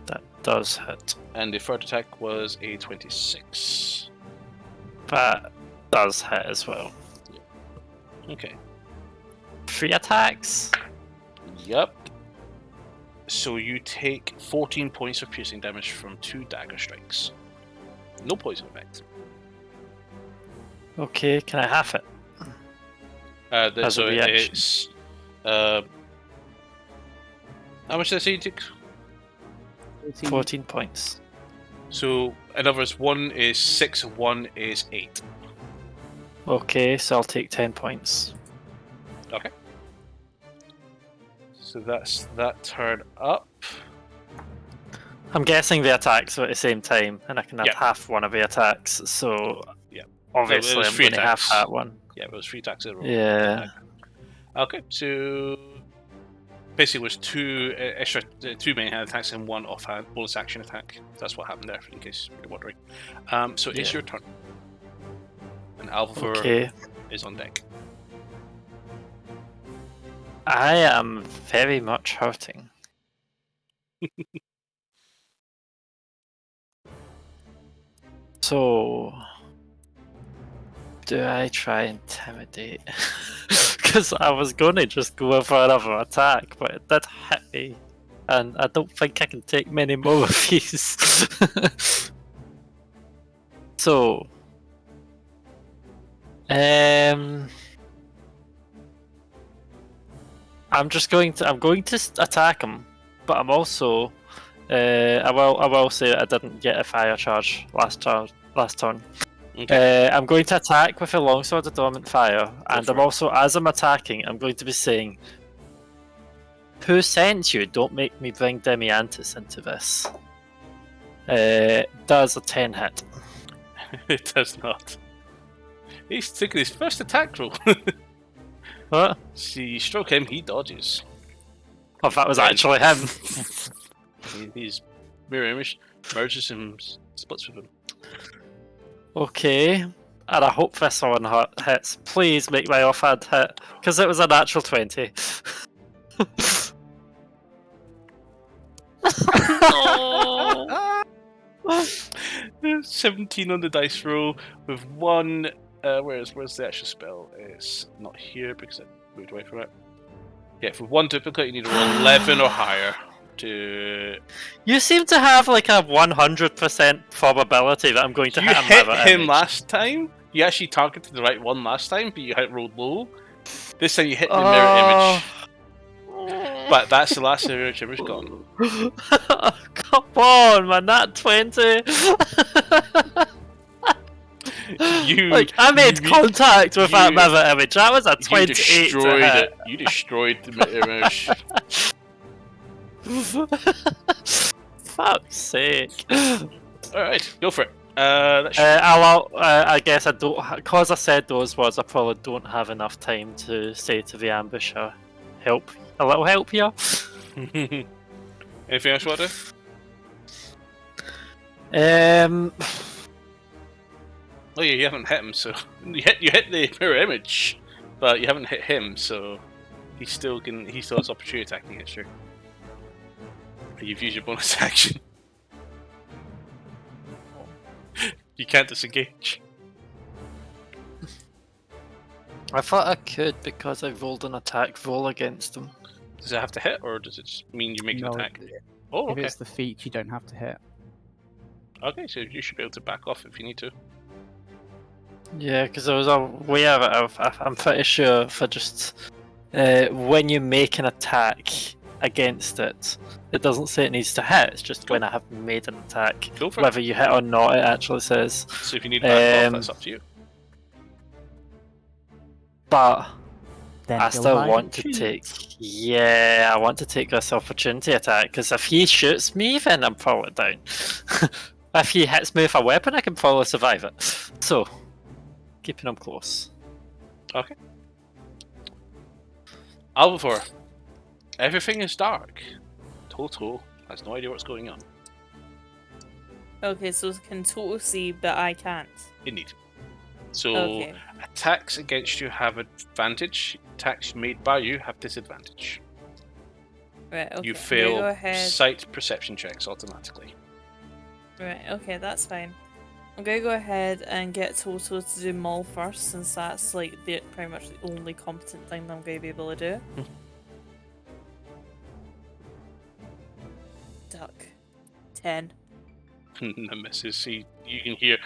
Speaker 5: That does hit.
Speaker 1: And the third attack was a 26.
Speaker 5: That does hit as well.
Speaker 1: Okay.
Speaker 5: 3 attacks?
Speaker 1: Yep. So you take 14 points of piercing damage from 2 dagger strikes. No poison effect.
Speaker 5: Okay, can I half it? As
Speaker 1: So
Speaker 5: a reaction.
Speaker 1: it's... how much did I say you took?
Speaker 5: 14 points.
Speaker 1: So, in other words, 1 is 6, 1 is 8.
Speaker 5: Okay, so I'll take 10 points.
Speaker 1: Okay. So that's that turn up.
Speaker 5: I'm guessing the attacks are at the same time, and I can have
Speaker 1: Yeah.
Speaker 5: half one of the attacks, so
Speaker 1: Yeah.
Speaker 5: obviously
Speaker 1: was
Speaker 5: I'm
Speaker 1: 3
Speaker 5: going to have
Speaker 1: attacks.
Speaker 5: that one.
Speaker 1: Yeah, it was 3 attacks in a row.
Speaker 5: Yeah.
Speaker 1: Okay, so basically was two extra, two main hand attacks and one offhand bonus action attack. That's what happened there, in case you're wondering. So it's your turn, and Alvor is on deck.
Speaker 5: I am very much hurting. So, do I try intimidate? Because I was going to just go for another attack, but it did hit me, and I don't think I can take many more of these. So, I'm going to attack him, but I'm also, I will say that I didn't get a fire charge last turn.
Speaker 1: Okay.
Speaker 5: I'm going to attack with a longsword of dormant fire, and I'm also, as I'm attacking, I'm going to be saying, "Who sent you? Don't make me bring Demiantis into this." Does a 10 hit?
Speaker 1: It does not. He's taking his first attack roll.
Speaker 5: What?
Speaker 1: See, you stroke him, he dodges.
Speaker 5: Oh, that was actually him.
Speaker 1: His mirror image merges and splits with him.
Speaker 5: Okay, and I hope this one hits. Please make my offhand hit, because it was a natural 20.
Speaker 1: Oh. 17 on the dice roll with one. Where's the actual spell? It's not here because I moved away from it. Yeah, for one difficulty, you need to roll 11 or higher to.
Speaker 5: You seem to have like a 100% probability that I'm going to
Speaker 1: You
Speaker 5: hit a
Speaker 1: hit
Speaker 5: mirror
Speaker 1: him
Speaker 5: image.
Speaker 1: last time. You actually targeted the right one last time, but you had rolled low. This time you hit the mirror image. But that's the last mirror image gone.
Speaker 5: Come on, man, that 20. I made contact with that mirror image. That was a 28
Speaker 1: destroyed
Speaker 5: to hit.
Speaker 1: it. You destroyed the mirror image.
Speaker 5: Fuck's sake.
Speaker 1: Alright, go for it.
Speaker 5: I guess I don't, because I said those words, I probably don't have enough time to say to the ambusher, a little help here.
Speaker 1: Anything else you want to do? Oh yeah, you haven't hit him, so you hit the mirror image, but you haven't hit him, so he still has opportunity attacking against you. You've used your bonus action. You can't disengage.
Speaker 5: I thought I could because I rolled an attack roll against him.
Speaker 1: Does it have to hit, or does it just mean you make an attack? Oh,
Speaker 6: If
Speaker 1: okay.
Speaker 6: it's the feat, you don't have to hit.
Speaker 1: Okay, so you should be able to back off if you need to.
Speaker 5: Yeah, because I was aware of it. I'm pretty sure for just when you make an attack against it, it doesn't say it needs to hit. It's just when I have made an attack.
Speaker 1: Go for it.
Speaker 5: Whether you hit or not, it actually says.
Speaker 1: So if you need to back off, that's up to you.
Speaker 5: But
Speaker 6: Then
Speaker 5: I
Speaker 6: he'll
Speaker 5: still
Speaker 6: hide
Speaker 5: want
Speaker 6: and
Speaker 5: to
Speaker 6: shoot.
Speaker 5: take. Yeah, I want to take this opportunity attack because if he shoots me, then I'm probably down. If he hits me with a weapon, I can probably survive it. So, keeping him close.
Speaker 1: Okay. Alvor, everything is dark. Toto has no idea what's going on.
Speaker 2: Okay, so can Toto see, but I can't.
Speaker 1: Indeed. So
Speaker 2: Okay.
Speaker 1: attacks against you have advantage. Attacks made by you have disadvantage.
Speaker 2: Right, okay.
Speaker 1: You
Speaker 2: I'm gonna
Speaker 1: fail
Speaker 2: go ahead.
Speaker 1: sight perception checks automatically.
Speaker 2: Right, okay, that's fine. I'm gonna go ahead and get Toto to do Maul first, since that's like pretty much the only competent thing that I'm gonna be able to do. Duck. 10.
Speaker 1: The misses. You can hear.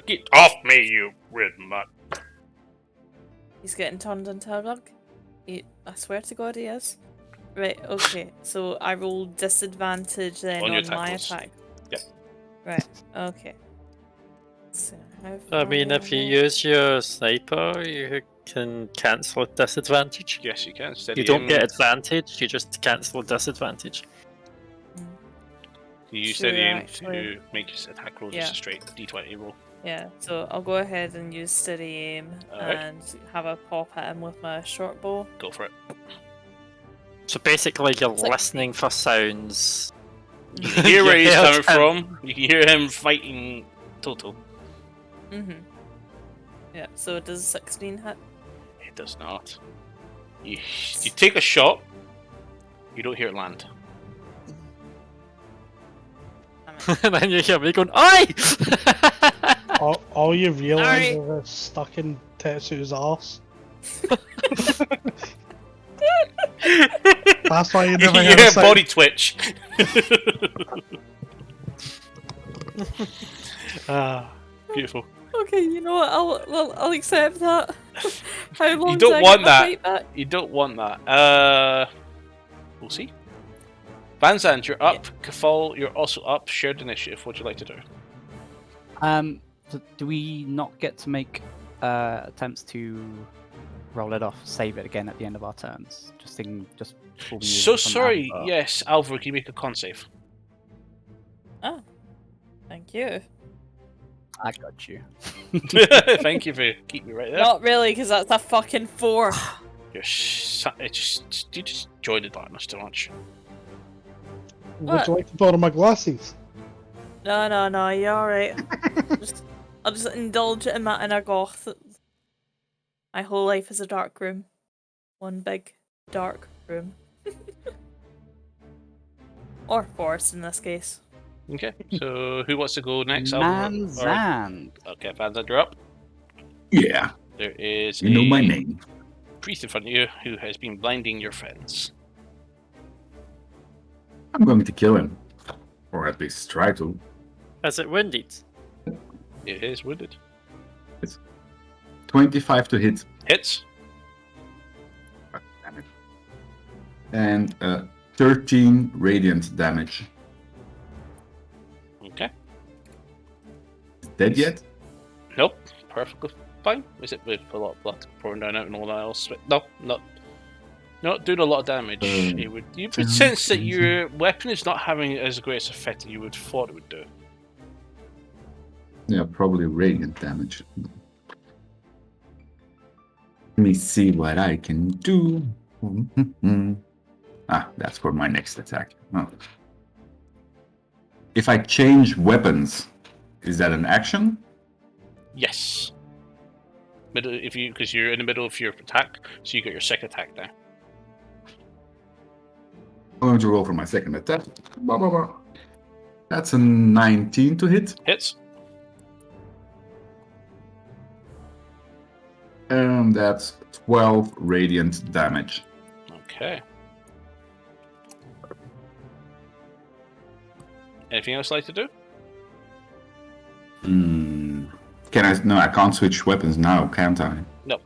Speaker 1: Get off me, you weird mutt.
Speaker 2: He's getting turned into a rug. I swear to God he is. Right, okay. So I roll disadvantage then
Speaker 1: On your
Speaker 2: on my
Speaker 1: attack rolls.
Speaker 2: attack.
Speaker 1: Yep.
Speaker 2: Right, okay. So how
Speaker 5: I mean,
Speaker 2: far
Speaker 5: if you
Speaker 2: away-
Speaker 5: use your sniper, you can cancel a disadvantage.
Speaker 1: Yes, you can. Steady
Speaker 5: You don't
Speaker 1: aim.
Speaker 5: get advantage, you just cancel a disadvantage.
Speaker 1: You use
Speaker 2: Sure,
Speaker 1: steady aim
Speaker 2: actually.
Speaker 1: to make your attack roll
Speaker 2: Yeah.
Speaker 1: just a straight d20 roll.
Speaker 2: Yeah, so I'll go ahead and use steady aim
Speaker 1: Alright.
Speaker 2: and have a pop at him with my short bow.
Speaker 1: Go for it.
Speaker 5: So basically, you're
Speaker 2: It's like-
Speaker 5: listening for sounds.
Speaker 1: You can hear where
Speaker 5: You
Speaker 1: he's
Speaker 5: heard
Speaker 1: coming
Speaker 5: him.
Speaker 1: from. You can hear him fighting Toto.
Speaker 2: Yeah, so does 16 hit?
Speaker 1: It does not. You take a shot. You don't hear it land.
Speaker 2: Damn it.
Speaker 5: And then you hear me going, "Oi!"
Speaker 3: All you realise
Speaker 2: Sorry.
Speaker 3: is it's stuck in Tetsu's arse. That's why you
Speaker 1: You
Speaker 3: never
Speaker 1: can
Speaker 3: hear
Speaker 1: hear
Speaker 3: a sound.
Speaker 1: body twitch. Beautiful.
Speaker 2: Okay, you know what? I'll accept that. How long?
Speaker 1: You don't
Speaker 2: do I
Speaker 1: want
Speaker 2: get my
Speaker 1: that.
Speaker 2: fight back?
Speaker 1: You don't want that. We'll see. Van Zandt, you're up. Kafal, you're also up. Shared initiative. What would you like to do?
Speaker 6: Do we not get to make attempts to roll it off, save it again at the end of our turns? Just before we use
Speaker 1: So
Speaker 6: it from
Speaker 1: sorry.
Speaker 6: Alpha.
Speaker 1: Yes, Alvaro, can you make a con save?
Speaker 2: Oh, thank you.
Speaker 6: I got you.
Speaker 1: Thank you for keeping me right there.
Speaker 2: Not really, because that's a fucking 4.
Speaker 1: You just enjoy the darkness too much.
Speaker 3: Would you like to borrow my glasses?
Speaker 2: No, you're alright. I'll just indulge in my inner goth. My whole life is a dark room. One big dark room. Or forest in this case.
Speaker 1: Okay, so who wants to go next? Alvaro? Or-
Speaker 6: Manzand.
Speaker 1: Okay, Van Zandt, you're up.
Speaker 4: Yeah,
Speaker 1: There is
Speaker 4: you know my
Speaker 1: a
Speaker 4: name.
Speaker 1: priest in front of you who has been blinding your friends.
Speaker 4: I'm going to kill him. Or at least try to.
Speaker 5: Is it wounded?
Speaker 1: It is wounded.
Speaker 4: 25 to hit.
Speaker 1: Hits.
Speaker 4: Damage. And 13 radiant damage.
Speaker 1: Okay.
Speaker 4: Dead yet?
Speaker 1: Nope. Perfectly fine. Is it with a lot of blood pouring down out and all that else? No, not doing a lot of damage. You would sense that your weapon is not having as great an effect as you would thought it would do.
Speaker 4: Yeah, probably radiant damage. Let me see what I can do. That's for my next attack. Oh. If I change weapons, is that an action?
Speaker 1: Yes. Because you're in the middle of your attack, so you got your second attack now.
Speaker 4: I'm going to roll for my second attack. Blah, blah, blah. That's a 19 to hit.
Speaker 1: Hits.
Speaker 4: And that's 12 radiant damage.
Speaker 1: Okay. Anything else you'd like to do?
Speaker 4: Can I? No, I can't switch weapons now, can't I?
Speaker 1: No.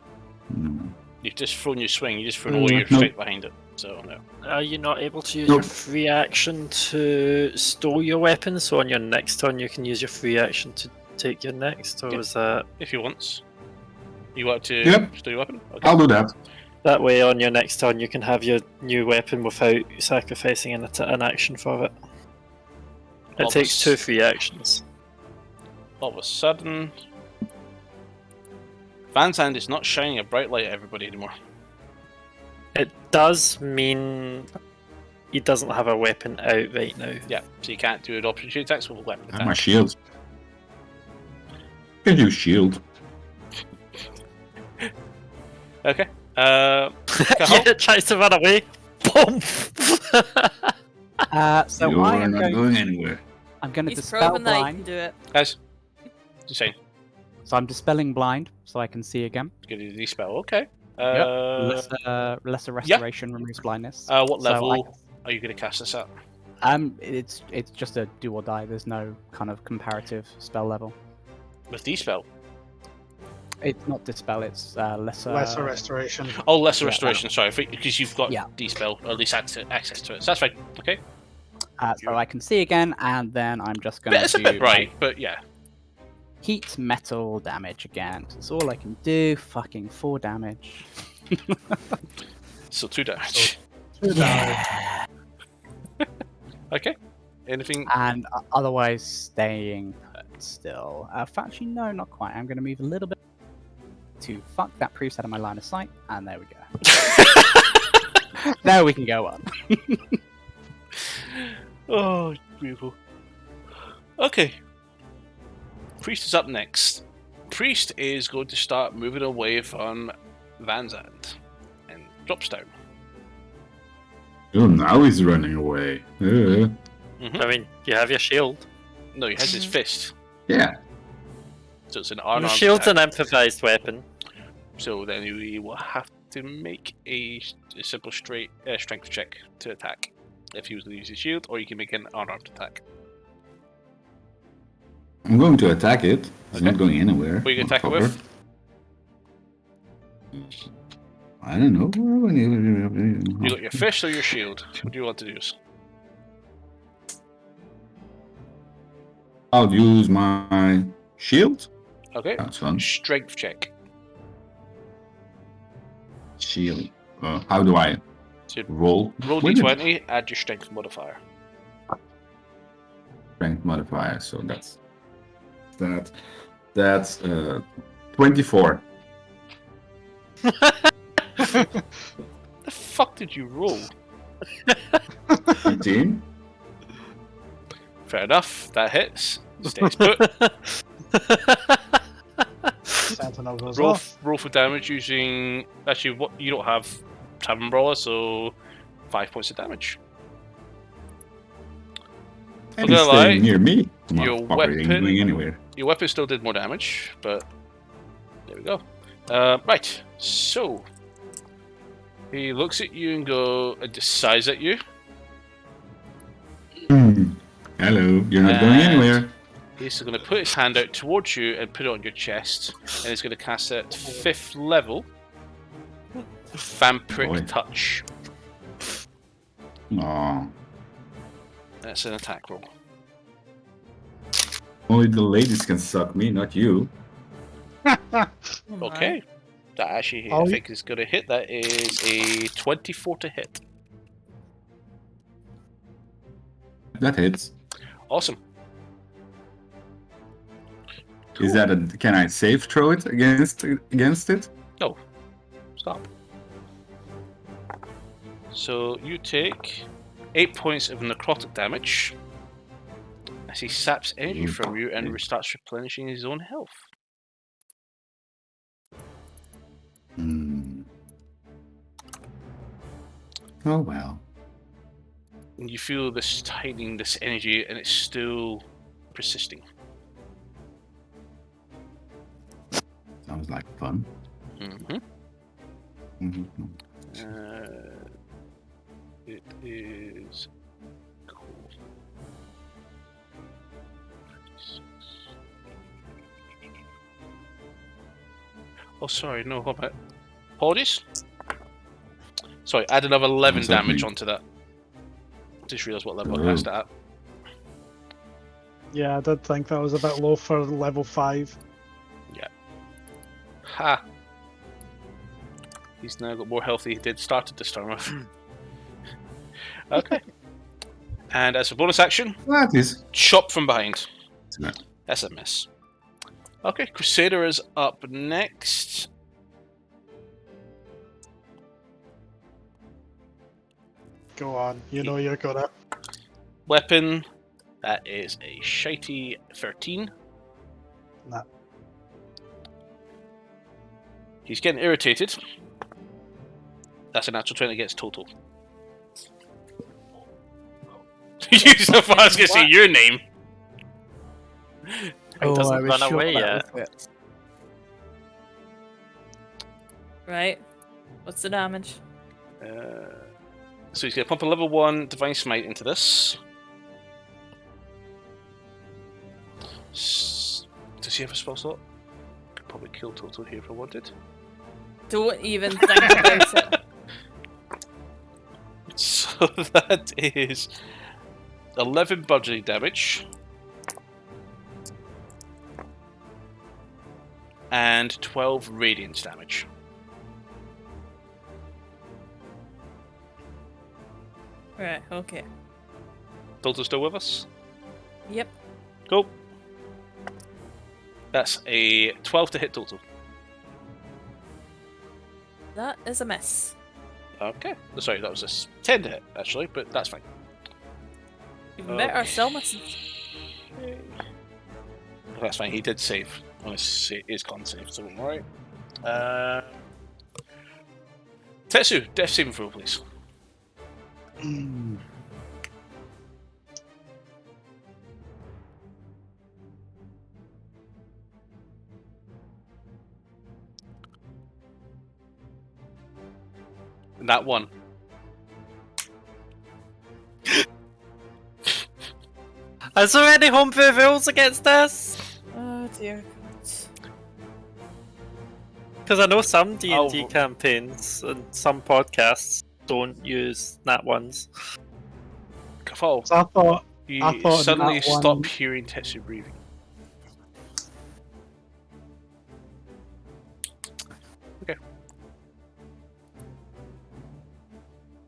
Speaker 4: No.
Speaker 1: You've just thrown your swing. You just thrown all your
Speaker 4: No.
Speaker 1: strength behind it. So no.
Speaker 5: Are you not able to use
Speaker 4: Nope.
Speaker 5: your free action to store your weapon? So on your next turn, you can use your free action to take your next, or
Speaker 1: Yep.
Speaker 5: is that
Speaker 1: If you want. You want to
Speaker 4: Yep.
Speaker 1: store your weapon? Okay.
Speaker 4: I'll do that.
Speaker 5: that way? On your next turn, you can have your new weapon without sacrificing an action for it. It
Speaker 1: All
Speaker 5: takes
Speaker 1: this-
Speaker 5: 2 free actions.
Speaker 1: All of a sudden, Van Zandt is not shining a bright light at everybody anymore.
Speaker 5: It does mean he doesn't have a weapon out right now.
Speaker 1: Yeah, so you can't do an opportunity attacks with a weapon
Speaker 4: And my
Speaker 1: attack.
Speaker 4: shield. Can use shield.
Speaker 1: Okay.
Speaker 5: Yeah,
Speaker 1: Cahal?
Speaker 5: it tries to run away. Boom!
Speaker 6: So
Speaker 4: you
Speaker 6: I
Speaker 4: are
Speaker 6: am
Speaker 4: not
Speaker 6: going.
Speaker 4: going anywhere.
Speaker 6: I'm going to
Speaker 2: He's
Speaker 6: dispel
Speaker 2: proven that he can
Speaker 6: blind.
Speaker 2: do it.
Speaker 1: Guys, just saying.
Speaker 6: So I'm dispelling blind, so I can see again.
Speaker 1: Get a D-spell. Okay.
Speaker 6: Lesser restoration removes blindness.
Speaker 1: What
Speaker 6: So I
Speaker 1: level
Speaker 6: can-
Speaker 1: are you going to cast this at?
Speaker 6: It's just a do or die. There's no kind of comparative spell level.
Speaker 1: With D-spell?
Speaker 6: It's not dispel. It's lesser.
Speaker 3: Lesser restoration.
Speaker 1: Oh, lesser
Speaker 6: Yeah,
Speaker 1: restoration, sorry, because you've got
Speaker 6: Yeah.
Speaker 1: D-spell, or at least access to it. So that's fine. Okay.
Speaker 6: So I can see again, and then I'm just going
Speaker 1: But
Speaker 6: to
Speaker 1: it's a
Speaker 6: do
Speaker 1: bit bright,
Speaker 6: like,
Speaker 1: but yeah.
Speaker 6: heat metal damage again. It's all I can do. Fucking 4 damage.
Speaker 1: So 2 damage.
Speaker 6: Yeah.
Speaker 1: Okay. Anything?
Speaker 6: And otherwise staying still. Actually, no, not quite. I'm going to move a little bit to fuck that priest out of my line of sight, and there we go. Now we can go on.
Speaker 1: Oh, beautiful. Okay. Priest is up next. Priest is going to start moving away from Van Zandt and drops down.
Speaker 4: Oh, now he's running away.
Speaker 5: I mean, you have your shield.
Speaker 1: No, he has his fist.
Speaker 4: Yeah.
Speaker 1: So it's an
Speaker 5: Your
Speaker 1: unarmed
Speaker 5: shield's
Speaker 1: attack.
Speaker 5: an improvised weapon.
Speaker 1: So then he will have to make a simple strength check to attack if he was to use his shield, or you can make an unarmed attack.
Speaker 4: I'm going to attack it. It's not going anywhere.
Speaker 1: What are you going to attack it with?
Speaker 4: I don't know.
Speaker 1: You got your fist or your shield? What do you want to use?
Speaker 4: I'll use my shield.
Speaker 1: Okay.
Speaker 4: That's fun.
Speaker 1: Strength check.
Speaker 4: Shield. How do I
Speaker 1: So
Speaker 4: roll?
Speaker 1: roll
Speaker 4: with it?
Speaker 1: d20, add your strength modifier.
Speaker 4: Strength modifier. So that's 24.
Speaker 1: The fuck did you roll?
Speaker 4: 18.
Speaker 1: Fair enough. That hits. Stays put.
Speaker 3: Sentinel goes off.
Speaker 1: Roll for damage using. Actually, what you don't have Tavern Brawler, so 5 points of damage.
Speaker 4: And
Speaker 1: gonna
Speaker 4: he's staying
Speaker 1: lie,
Speaker 4: near me.
Speaker 1: your
Speaker 4: Motherfucker ain't
Speaker 1: weapon-
Speaker 4: going anywhere.
Speaker 1: Your weapon still did more damage, but there we go. Right, so he looks at you and decides at you.
Speaker 4: Hello, you're not going
Speaker 1: And-
Speaker 4: anywhere.
Speaker 1: He's going to put his hand out towards you and put it on your chest, and he's going to cast it at 5th level. Vampiric
Speaker 4: Boy.
Speaker 1: Touch.
Speaker 4: Aw,
Speaker 1: That's an attack roll.
Speaker 4: only the ladies can suck me, not you.
Speaker 2: Oh my.
Speaker 1: Okay. That actually,
Speaker 3: Oh,
Speaker 1: I think is going to hit. That is a 24 to hit.
Speaker 4: That hits.
Speaker 1: Awesome.
Speaker 4: Is that a? Can I save throw it against it?
Speaker 1: Stop. So you take 8 points of necrotic damage as he saps energy from you and starts replenishing his own health.
Speaker 4: Oh well.
Speaker 1: And you feel this tightening, this energy, and it's still persisting.
Speaker 4: Sounds like fun.
Speaker 1: Mm-hmm.
Speaker 4: Mhm.
Speaker 1: It is cool. Oh, sorry, no, hold on. Apologies. Sorry, add another 11
Speaker 4: That's
Speaker 1: damage
Speaker 4: okay.
Speaker 1: onto that. Just realised what level I
Speaker 4: Oh.
Speaker 1: cast it at.
Speaker 3: Yeah, I did think that was a bit low for level 5.
Speaker 1: Ha! He's now got more health than he did started this turn with. Okay. And as a bonus action,
Speaker 4: That is.
Speaker 1: chop from behind.
Speaker 4: Yeah.
Speaker 1: That's a miss. Okay, Crusader is up next.
Speaker 3: Go on, you know you're gonna.
Speaker 1: Weapon, that is a shitey 13.
Speaker 3: Nah.
Speaker 1: He's getting irritated. That's a natural 20 against total. You so far as to say your name.
Speaker 5: He doesn't run away yet.
Speaker 2: Right. What's the damage?
Speaker 1: So he's going to pump a level 1 Divine Smite into this. Does he have a spell slot? Could probably kill total here if I wanted.
Speaker 2: Don't even think about it.
Speaker 1: So that is 11 bludgeoning damage. And 12 radiance damage.
Speaker 2: Right, okay.
Speaker 1: Total still with us?
Speaker 2: Yep.
Speaker 1: Cool. That's a 12 to hit total.
Speaker 2: That is a miss.
Speaker 1: Okay. Sorry, that was a 10 to hit, actually, but that's fine.
Speaker 2: Even better, still missing.
Speaker 1: That's fine, he did save on his con save, so I'm alright. Tetsu, death saving throw, please. That one.
Speaker 5: Is there any homebrew rules against this?
Speaker 2: Oh dear God.
Speaker 5: Because I know some D&D
Speaker 1: Oh.
Speaker 5: campaigns and some podcasts don't use nat ones.
Speaker 1: Kafal,
Speaker 3: So I
Speaker 1: you
Speaker 3: thought
Speaker 1: suddenly
Speaker 3: that one-
Speaker 1: stop hearing Tetsu breathing.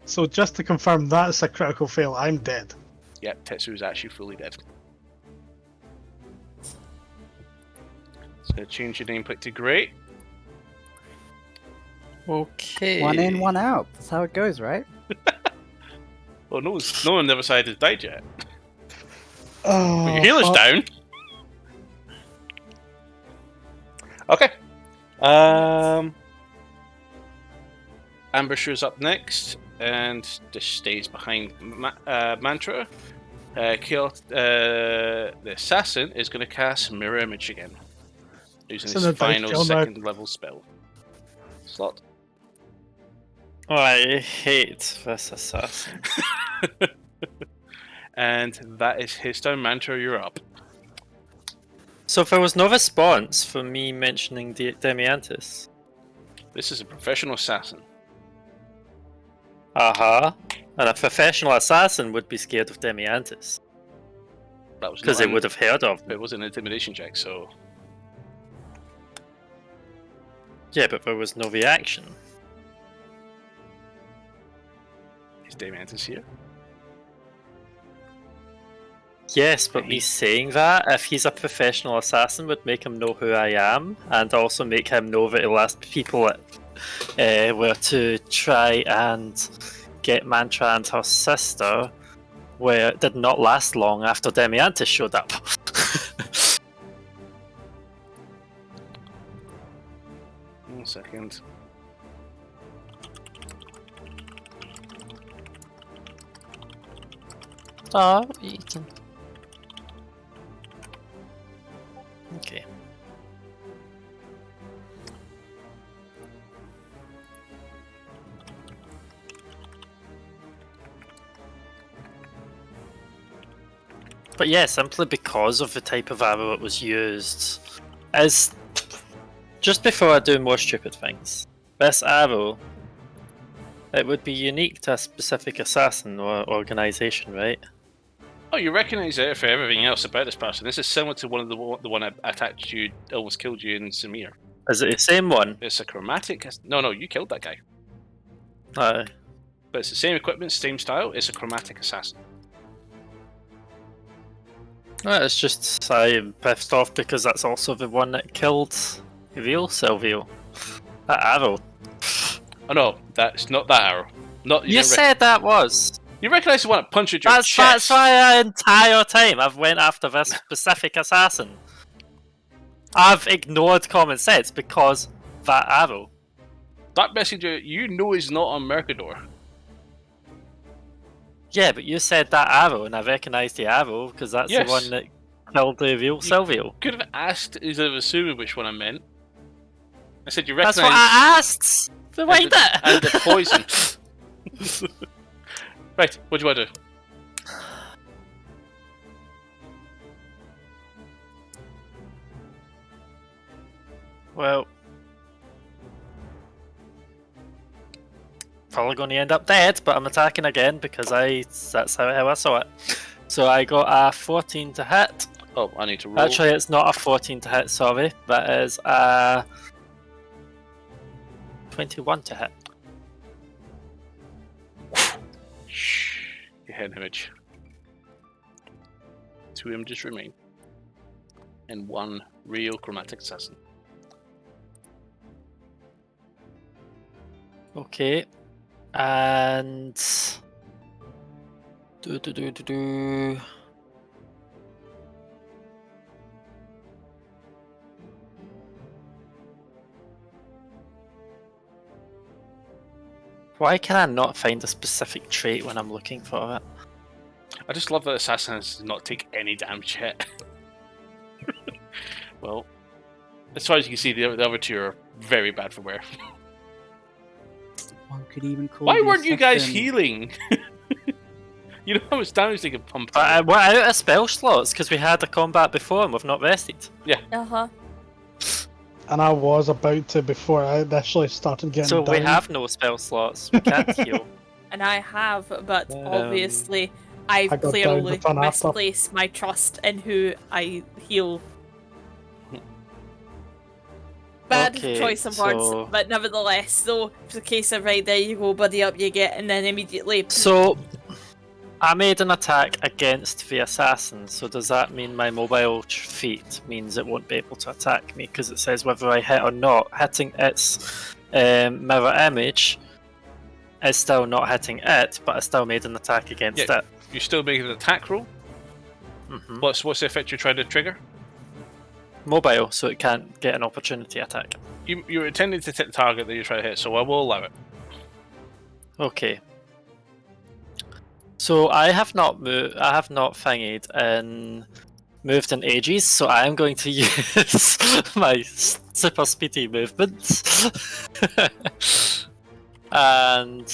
Speaker 3: So just to confirm, that's a critical fail. I'm dead.
Speaker 1: Yeah, Tetsu is actually fully dead. So change your nameplate to Grey.
Speaker 5: Okay.
Speaker 6: One in, one out. That's how it goes, right?
Speaker 1: Well, no one on the other side has died yet.
Speaker 3: Oh,
Speaker 1: But your healer's
Speaker 3: fuck.
Speaker 1: down. Okay. Ambusher's up next, and just stays behind Mantra. The assassin is going to cast Mirror Image again, using
Speaker 3: It's
Speaker 1: his
Speaker 3: an advice
Speaker 1: final
Speaker 3: kill now.
Speaker 1: second level spell slot.
Speaker 5: Oh, I hate this assassin.
Speaker 1: And that is his turn. Mantra, you're up.
Speaker 5: So if there was no response for me mentioning Demiantis.
Speaker 1: This is a professional assassin.
Speaker 5: And a professional assassin would be scared of Demiantis.
Speaker 1: That was
Speaker 5: Because
Speaker 1: not
Speaker 5: they would have heard of him.
Speaker 1: It was an intimidation check, so
Speaker 5: Yeah, but there was no reaction.
Speaker 1: is Damiantis here?
Speaker 5: Yes, but me saying that, if he's a professional assassin, would make him know who I am, and also make him know that the last people that were to try and get Mantra and her sister did not last long after Demiantis showed up.
Speaker 1: 1 second.
Speaker 5: Oh, eating. Okay. But yeah, simply because of the type of arrow it was used, as just before I do more stupid things, this arrow, it would be unique to a specific assassin or organization, right?
Speaker 1: Oh, you recognise it for everything else about this person. This is similar to one of the one that attacked you, almost killed you in Samir.
Speaker 5: Is it the same one?
Speaker 1: It's a chromatic. No, you killed that guy.
Speaker 5: Aye.
Speaker 1: But it's the same equipment, same style. It's a chromatic assassin.
Speaker 5: Well, it's just I'm pissed off because that's also the one that killed Real Silvio. That arrow.
Speaker 1: Oh no, that's not that arrow. Not
Speaker 5: You said that was.
Speaker 1: You recognise the one that punctured your chest.
Speaker 5: That's why the entire time I've went after this specific assassin. I've ignored common sense because that arrow.
Speaker 1: That messenger, you know, is not on Mercador.
Speaker 5: Yeah, but you said that arrow, and I recognised the arrow because that's
Speaker 1: Yes.
Speaker 5: the one that killed the real Silvio.
Speaker 1: Could have asked instead of assuming which one I meant. I said you
Speaker 5: That's
Speaker 1: recognise.
Speaker 5: what I asked. Rewind it.
Speaker 1: And the poison. Right, what do you want to do?
Speaker 5: Well, probably going to end up dead, but I'm attacking again because that's how I saw it. So I got a 14 to hit.
Speaker 1: Oh, I need to roll.
Speaker 5: Actually, it's not a 14 to hit, sorry. That is a 21 to hit.
Speaker 1: Your head image. 2 images remain. And 1 Real chromatic assassin.
Speaker 5: Okay. And why can I not find a specific trait when I'm looking for it?
Speaker 1: I just love that assassins does not take any damage yet. Well, as far as you can see, the other two are very bad for wear.
Speaker 6: One could even call
Speaker 1: Why
Speaker 6: the
Speaker 1: weren't you guys
Speaker 6: assassin-
Speaker 1: healing? You know how much damage they can pump
Speaker 5: But
Speaker 1: out?
Speaker 5: we're out of spell slots because we had a combat before and we've not rested.
Speaker 2: Uh-huh.
Speaker 3: And I was about to before I initially started getting
Speaker 5: So we
Speaker 3: down.
Speaker 5: have no spell slots. We can't heal.
Speaker 2: And I have, but
Speaker 5: Um,
Speaker 2: obviously
Speaker 3: I
Speaker 2: I've
Speaker 3: got down
Speaker 2: clearly
Speaker 3: to turn after.
Speaker 2: misplaced my trust in who I heal. Bad
Speaker 5: Okay,
Speaker 2: choice of
Speaker 5: so-
Speaker 2: words, but nevertheless, though, it's a case of right, there you go, buddy, up you get, and then immediately.
Speaker 5: So, I made an attack against the assassin, so does that mean my mobile feat means it won't be able to attack me because it says whether I hit or not? Hitting its mirror image is still not hitting it, but I still made an attack against
Speaker 1: Yeah.
Speaker 5: it.
Speaker 1: You still make an attack roll.
Speaker 5: Hmm.
Speaker 1: What's the effect you're trying to trigger?
Speaker 5: Mobile, so it can't get an opportunity attack.
Speaker 1: You're intending to hit the target that you're trying to hit, so I will allow it.
Speaker 5: Okay. So I have not moved. I have not moved in ages. So I am going to use my super speedy movement and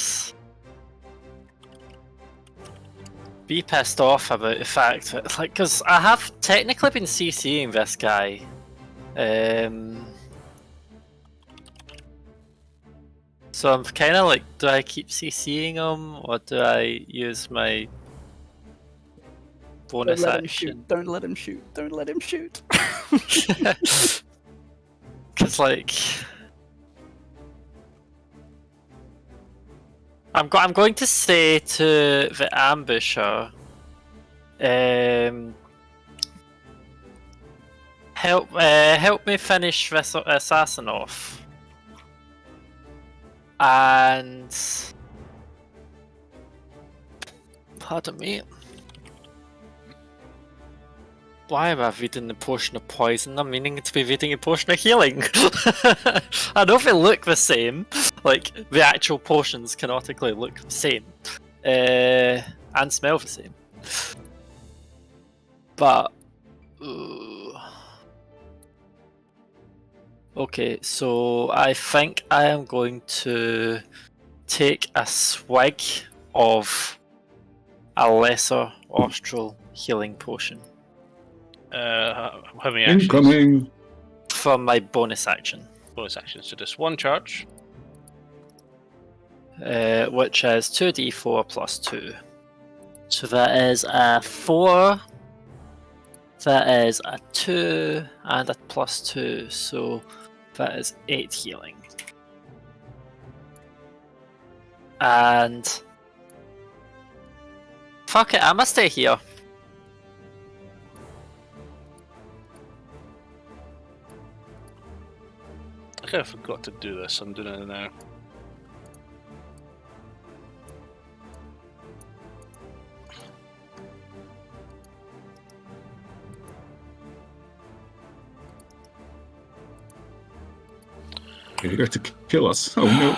Speaker 5: be pissed off about the fact that, like, because I have technically been CCing this guy. So I'm kind of like, do I keep CCing him or do I use my bonus
Speaker 6: Don't let him
Speaker 5: action?
Speaker 6: shoot. Don't let him shoot. Don't let him shoot.
Speaker 5: Because like, I'm going to say to the ambusher, help me finish this assassin off. And pardon me. Why am I reading the potion of poison? I'm meaning to be reading a potion of healing. I know they look the same. Like the actual potions canonically look the same, and smell the same. But okay, so I think I am going to take a swig of a lesser austral healing potion.
Speaker 1: How many actions?
Speaker 4: Incoming!
Speaker 5: For my bonus action,
Speaker 1: Bonus actions. So just one charge.
Speaker 5: which is 2d4 plus 2. So that is a 4, that is a 2, and a plus 2, so that is 8 healing. And fuck it, I'ma stay here.
Speaker 1: I kind of forgot to do this. I'm doing it now.
Speaker 4: You're going to kill us. Oh no.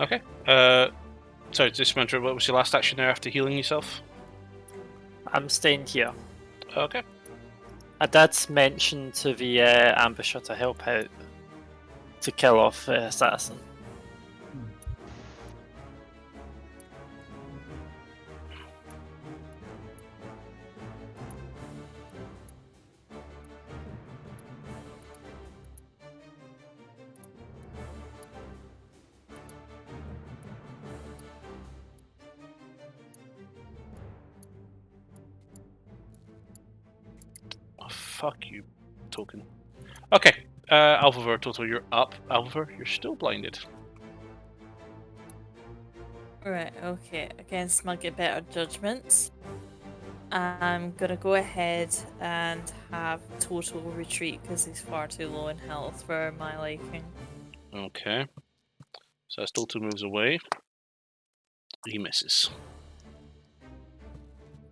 Speaker 1: Okay. Sorry, just remember, what was your last action there after healing yourself?
Speaker 5: I'm staying here.
Speaker 1: Okay.
Speaker 5: I did mention to the ambusher to help out to kill off the assassin.
Speaker 1: Oh, fuck you, token. Okay. Alphaver, total, you're up. Alphaver, you're still blinded.
Speaker 2: Right, okay. Against my get better judgments. I'm gonna go ahead and have total retreat because he's far too low in health for my liking.
Speaker 1: Okay. So that still 2 moves away. He misses.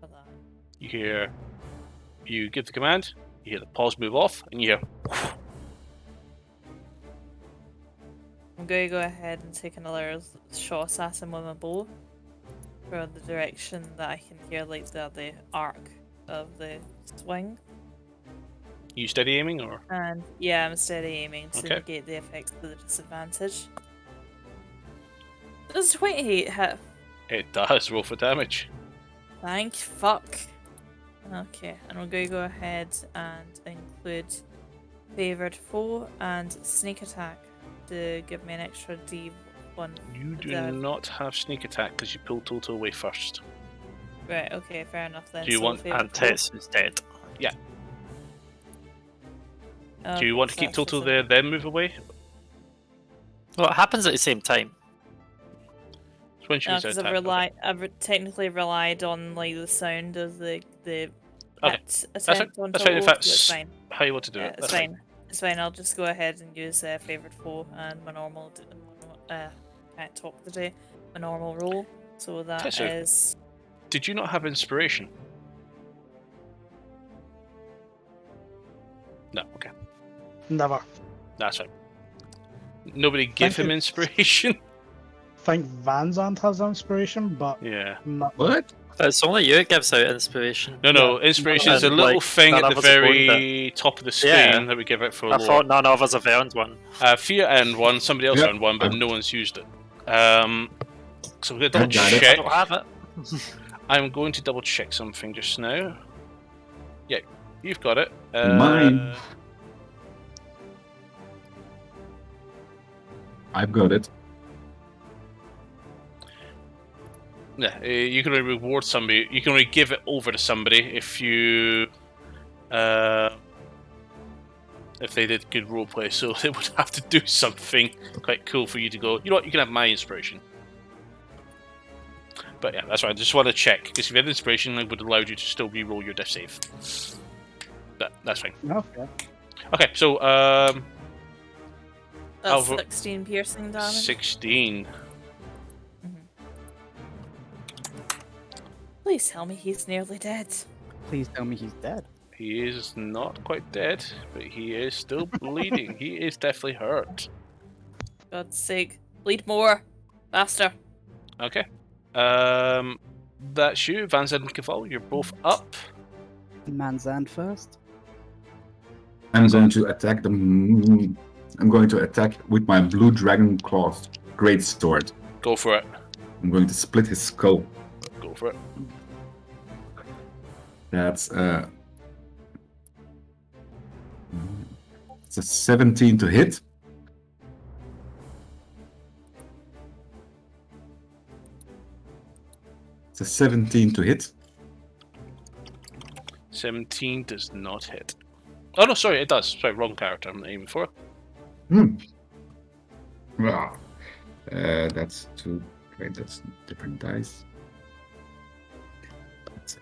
Speaker 2: For that.
Speaker 1: You give the command, you hear the paws move off, and you hear.
Speaker 2: I'm going to go ahead and take another shot at him with my bow for the direction that I can hear, like the arc of the swing.
Speaker 1: You steady aiming, or?
Speaker 2: And yeah, I'm steady aiming to
Speaker 1: Okay.
Speaker 2: negate the effects of the disadvantage. Does 28 hit?
Speaker 1: It does. Roll for damage.
Speaker 2: Thank fuck. Okay, and we're going to go ahead and include Favoured Foe and Sneak Attack to give me an extra D1.
Speaker 1: You do
Speaker 2: The-
Speaker 1: not have sneak attack because you pulled Toto away first.
Speaker 2: Right, okay, fair enough then.
Speaker 1: Do you
Speaker 2: So
Speaker 1: want-
Speaker 2: Favoured
Speaker 5: And
Speaker 2: Foe.
Speaker 5: Tetsu's dead.
Speaker 1: Do you want to
Speaker 2: so
Speaker 1: keep
Speaker 2: that's
Speaker 1: Toto
Speaker 2: just a-
Speaker 1: there, then move away?
Speaker 5: Well, it happens at the same time.
Speaker 1: So when she
Speaker 2: No,
Speaker 1: was
Speaker 2: because
Speaker 1: attack.
Speaker 2: I've technically relied on like the sound of the
Speaker 1: Okay,
Speaker 2: attempt on
Speaker 1: That's fine. If
Speaker 2: Toto,
Speaker 1: that's
Speaker 2: so it's fine.
Speaker 1: how you want to do
Speaker 2: Yeah,
Speaker 1: it.
Speaker 2: it's
Speaker 1: That's
Speaker 2: fine. It's fine. I'll just go ahead and use Favoured Foe and my normal. Can't talk today. My normal roll. So that
Speaker 1: Tetsu.
Speaker 2: is.
Speaker 1: Did you not have inspiration? No. Okay.
Speaker 3: Never.
Speaker 1: That's fine. Nobody give
Speaker 3: Thank
Speaker 1: him
Speaker 3: you.
Speaker 1: inspiration.
Speaker 3: I think Van Zandt has inspiration, but
Speaker 1: Yeah.
Speaker 3: not.
Speaker 4: What?
Speaker 5: It's only you it gives out inspiration.
Speaker 1: No.
Speaker 3: Yeah.
Speaker 1: Inspiration is a
Speaker 5: And,
Speaker 1: little
Speaker 5: like,
Speaker 1: thing
Speaker 5: none
Speaker 1: at
Speaker 5: of
Speaker 1: the
Speaker 5: us have owned
Speaker 1: very top of the screen
Speaker 5: Yeah.
Speaker 1: that we give out for
Speaker 5: I
Speaker 1: lore.
Speaker 5: thought none of us have earned one.
Speaker 1: Fear earned one, somebody else
Speaker 4: Yep.
Speaker 1: earned one, but no one's used it. So we're gonna double
Speaker 4: got it.
Speaker 5: I
Speaker 1: check.
Speaker 5: don't have it.
Speaker 1: I'm going to double check something just now. Yeah, you've got it.
Speaker 4: Mine. I've got it.
Speaker 1: Yeah, you can only reward somebody. You can only give it over to somebody if you, if they did good roleplay. So they would have to do something quite cool for you to go. You know what? You can have my inspiration. But yeah, that's right. I just want to check because if you had inspiration, it would allow you to still re-roll your death save. That's fine.
Speaker 3: Okay.
Speaker 1: Okay, so
Speaker 2: That's
Speaker 1: Alva-
Speaker 2: 16 piercing damage.
Speaker 1: 16.
Speaker 2: Please tell me he's nearly dead.
Speaker 6: Please tell me he's dead.
Speaker 1: He is not quite dead, but he is still bleeding. He is definitely hurt.
Speaker 2: God's sake. Bleed more. Faster.
Speaker 1: Okay. That's you, Van Zandt and Caval. You're both up.
Speaker 6: Manzand first.
Speaker 4: I'm going to attack them. I'm going to attack with my blue dragon claws great sword.
Speaker 1: Go for it.
Speaker 4: I'm going to split his skull.
Speaker 1: Go for it.
Speaker 4: That's it's a 17 to hit. It's a 17 to hit.
Speaker 1: 17 does not hit. Oh no, sorry, it does. Sorry, wrong character. I'm aiming for.
Speaker 4: Wow. That's two. Wait, that's different dice. That's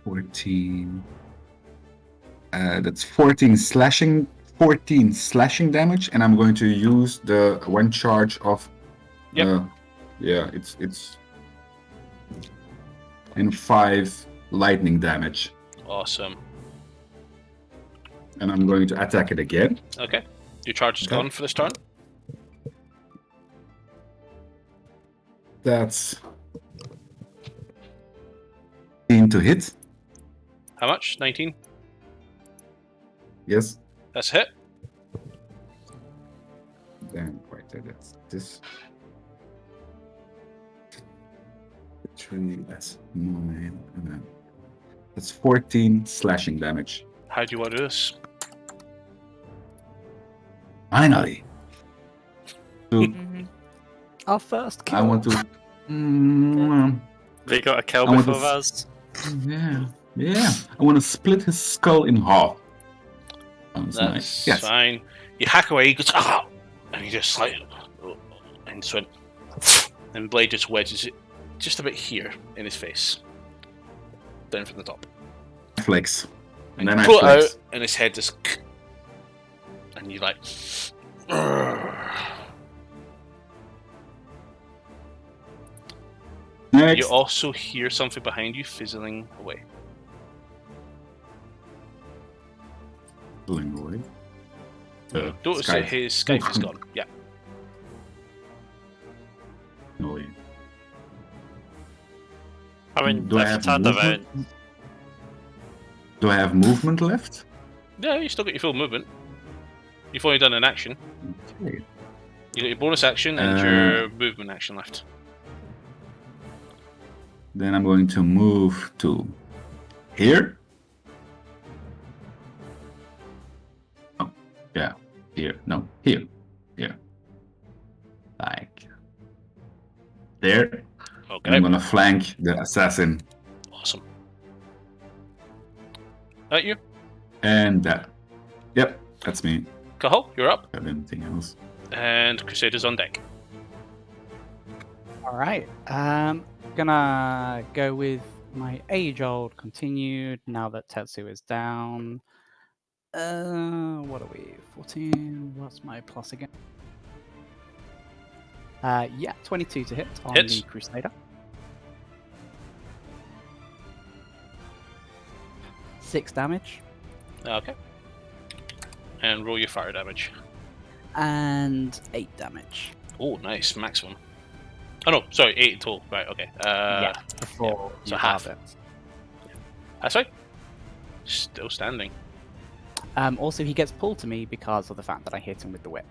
Speaker 4: 14. That's 14 slashing. 14 slashing damage, and I'm going to use the one charge of.
Speaker 1: Yep.
Speaker 4: Yeah, it's. And 5 lightning damage,
Speaker 1: Awesome.
Speaker 4: and I'm going to attack it again.
Speaker 1: Okay. Your charge is
Speaker 4: Okay.
Speaker 1: gone for this turn.
Speaker 4: That's 18 to hit.
Speaker 1: How much? 19?
Speaker 4: Yes.
Speaker 1: That's a hit.
Speaker 4: Then right there, that's this. 3, that's 9, and then that's 14 slashing damage.
Speaker 1: How do you want to do this?
Speaker 4: Finally. So
Speaker 6: Our first kill.
Speaker 4: I want to.
Speaker 5: They got a kill
Speaker 4: I want
Speaker 5: before
Speaker 4: to
Speaker 5: us.
Speaker 4: Yeah. I want to split his skull in half. Sounds
Speaker 1: That's
Speaker 4: nice. Yes.
Speaker 1: fine. You hack away, he goes, ah! And he just like, and so and blade just wedges it just about here in his face. Down from the top.
Speaker 4: Flex.
Speaker 1: And
Speaker 4: then
Speaker 1: you
Speaker 4: I
Speaker 1: pull it
Speaker 4: flex.
Speaker 1: out, and his head just... And you like...
Speaker 4: Next.
Speaker 1: You also hear something behind you fizzling away.
Speaker 4: Pulling away.
Speaker 1: Notice that his Skype is gone. Yeah.
Speaker 4: No way.
Speaker 5: I mean,
Speaker 4: Do I
Speaker 5: I've
Speaker 4: have
Speaker 5: turned
Speaker 4: movement?
Speaker 5: around.
Speaker 4: Do I have movement left?
Speaker 1: Yeah, you still got your full movement. You've only done an action.
Speaker 4: Okay.
Speaker 1: You got your bonus action and your movement action left.
Speaker 4: Then I'm going to move to here. Oh, yeah, here. No, here. Here. Like there.
Speaker 1: Okay.
Speaker 4: And I'm gonna flank the assassin.
Speaker 1: Awesome. That you?
Speaker 4: And that. Yep, that's me.
Speaker 1: Cahal, you're up.
Speaker 4: Have anything else?
Speaker 1: And Crusader's on deck.
Speaker 6: All right. Gonna go with my age-old continued now that Tetsu is down. What are we? 14. What's my plus again? Yeah, 22 to hit on
Speaker 1: Hits.
Speaker 6: the Crusader. 6 damage.
Speaker 1: Okay. And roll your fire damage.
Speaker 6: And 8 damage.
Speaker 1: Oh, nice. Maximum. Oh, no. Sorry. 8 in total. Right, okay.
Speaker 6: Yeah, before
Speaker 1: yeah, so
Speaker 6: you
Speaker 1: half.
Speaker 6: halve it.
Speaker 1: That's right. Still standing.
Speaker 6: Also, he gets pulled to me because of the fact that I hit him with the whip.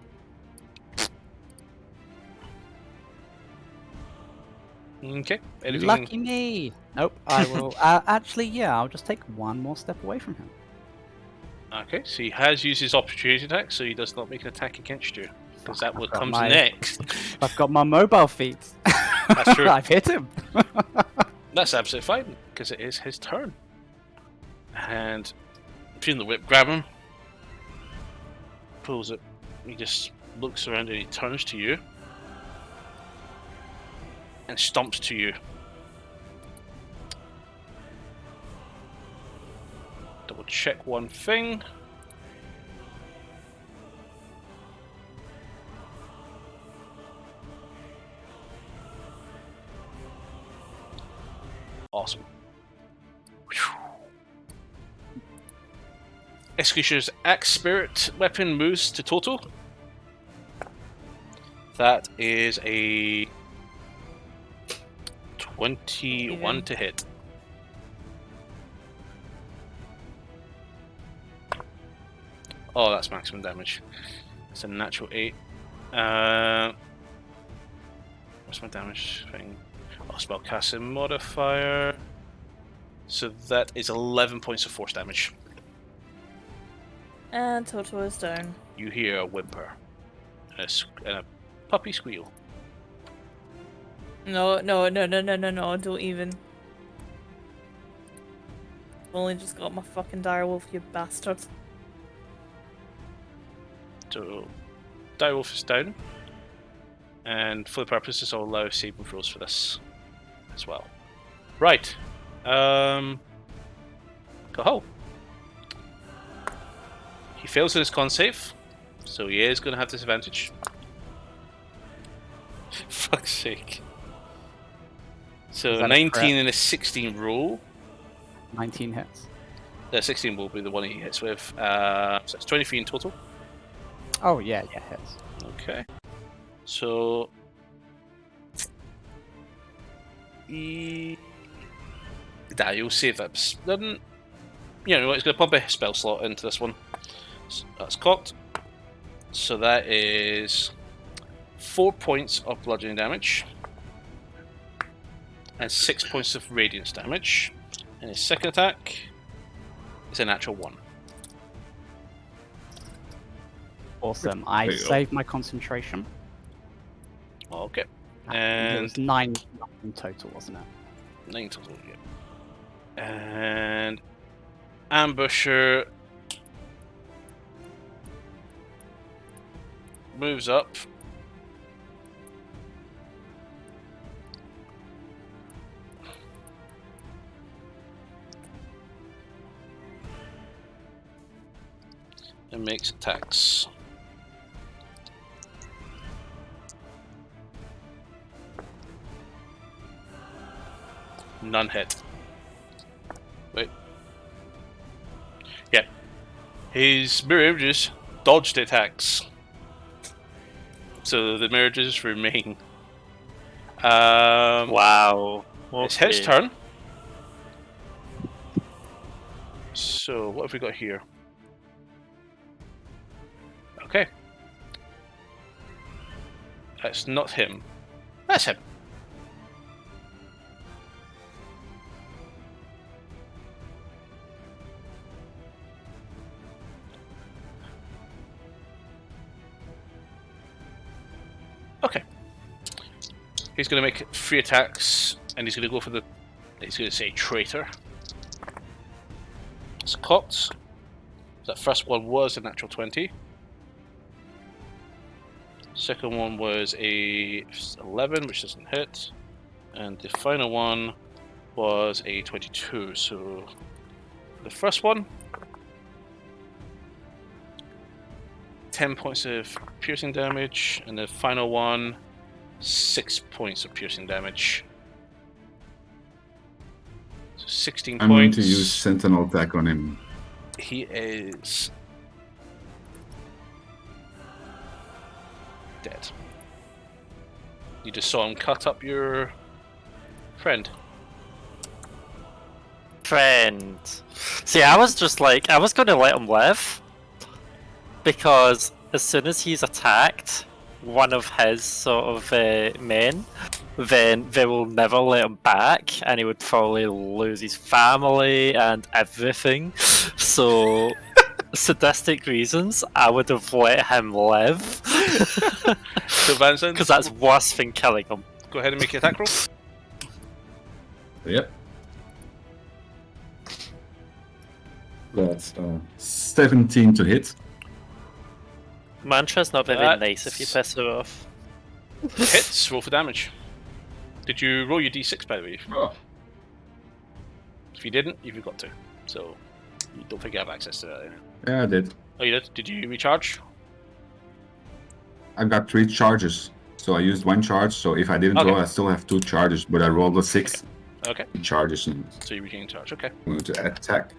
Speaker 1: Okay. Anything...
Speaker 6: Lucky me! Nope, I will... actually, yeah, I'll just take one more step away from him.
Speaker 1: Okay, so he has used his opportunity attack, so he does not make an attack against you. Because that what
Speaker 6: got
Speaker 1: comes
Speaker 6: my-
Speaker 1: next.
Speaker 6: I've got my mobile feet.
Speaker 1: That's true.
Speaker 6: I've hit him.
Speaker 1: That's absolutely fine, because it is his turn. And feeling the whip, grab him. Pulls it. He just looks around and he turns to you. And stomps to you. Double check one thing. Awesome. Executioner's Axe Spirit weapon moves to total. That is a 21 to hit. Oh, that's maximum damage. It's a natural 8. What's my damage thing? Oh, spellcasting modifier. So that is 11 points of force damage.
Speaker 2: And Toto is down.
Speaker 1: You hear a whimper and a puppy squeal.
Speaker 2: No, don't even. I've only just got my fucking direwolf, you bastard.
Speaker 1: So, Direwolf is down. And for the purposes, I'll allow saving throws for this as well. Right. Go ho. He fails in his con save, so he is going to have disadvantage. Fuck's sake. So
Speaker 6: Is that a
Speaker 1: 19
Speaker 6: crit?
Speaker 1: and a 16 roll.
Speaker 6: 19 hits.
Speaker 1: The 16 will be the one he hits with. So it's 23 in total.
Speaker 6: Oh, yeah, hits.
Speaker 1: Okay. So... You'll save that. Doesn't... You know, it's going to pump a spell slot into this one. So that's cocked. So that is 4 points of bludgeoning damage. And 6 points of radiance damage. And his second attack is a natural 1.
Speaker 6: Awesome. I
Speaker 4: There you go.
Speaker 6: saved my concentration.
Speaker 1: Okay.
Speaker 6: It
Speaker 1: And
Speaker 6: was 9 in total, wasn't it?
Speaker 1: 9 total, yeah. And Ambusher moves up and makes attacks. None hit. Wait. Yeah. His mirror images dodged attacks. So the mirror images remain.
Speaker 5: Wow.
Speaker 1: It's his
Speaker 5: Okay.
Speaker 1: turn. So what have we got here? Okay. That's not him. That's him. Okay. He's going to make 3 attacks, and he's going to go for the... He's going to say traitor. It's cocked. That first one was a natural 20. Second one was a 11, which doesn't hit. And the final one was a 22. So the first one, 10 points of piercing damage, and the final one, 6 points of piercing damage. So 16
Speaker 4: I'm
Speaker 1: points.
Speaker 4: going to use Sentinel attack on him.
Speaker 1: He is dead. You just saw him cut up your friend.
Speaker 5: Friend. See, I was just like, I was going to let him live. Because as soon as he's attacked one of his sort of men, then they will never let him back, and he would probably lose his family and everything. So, sadistic reasons, I would have let him live.
Speaker 1: So Vincent,
Speaker 5: Because that's worse than killing him.
Speaker 1: go ahead and make your attack roll.
Speaker 4: Yep. That's 17 to hit.
Speaker 5: Mantra's not very
Speaker 1: That's-
Speaker 5: nice if you piss her off.
Speaker 1: Hits, roll for damage. Did you roll your d6 by the way?
Speaker 4: Oh.
Speaker 1: If you didn't, you've got to. So, you don't think you have access to that. Anyway.
Speaker 4: Yeah, I did.
Speaker 1: Oh, you did? Did you recharge?
Speaker 4: I've got 3 charges. So I used 1 charge, so if I didn't
Speaker 1: Okay.
Speaker 4: roll, I still have 2 charges, but I rolled a 6
Speaker 1: Okay,
Speaker 4: charges and
Speaker 1: so you regain charge. Okay.
Speaker 4: I'm going to attack.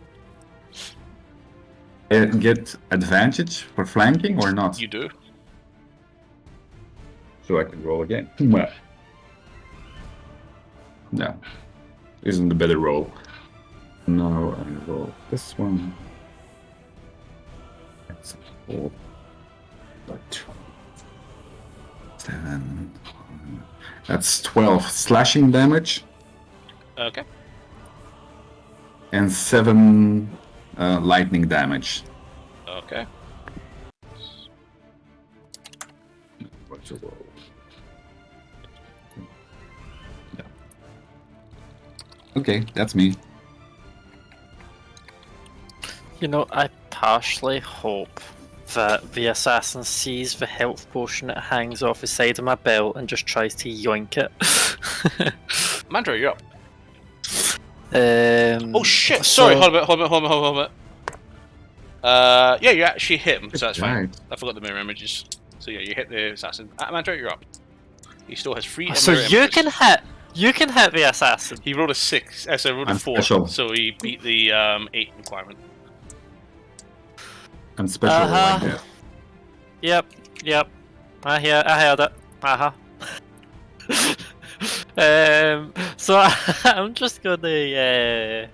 Speaker 4: Get advantage for flanking or not?
Speaker 1: You do.
Speaker 4: So I can roll again. No. Isn't the better roll. Now I roll this one. That's 4. 7. That's 12 slashing damage
Speaker 1: Okay.
Speaker 4: and 7 lightning damage.
Speaker 1: Okay.
Speaker 4: What's a roll? Yeah. Okay, that's me.
Speaker 5: You know, I partially hope that the assassin sees the health potion that hangs off the side of my belt and just tries to yoink it.
Speaker 1: Mandra, you're up.
Speaker 5: Oh
Speaker 1: Oh shit! Sorry, hold on a minute. Yeah, you actually hit him, so that's fine.
Speaker 4: Right.
Speaker 1: I forgot the mirror images. So yeah, you hit the assassin. Mandra, you're up. He still has 3
Speaker 5: So
Speaker 1: mirror
Speaker 5: you
Speaker 1: images.
Speaker 5: can hit the assassin.
Speaker 1: He rolled a 6. So he rolled a
Speaker 4: I'm
Speaker 1: 4.
Speaker 4: special.
Speaker 1: So he beat the 8 requirement.
Speaker 4: I'm special
Speaker 5: Uh-huh.
Speaker 4: like that.
Speaker 5: Yep. I heard it. So I'm just gonna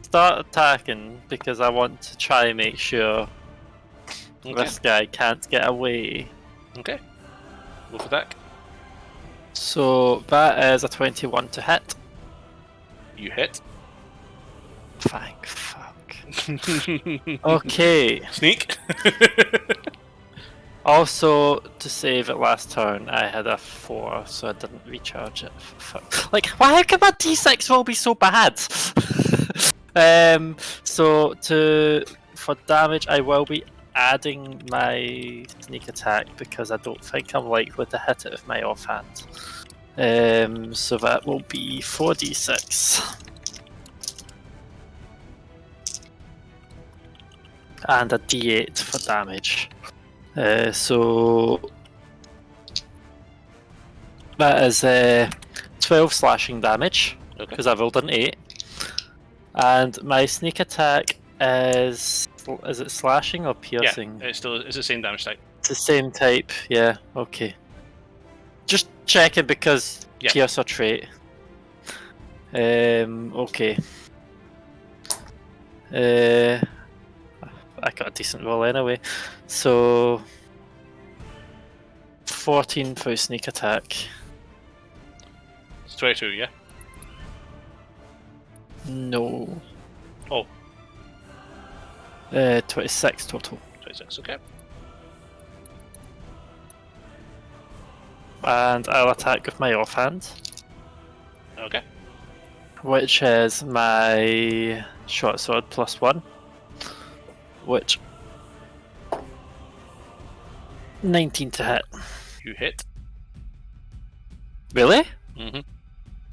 Speaker 5: start attacking because I want to try and make sure
Speaker 1: Okay.
Speaker 5: this guy can't get away.
Speaker 1: Okay. Go for that.
Speaker 5: So that is a 21 to hit.
Speaker 1: You hit.
Speaker 5: Thank fuck. Okay.
Speaker 1: Sneak.
Speaker 5: Also, to save it last turn, I had a 4, so I didn't recharge it. Fuck. Like, why can my D6 roll be so bad? So for damage, I will be adding my sneak attack because I don't think I'm likely to hit it with my offhand. So that will be 4d6. and a D8 for damage. So that is 12 slashing damage,
Speaker 1: Okay.
Speaker 5: because I rolled an 8. And my sneak attack is it slashing or piercing?
Speaker 1: Yeah, it's the same damage type.
Speaker 5: It's the same type, yeah, okay. Just checking because
Speaker 1: Yeah.
Speaker 5: pierce or trait. Okay. I got a decent roll anyway. So 14 for sneak attack.
Speaker 1: It's 22, yeah?
Speaker 5: No.
Speaker 1: Oh.
Speaker 5: 26 total.
Speaker 1: 26, okay.
Speaker 5: And I'll attack with my offhand,
Speaker 1: Okay.
Speaker 5: which is my short sword +1, which 19 to hit.
Speaker 1: You hit.
Speaker 5: Really?
Speaker 1: Mm-hmm.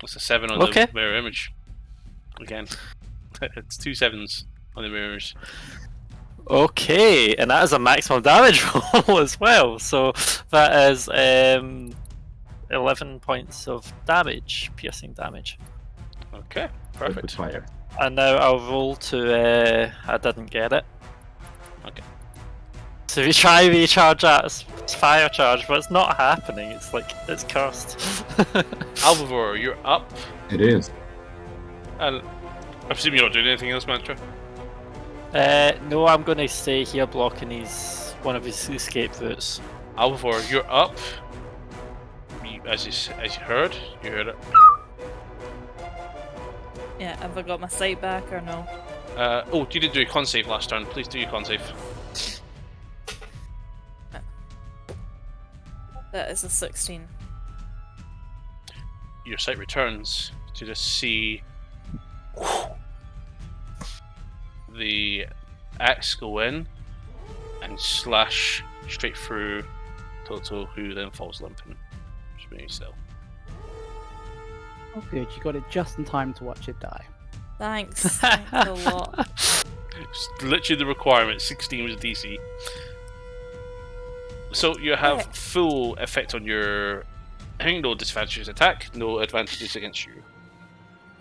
Speaker 1: It's a 7 on
Speaker 5: Okay.
Speaker 1: the mirror image. Again. It's 2 7s on the mirrors.
Speaker 5: Okay, and that is a maximum damage roll as well. So that is 11 points of damage, piercing damage.
Speaker 1: Okay,
Speaker 4: With
Speaker 1: perfect.
Speaker 4: fire.
Speaker 5: And now I'll roll to. I didn't get it.
Speaker 1: Okay.
Speaker 5: So if you try recharge that, it's fire charge, but it's not happening. It's like it's cursed.
Speaker 1: Alvivor, you're up.
Speaker 5: Uh,
Speaker 4: It is.
Speaker 1: And I presume you're not doing anything else, Mantra?
Speaker 5: No, I'm going to stay here blocking one of his escape routes.
Speaker 1: Alvivor, you're up. As you heard, you heard it.
Speaker 2: Yeah, have I got my sight back or no?
Speaker 1: Oh, you didn't do a con save last turn. Please do your con save.
Speaker 2: That is a 16.
Speaker 1: Your sight returns to just see the axe go in and slash straight through Toto, who then falls limping. Just being still.
Speaker 6: Oh, good. You got it just in time to watch it die.
Speaker 2: Thanks. Thanks a lot.
Speaker 1: It's literally the requirement. 16 was DC. So you have
Speaker 2: Okay.
Speaker 1: full effect on your. I think no disadvantages attack, no advantages against you.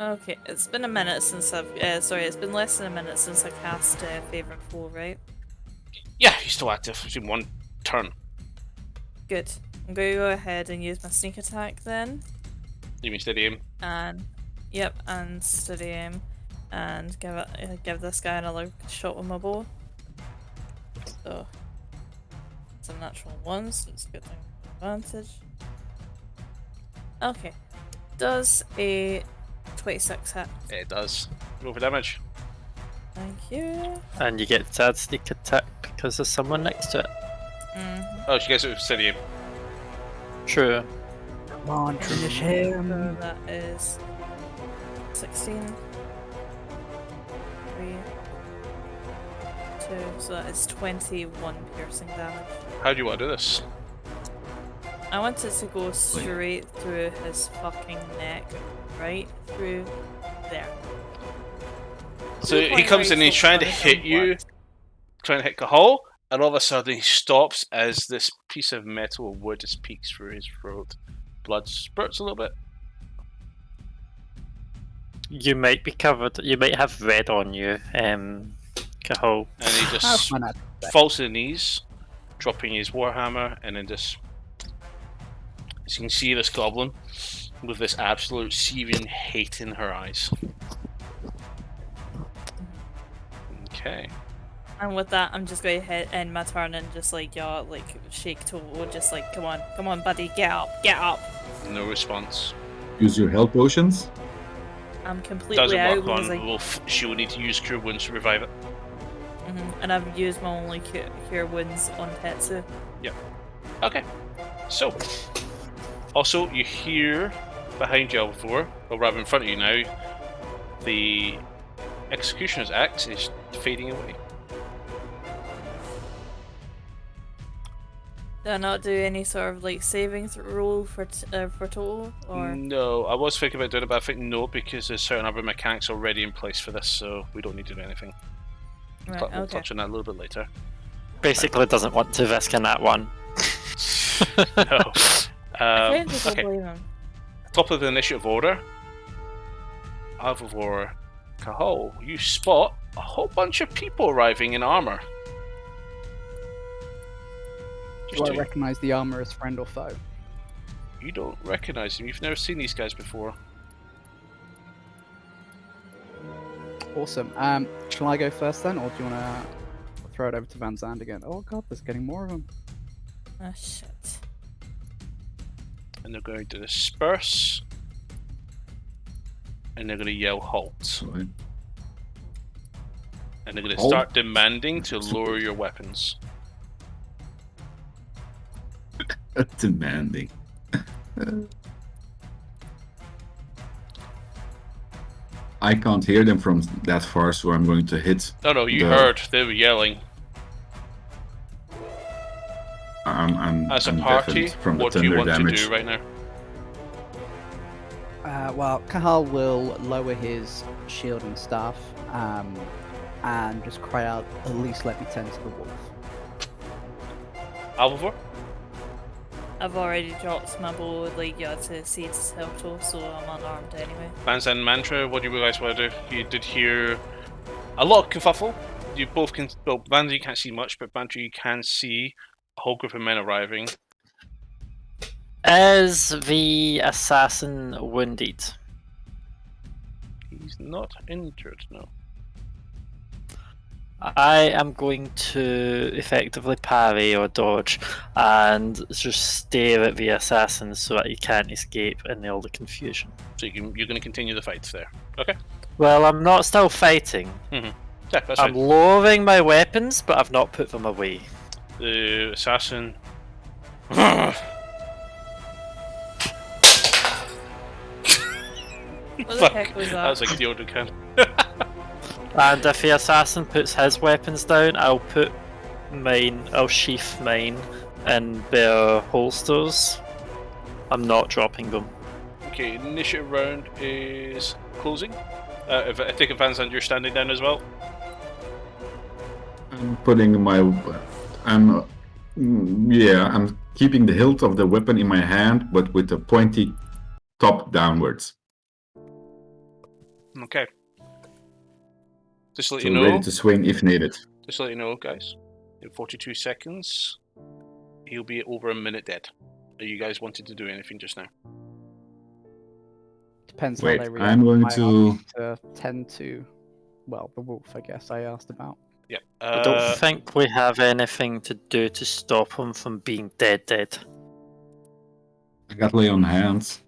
Speaker 2: Okay, it's been a minute since I've. Sorry, it's been less than a minute since I cast Favourite Foe, right?
Speaker 1: Yeah, he's still active. It's in one turn.
Speaker 2: Good. I'm going to go ahead and use my sneak attack then.
Speaker 1: You mean steady aim?
Speaker 2: And. Yep, and steady aim. And give this guy another shot with my bow. So. Some natural ones, so it's good thing advantage. Okay. Does a 26 hit?
Speaker 1: It does. Roll for damage.
Speaker 2: Thank you.
Speaker 5: And you get to add sneak attack because there's someone next to it.
Speaker 1: Oh, she gets it with steady aim.
Speaker 5: True.
Speaker 6: Come on, finish
Speaker 2: So
Speaker 6: him.
Speaker 2: that is 16. 3. 2. So that is 21 piercing damage.
Speaker 1: How do you want to do this?
Speaker 2: I wanted to go straight through his fucking neck. Right through there.
Speaker 1: So
Speaker 2: the
Speaker 1: he
Speaker 2: point
Speaker 1: comes
Speaker 2: where
Speaker 1: in and he's trying to
Speaker 2: focused
Speaker 1: hit
Speaker 2: on
Speaker 1: you,
Speaker 2: what?
Speaker 1: trying to hit Cahal, and all of a sudden he stops as this piece of metal or wood just peeks through his throat. Blood spurts a little bit.
Speaker 5: You might be covered. You might have red on you, Cahal.
Speaker 1: And he
Speaker 6: How
Speaker 1: just
Speaker 6: fun at
Speaker 1: falls to the knees, dropping his warhammer, and then just. As you can see, this goblin with this absolute searing hate in her eyes. Okay.
Speaker 2: And with that, I'm just going to hit end my turn and just like shake Toto, just like come on, buddy, get up.
Speaker 1: No response.
Speaker 4: Use your health potions.
Speaker 2: I'm completely
Speaker 1: Doesn't
Speaker 2: out
Speaker 1: work
Speaker 2: because
Speaker 1: on Wolf. She will need to use Cure Wounds to revive it.
Speaker 2: and I've used my only cure wounds on Tetsu.
Speaker 1: Okay. So, also you hear behind you, Alvor, or rather in front of you now, the Executioner's axe is fading away.
Speaker 2: Do I not do any sort of like saving roll for Toto or?
Speaker 1: No, I was thinking about doing it, but I think no, because there's certain other mechanics already in place for this, so we don't need to do anything.
Speaker 2: Right,
Speaker 1: We'll
Speaker 2: okay.
Speaker 1: touch on that a little bit later.
Speaker 5: Basically, doesn't want to risk in that one.
Speaker 1: No.
Speaker 2: I kind of don't
Speaker 1: Okay.
Speaker 2: blame him.
Speaker 1: Top of the initiative order. Alvor Cahal, you spot a whole bunch of people arriving in armor.
Speaker 6: Do I recognize the armor as friend or foe?
Speaker 1: You don't recognize them. You've never seen these guys before.
Speaker 6: Awesome. Shall I go first then, or do you want to throw it over to Van Zandt again? Oh god, there's getting more of them.
Speaker 2: Ah, shit.
Speaker 1: And they're going to disperse. And they're going to yell halt.
Speaker 4: Right.
Speaker 1: And they're going to
Speaker 4: Halt?
Speaker 1: start demanding to lower your weapons.
Speaker 4: Demanding. I can't hear them from that far, so I'm going to hit.
Speaker 1: No, you
Speaker 4: the-
Speaker 1: heard. They were yelling.
Speaker 4: I'm
Speaker 1: As a
Speaker 4: I'm
Speaker 1: party,
Speaker 4: deafened from the
Speaker 1: what do you
Speaker 4: thunder
Speaker 1: want
Speaker 4: damage.
Speaker 1: to do right now?
Speaker 6: Well, Kahal will lower his shield and staff, and just cry out, "At least let me tend to the wolf."
Speaker 1: Alvor?
Speaker 2: I've already dropped my bow like to see its helpful, so I'm unarmed anyway.
Speaker 1: Banzan Mantra, what do you guys want to do? You did hear a lot of kerfuffle. You both can. Well, Banzan, you can't see much, but Mantra, you can see a whole group of men arriving.
Speaker 5: Is the assassin wounded?
Speaker 1: He's not injured, no.
Speaker 5: I am going to effectively parry or dodge and just stare at the assassin so that he can't escape in all the confusion.
Speaker 1: So you're going to continue the fights there. Okay.
Speaker 5: Well, I'm not still fighting.
Speaker 1: Yeah, that's
Speaker 5: I'm
Speaker 1: right.
Speaker 5: lowering my weapons, but I've not put them away.
Speaker 1: The assassin.
Speaker 2: What the heck was
Speaker 1: That was
Speaker 2: that?
Speaker 1: like the order can.
Speaker 5: And if the assassin puts his weapons down, I'll put mine, I'll sheath mine in their holsters. I'm not dropping them.
Speaker 1: Okay, initiative round is closing. If I take advantage and you're standing down as well.
Speaker 4: I'm putting my. I'm keeping the hilt of the weapon in my hand, but with the pointy top downwards.
Speaker 1: Okay. Just to let
Speaker 4: So
Speaker 1: you know.
Speaker 4: ready to swing if needed.
Speaker 1: Just to let you know, guys. In 42 seconds, he'll be over a minute dead. Are you guys wanted to do anything just now?
Speaker 6: Depends
Speaker 4: Wait,
Speaker 6: how they react.
Speaker 4: I'm going
Speaker 6: I
Speaker 4: to.
Speaker 6: asked to tend to, well, the wolf, I guess I asked about.
Speaker 1: Yeah.
Speaker 5: I don't think we have anything to do to stop him from being dead.
Speaker 4: I got lay on hands.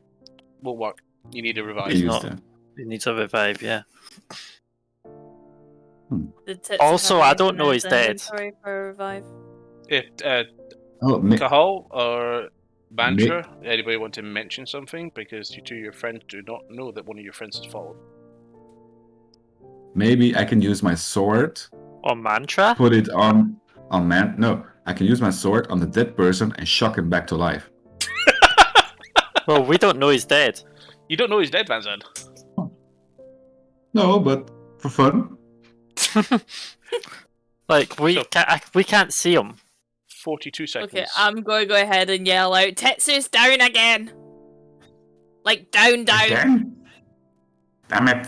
Speaker 1: Will work. You need a
Speaker 4: I
Speaker 1: revive.
Speaker 5: He's
Speaker 4: use
Speaker 5: not-
Speaker 4: that.
Speaker 5: He needs a revive, yeah.
Speaker 2: Did Tits
Speaker 5: Also,
Speaker 2: have
Speaker 5: I don't
Speaker 2: anything
Speaker 5: know
Speaker 2: in
Speaker 5: he's
Speaker 2: his
Speaker 5: dead.
Speaker 2: inventory for revive?
Speaker 4: Oh,
Speaker 1: Cahal or Mantra, anybody want to mention something? Because you two of your friends do not know that one of your friends has fallen.
Speaker 4: maybe I can use my sword.
Speaker 5: Or mantra?
Speaker 4: Put it on man. No, I can use my sword on the dead person and shock him back to life.
Speaker 5: Well, we don't know he's dead.
Speaker 1: You don't know he's dead, Vanzan.
Speaker 4: No, but for fun.
Speaker 5: Like, we
Speaker 1: So-
Speaker 5: can't see him.
Speaker 1: 42 seconds.
Speaker 2: Okay, I'm going to go ahead and yell out, Tetsu's down again! Like, down.
Speaker 4: Again? Damn it.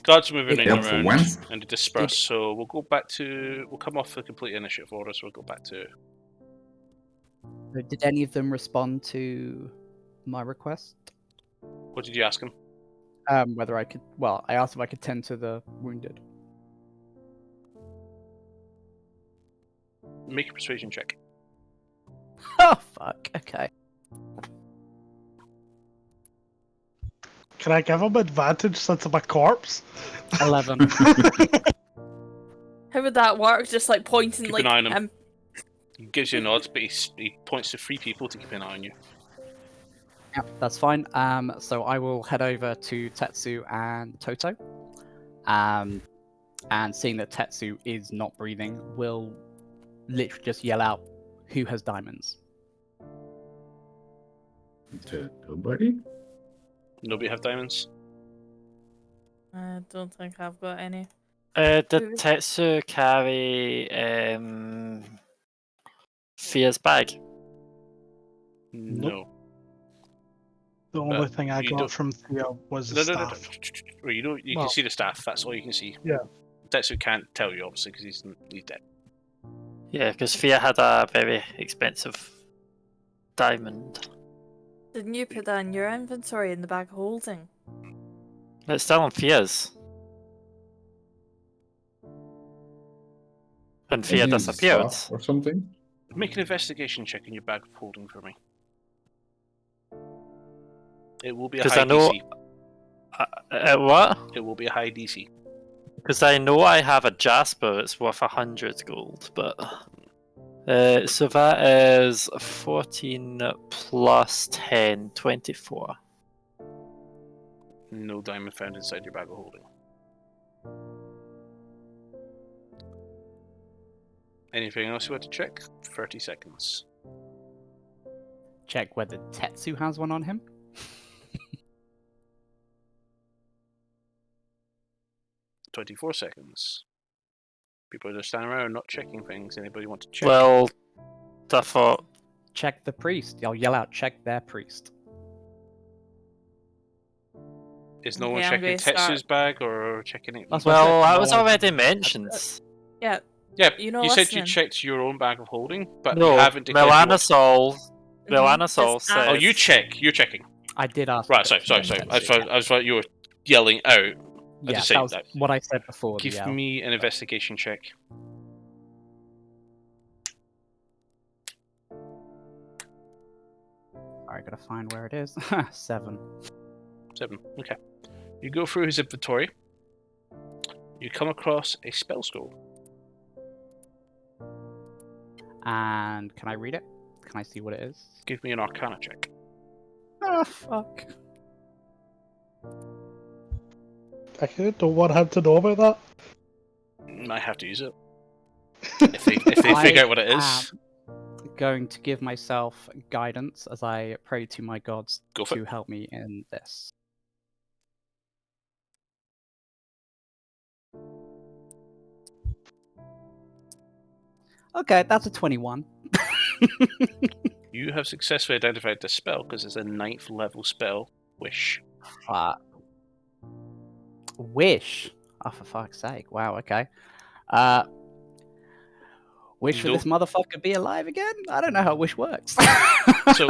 Speaker 1: Guards are moving in
Speaker 4: Yep, for
Speaker 1: around
Speaker 4: once.
Speaker 1: and they disperse, so we'll go back to... We'll come off the complete initiative order, so we'll go back to...
Speaker 6: So did any of them respond to my request?
Speaker 1: What did you ask him?
Speaker 6: Whether I could, well, I asked if I could tend to the wounded.
Speaker 1: Make a persuasion check.
Speaker 6: Oh, fuck, okay.
Speaker 3: Can I give him advantage since I'm a corpse?
Speaker 6: 11.
Speaker 2: How would that work? Just like pointing
Speaker 1: Keep
Speaker 2: like
Speaker 1: an eye on him. He gives you a nod, but he points to 3 people to keep an eye on you.
Speaker 6: Yep, that's fine. So I will head over to Tetsu and Toto. And seeing that Tetsu is not breathing, will literally just yell out, "Who has diamonds?"
Speaker 4: Nobody?
Speaker 1: Nobody have diamonds?
Speaker 2: I don't think I've got any.
Speaker 5: Did
Speaker 2: Who-
Speaker 5: Tetsu carry Fia's bag?
Speaker 1: No.
Speaker 3: The only thing I
Speaker 1: you
Speaker 3: got
Speaker 1: don't-
Speaker 3: from Thea was the
Speaker 1: No.
Speaker 3: staff.
Speaker 1: Well, you can
Speaker 3: Well-
Speaker 1: see the staff. That's all you can see.
Speaker 3: Yeah.
Speaker 1: Tetsu can't tell you, obviously, because he's dead.
Speaker 5: Yeah, because Fia had a very expensive diamond.
Speaker 2: Didn't you put that in your inventory in the bag of holding?
Speaker 5: It's still on Fia's. And Fia
Speaker 4: Maybe it's
Speaker 5: disappeared.
Speaker 4: staff or something.
Speaker 1: Make an investigation check in your bag of holding for me. It will be a
Speaker 5: 'Cause
Speaker 1: high
Speaker 5: I know-
Speaker 1: DC.
Speaker 5: What?
Speaker 1: It will be a high DC.
Speaker 5: Because I know I have a Jasper that's worth 100 gold, but... so that is 14 plus 10, 24.
Speaker 1: No diamond found inside your bag of holding. Anything else you want to check? 30 seconds.
Speaker 6: Check whether Tetsu has one on him.
Speaker 1: 24 seconds. People are just standing around not checking things. Anybody want to check?
Speaker 5: Well, I thought...
Speaker 6: Check the priest. I'll yell out, check their priest.
Speaker 1: Is no
Speaker 2: Okay,
Speaker 1: one
Speaker 2: I'm
Speaker 1: checking
Speaker 2: gonna start-
Speaker 1: Tetsu's bag or checking it?
Speaker 6: That's what I
Speaker 5: Well,
Speaker 6: said,
Speaker 5: that
Speaker 6: no
Speaker 5: was
Speaker 6: one-
Speaker 5: already mentioned.
Speaker 2: Yeah,
Speaker 1: Yeah,
Speaker 2: you know,
Speaker 1: you said you
Speaker 2: listening.
Speaker 1: checked your own bag of holding, but you
Speaker 5: No,
Speaker 1: haven't declared you want to-
Speaker 5: Melanosol. Melanosol
Speaker 2: Just
Speaker 5: says...
Speaker 2: ask-
Speaker 1: Oh, you check. You're checking.
Speaker 6: I did ask.
Speaker 1: Right,
Speaker 6: Tetsu
Speaker 1: sorry.
Speaker 6: and Tetsu.
Speaker 1: I thought you were yelling out.
Speaker 6: Yeah,
Speaker 1: just
Speaker 6: that
Speaker 1: saying
Speaker 6: was
Speaker 1: that.
Speaker 6: what I said before. the
Speaker 1: Give
Speaker 6: yell.
Speaker 1: me an investigation check.
Speaker 6: Alright, gotta find where it is. 7.
Speaker 1: 7. Okay. You go through his inventory. You come across a spell scroll.
Speaker 6: And can I read it? Can I see what it is?
Speaker 1: Give me an Arcana check.
Speaker 6: Oh, fuck.
Speaker 3: I don't want him to know about that.
Speaker 1: I have to use it. If they figure out what it is,
Speaker 6: Going to give myself guidance as I pray to my gods
Speaker 1: go for
Speaker 6: to
Speaker 1: it.
Speaker 6: help me in this. Okay, that's a 21.
Speaker 1: You have successfully identified the spell because it's a 9th level spell, Wish.
Speaker 6: Wish. Oh, for fuck's sake. Wow, okay. Wish for
Speaker 1: Nope.
Speaker 6: this motherfucker be alive again? I don't know how wish works.
Speaker 1: So,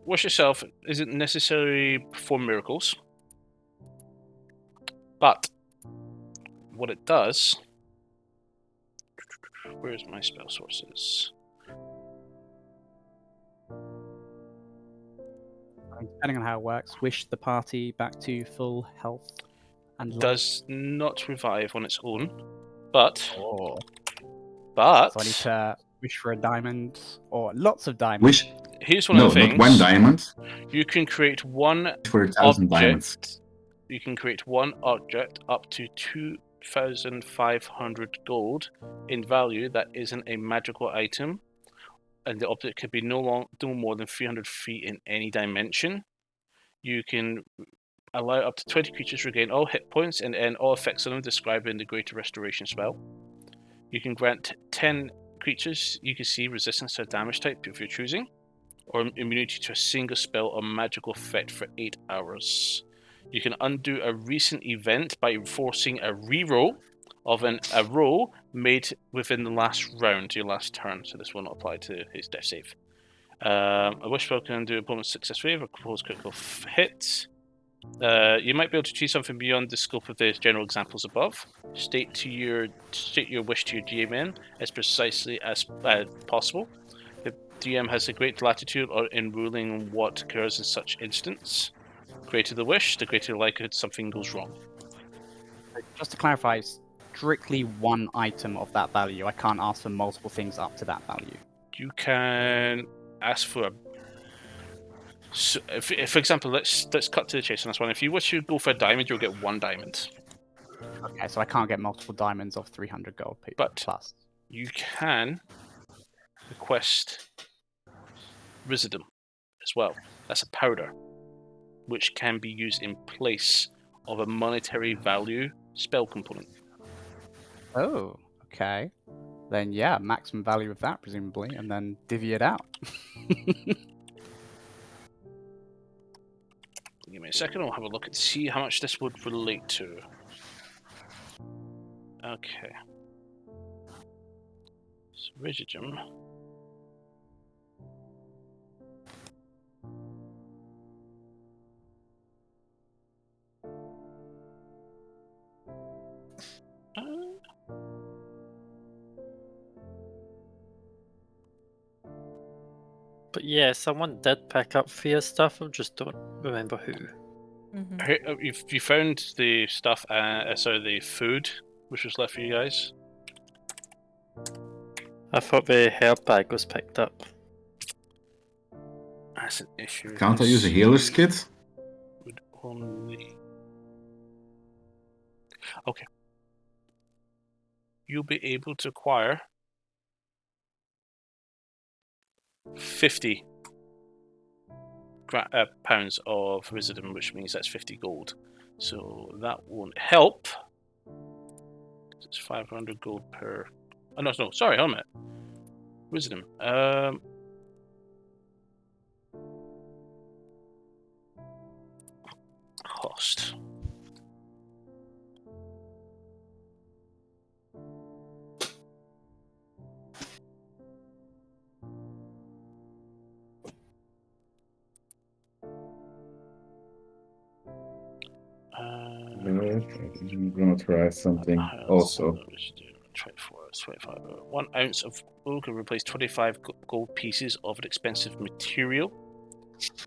Speaker 1: Wish itself isn't necessarily perform miracles, but what it does. Where's my spell sources?
Speaker 6: Depending on how it works, wish the party back to full health and life.
Speaker 1: Does not revive on its own, but
Speaker 6: Oh.
Speaker 1: but
Speaker 6: So I need to wish for a diamond or lots of diamonds.
Speaker 4: Wish
Speaker 1: here's one
Speaker 4: no,
Speaker 1: of the things.
Speaker 4: not one diamond
Speaker 1: You can create one
Speaker 4: for 1,000 diamonds.
Speaker 1: object. You can create one object up to 2,500 gold in value that isn't a magical item, and the object can be no more than 300 feet in any dimension. You can allow up to 20 creatures regain all hit points and end all effects on them described in the Greater Restoration spell. You can grant 10 creatures you can see resistance to a damage type if you're choosing, or immunity to a single spell or magical effect for 8 hours. You can undo a recent event by forcing a reroll of a roll made within the last round, your last turn, so this will not apply to his death save. A wish spell can undo opponent's success rate or cause critical hits. You might be able to choose something beyond the scope of the general examples above. State your wish to your GM as precisely as possible. The DM has a great latitude in ruling what occurs in such instance. The greater the wish, the greater the likelihood something goes wrong.
Speaker 6: Just to clarify, strictly one item of that value. I can't ask for multiple things up to that value.
Speaker 1: You can ask for a. So if, for example, let's cut to the chase on this one. If you wish to go for a diamond, you'll get 1 diamond.
Speaker 6: Okay, so I can't get multiple diamonds of 300 gold
Speaker 1: But-
Speaker 6: plus.
Speaker 1: You can request Residuum as well. That's a powder, which can be used in place of a monetary value spell component.
Speaker 6: Oh, okay. Then yeah, maximum value of that presumably, and then divvy it out.
Speaker 1: Give me a second, I'll have a look and see how much this would relate to. Okay. So, Residium.
Speaker 5: But yeah, someone did pick up Fear stuff, I just don't remember who.
Speaker 1: You found the stuff, sorry, the food, which was left for you guys?
Speaker 5: I thought the herb bag was picked up.
Speaker 1: That's an issue.
Speaker 4: Can't I use a healer's kit?
Speaker 1: Would only... Okay. You'll be able to acquire 50 pounds of wisdom, which means that's 50 gold. So that won't help. It's 500 gold per... Oh, no, sorry, hold a minute. Wisdom. Cost.
Speaker 4: I'm gonna try something also.
Speaker 1: 24, 25. 1 ounce of wool can replace 25 gold pieces of an expensive material.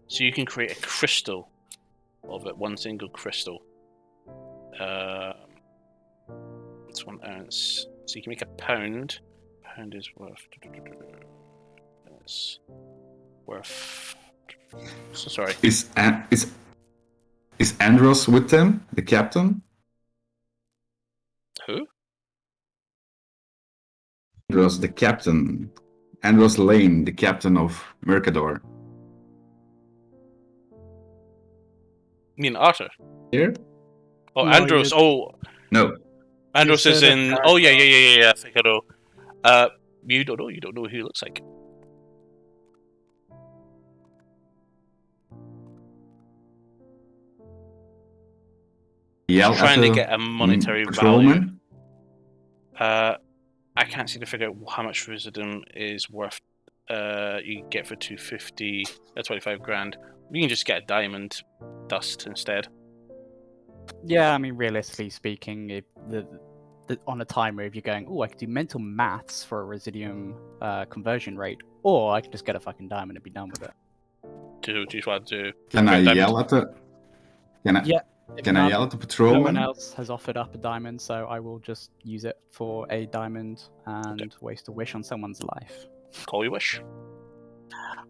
Speaker 1: So you can create a crystal of it, one single crystal. It's 1 ounce. So you can make a pound. Pound is worth. It's worth. So sorry.
Speaker 4: Is Andros with them, the captain?
Speaker 1: Who?
Speaker 4: Andros, the captain. Andros Lane, the captain of Mercador.
Speaker 1: You mean Arthur?
Speaker 4: Here?
Speaker 1: Oh,
Speaker 3: No,
Speaker 1: Andros. Oh,
Speaker 4: No.
Speaker 1: Andros is
Speaker 3: said a
Speaker 1: in. Oh, yeah. I think I know. You don't know. You don't know who he looks like.
Speaker 4: Yell
Speaker 1: Trying
Speaker 4: at
Speaker 1: to
Speaker 4: the
Speaker 1: get a monetary
Speaker 4: patrolman?
Speaker 1: value. I can't seem to figure out how much wisdom is worth. You get for 250, 25 grand. You can just get a diamond dust instead.
Speaker 6: Yeah, I mean, realistically speaking, if on a time move, you're going, oh, I could do mental maths for a residium conversion rate, or I could just get a fucking diamond and be done with it.
Speaker 1: Do you want to?
Speaker 4: Can I
Speaker 1: diamond?
Speaker 4: yell at the? Can I?
Speaker 6: Yeah.
Speaker 4: Can I yell at the
Speaker 6: No one
Speaker 4: patrolman?
Speaker 6: else has offered up a diamond, so I will just use it for a diamond and waste a wish on someone's life.
Speaker 1: Call your wish.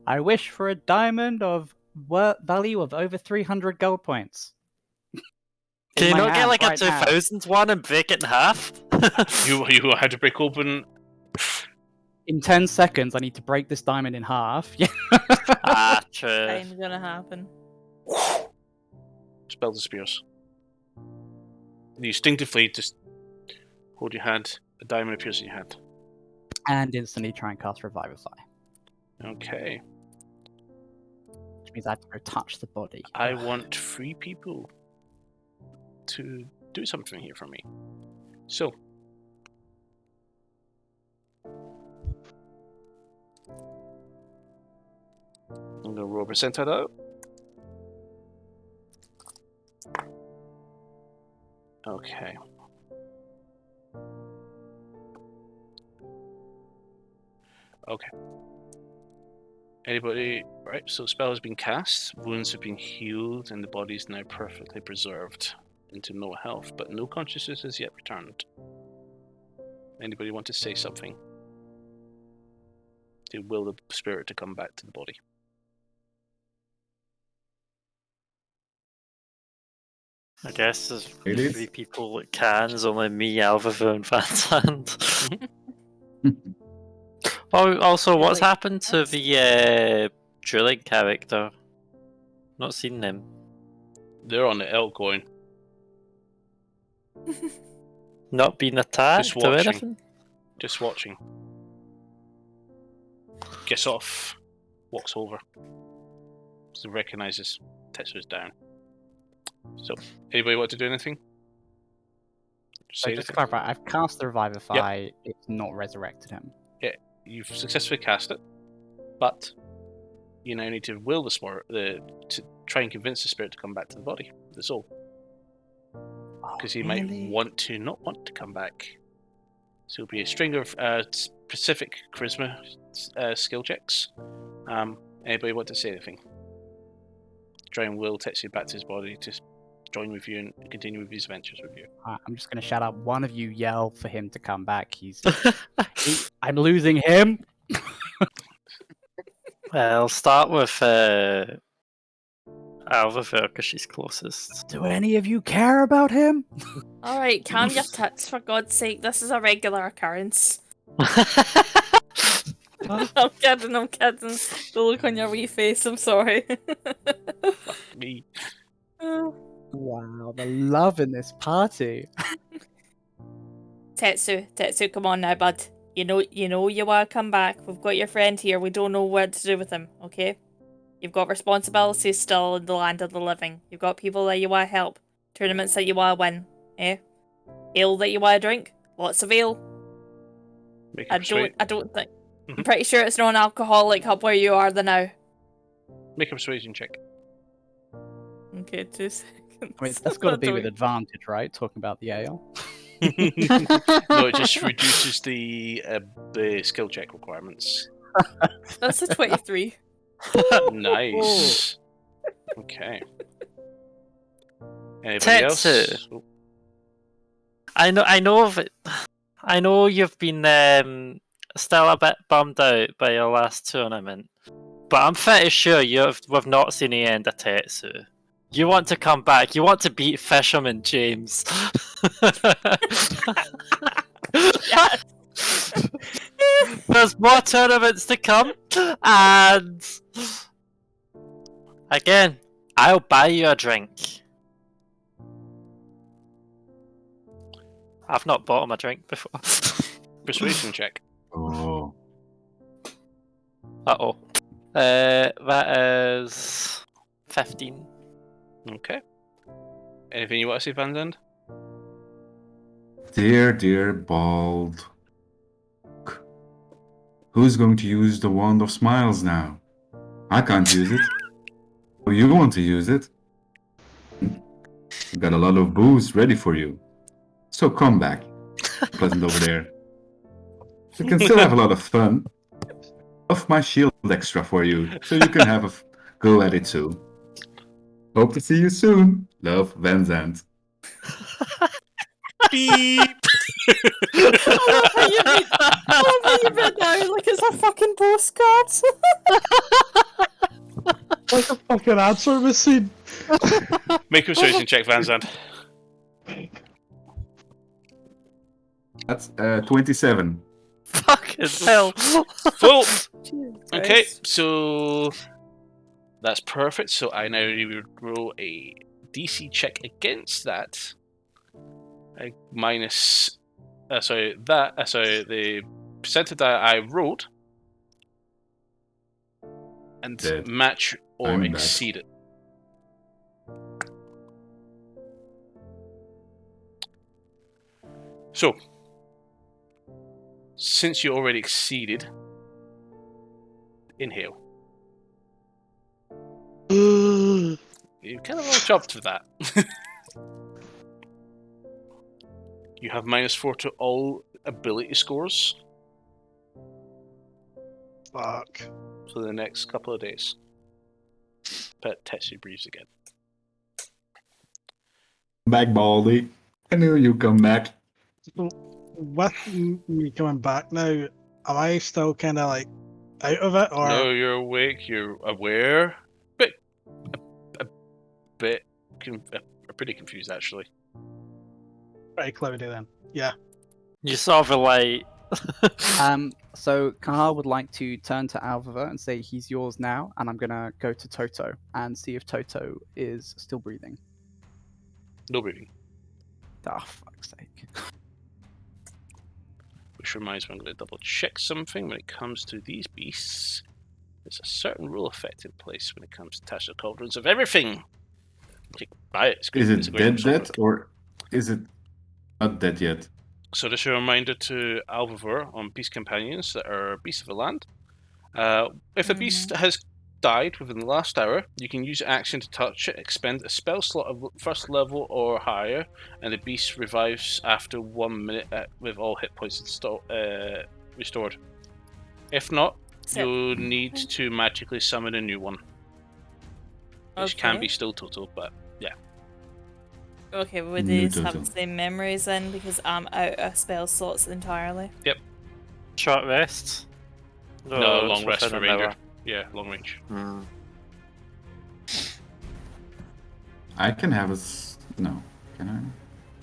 Speaker 6: I wish for a diamond of value of over 300 gold points.
Speaker 5: Can you
Speaker 6: my
Speaker 5: not get
Speaker 6: hands
Speaker 5: like
Speaker 6: right
Speaker 5: a
Speaker 6: now.
Speaker 5: 2000 one and break it in half?
Speaker 1: You had to break open.
Speaker 6: In 10 seconds, I need to break this diamond in half. Yeah.
Speaker 5: True.
Speaker 2: Ain't gonna happen.
Speaker 1: Spell the spears. You instinctively just hold your hand. A diamond appears in your hand.
Speaker 6: And instantly try and cast Revivify.
Speaker 1: Okay.
Speaker 6: Which means I have to go touch the body.
Speaker 1: I want 3 people to do something here for me. So. I'm gonna roll percentile out. Okay. Okay. Anybody? Right, so spell has been cast, wounds have been healed, and the body is now perfectly preserved into no health, but no consciousness has yet returned. Anybody want to say something? To will the spirit to come back to the body.
Speaker 5: I guess there's
Speaker 4: Really?
Speaker 5: 3 people that can. There's only me, Alvaro, and Vansand. Oh, also, what's happened to the drilling character? Not seen them.
Speaker 1: They're on the elk going.
Speaker 5: Not being attacked
Speaker 1: Just
Speaker 5: or
Speaker 1: watching.
Speaker 5: anything?
Speaker 1: Just watching. Gets off, walks over. So recognises Tetsu's down. So, anybody want to do anything?
Speaker 6: So
Speaker 1: Say
Speaker 6: just to
Speaker 1: anything?
Speaker 6: clarify, I've cast the Revivify, it's not resurrected him.
Speaker 1: You've successfully cast it, but you now need to will the spirit to try and convince the spirit to come back to the body, the soul, because he might want to not want to come back. So it'll be a string of specific charisma skill checks. Anybody want to say anything? Try and will Tetsu back to his body to join with you and continue with his adventures with you.
Speaker 6: I'm just going to shout out, one of you yell for him to come back. I'm losing him.
Speaker 5: I'll start with Alva because she's closest.
Speaker 6: Do any of you care about him?
Speaker 2: Alright, calm your tits, for God's sake. This is a regular occurrence. I'm kidding. The look on your wee face, I'm sorry.
Speaker 1: Fuck me.
Speaker 6: Wow, the love in this party.
Speaker 2: Tetsu, come on now, bud. You know you want to come back. We've got your friend here. We don't know what to do with him, okay? You've got responsibilities still in the land of the living. You've got people that you want to help. Tournaments that you want to win. Eh? Ale that you want to drink. Lots of ale. I don't think. I'm pretty sure it's non-alcoholic up where you are now.
Speaker 1: Make a persuasion check.
Speaker 2: Okay, 2 seconds.
Speaker 6: I mean, that's got to be with advantage, right? Talking about the ale.
Speaker 1: No, it just reduces the skill check requirements.
Speaker 2: That's a 23.
Speaker 1: Nice. Okay. Anybody
Speaker 5: Tetsu.
Speaker 1: else? Oh,
Speaker 5: I know you've been still a bit bummed out by your last tournament, but I'm pretty sure we've not seen the end of Tetsu. You want to come back. You want to beat Fisherman James.
Speaker 2: Yes.
Speaker 5: There's more tournaments to come, and again, I'll buy you a drink. I've not bought him a drink before.
Speaker 1: persuasion check.
Speaker 4: Oh.
Speaker 5: Uh-oh. That is 15.
Speaker 1: Okay. Anything you want to say, Van Zandt?
Speaker 4: Dear bald. Who's going to use the wand of smiles now? I can't use it. Oh, you want to use it? We've got a lot of booze ready for you. So come back. Pleasant over there. You can still have a lot of fun. Off my shield extra for you, so you can have a go at it too. Hope to see you soon. Love, Van Zandt.
Speaker 1: Beep!
Speaker 2: I love how you read that out like it's a fucking postcard.
Speaker 3: Like a fucking answer machine.
Speaker 1: Make a persuasion check, Van Zandt.
Speaker 4: That's 27.
Speaker 5: Fucking hell.
Speaker 1: Full! Okay,
Speaker 2: Christ.
Speaker 1: so that's perfect. So I now roll a DC check against that. Minus, the percentage that I rolled, and
Speaker 4: Dead.
Speaker 1: match or
Speaker 4: I'm back.
Speaker 1: exceed it. So, since you already exceeded, inhale. You kind of all chopped for that. You have -4 to all ability scores
Speaker 3: Fuck.
Speaker 1: for the next couple of days. But Tetsu breathes again.
Speaker 4: Back, Baldy. I knew you'd come back.
Speaker 3: With me coming back now, am I still kind of like out of it, or
Speaker 1: No, you're awake. You're aware. Pretty confused actually.
Speaker 3: pretty cloudy then? Yeah.
Speaker 5: You saw the light.
Speaker 6: So Kahar would like to turn to Alva and say he's yours now, and I'm gonna go to Toto and see if Toto is still breathing.
Speaker 1: No breathing.
Speaker 6: Oh, fuck's sake.
Speaker 1: Which reminds me, I'm going to double check something when it comes to these beasts. There's a certain rule effect in place when it comes to Tasha Cauldrons of everything. You can buy it. It's good.
Speaker 4: Is
Speaker 1: It's a
Speaker 4: it
Speaker 1: great
Speaker 4: dead, or is it not dead yet?
Speaker 1: So this is a reminder to Alvivor on Beast Companions that are beasts of the land. If a beast has died within the last hour, you can use action to touch it, expend a spell slot of first level or higher, and the beast revives after 1 minute with all hit points restored. If not, you'll need to magically summon a new one. Which can be still total, but yeah.
Speaker 2: Okay, would
Speaker 4: New
Speaker 2: these have
Speaker 4: total.
Speaker 2: the same memories then? Because I'm out of spell slots entirely.
Speaker 1: Yep.
Speaker 5: Short rest?
Speaker 1: No,
Speaker 5: it's
Speaker 1: long rest
Speaker 5: within
Speaker 1: for
Speaker 5: an
Speaker 1: Ranger.
Speaker 5: hour.
Speaker 1: Yeah, long range.
Speaker 4: I can have no. Can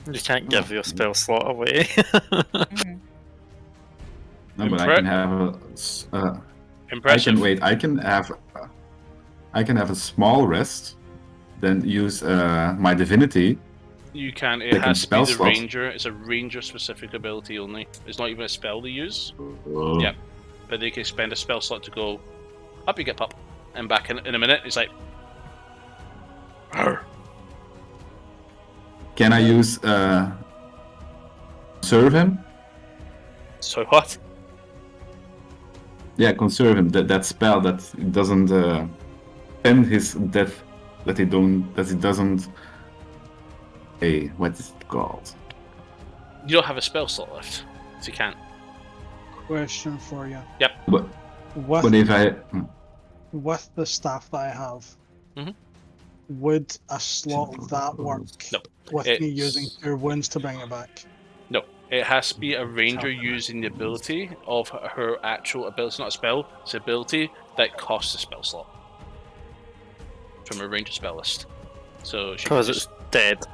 Speaker 4: I?
Speaker 5: You can't give your spell slot away.
Speaker 4: No, but I can have I
Speaker 1: Impressive.
Speaker 4: can wait. I can have a small rest, then use my divinity.
Speaker 1: You can. It
Speaker 4: Second
Speaker 1: has to be
Speaker 4: spell
Speaker 1: the
Speaker 4: slot.
Speaker 1: ranger. It's a ranger-specific ability only. It's not even a spell they use.
Speaker 4: Oh.
Speaker 1: Yep. But they can spend a spell slot to go up you get pup, and back in a minute. It's like. Arr.
Speaker 4: Can I use serve him?
Speaker 1: So what?
Speaker 4: Yeah, conserve him. That spell that doesn't end his death. That it doesn't. Hey, what is it called?
Speaker 1: You don't have a spell slot left, so you can't.
Speaker 3: Question for you.
Speaker 1: Yep.
Speaker 4: But
Speaker 3: With,
Speaker 4: if I
Speaker 3: with the staff that I have,
Speaker 1: Mhm.
Speaker 3: would a slot of that work
Speaker 1: No.
Speaker 3: with me
Speaker 1: It's-
Speaker 3: using Cure Wounds to bring it back?
Speaker 1: No, it has to be a ranger using the ability of her actual ability. It's not a spell, it's an ability that costs a spell slot from a ranger spell list. So she can
Speaker 5: Because
Speaker 1: just,
Speaker 5: it's dead.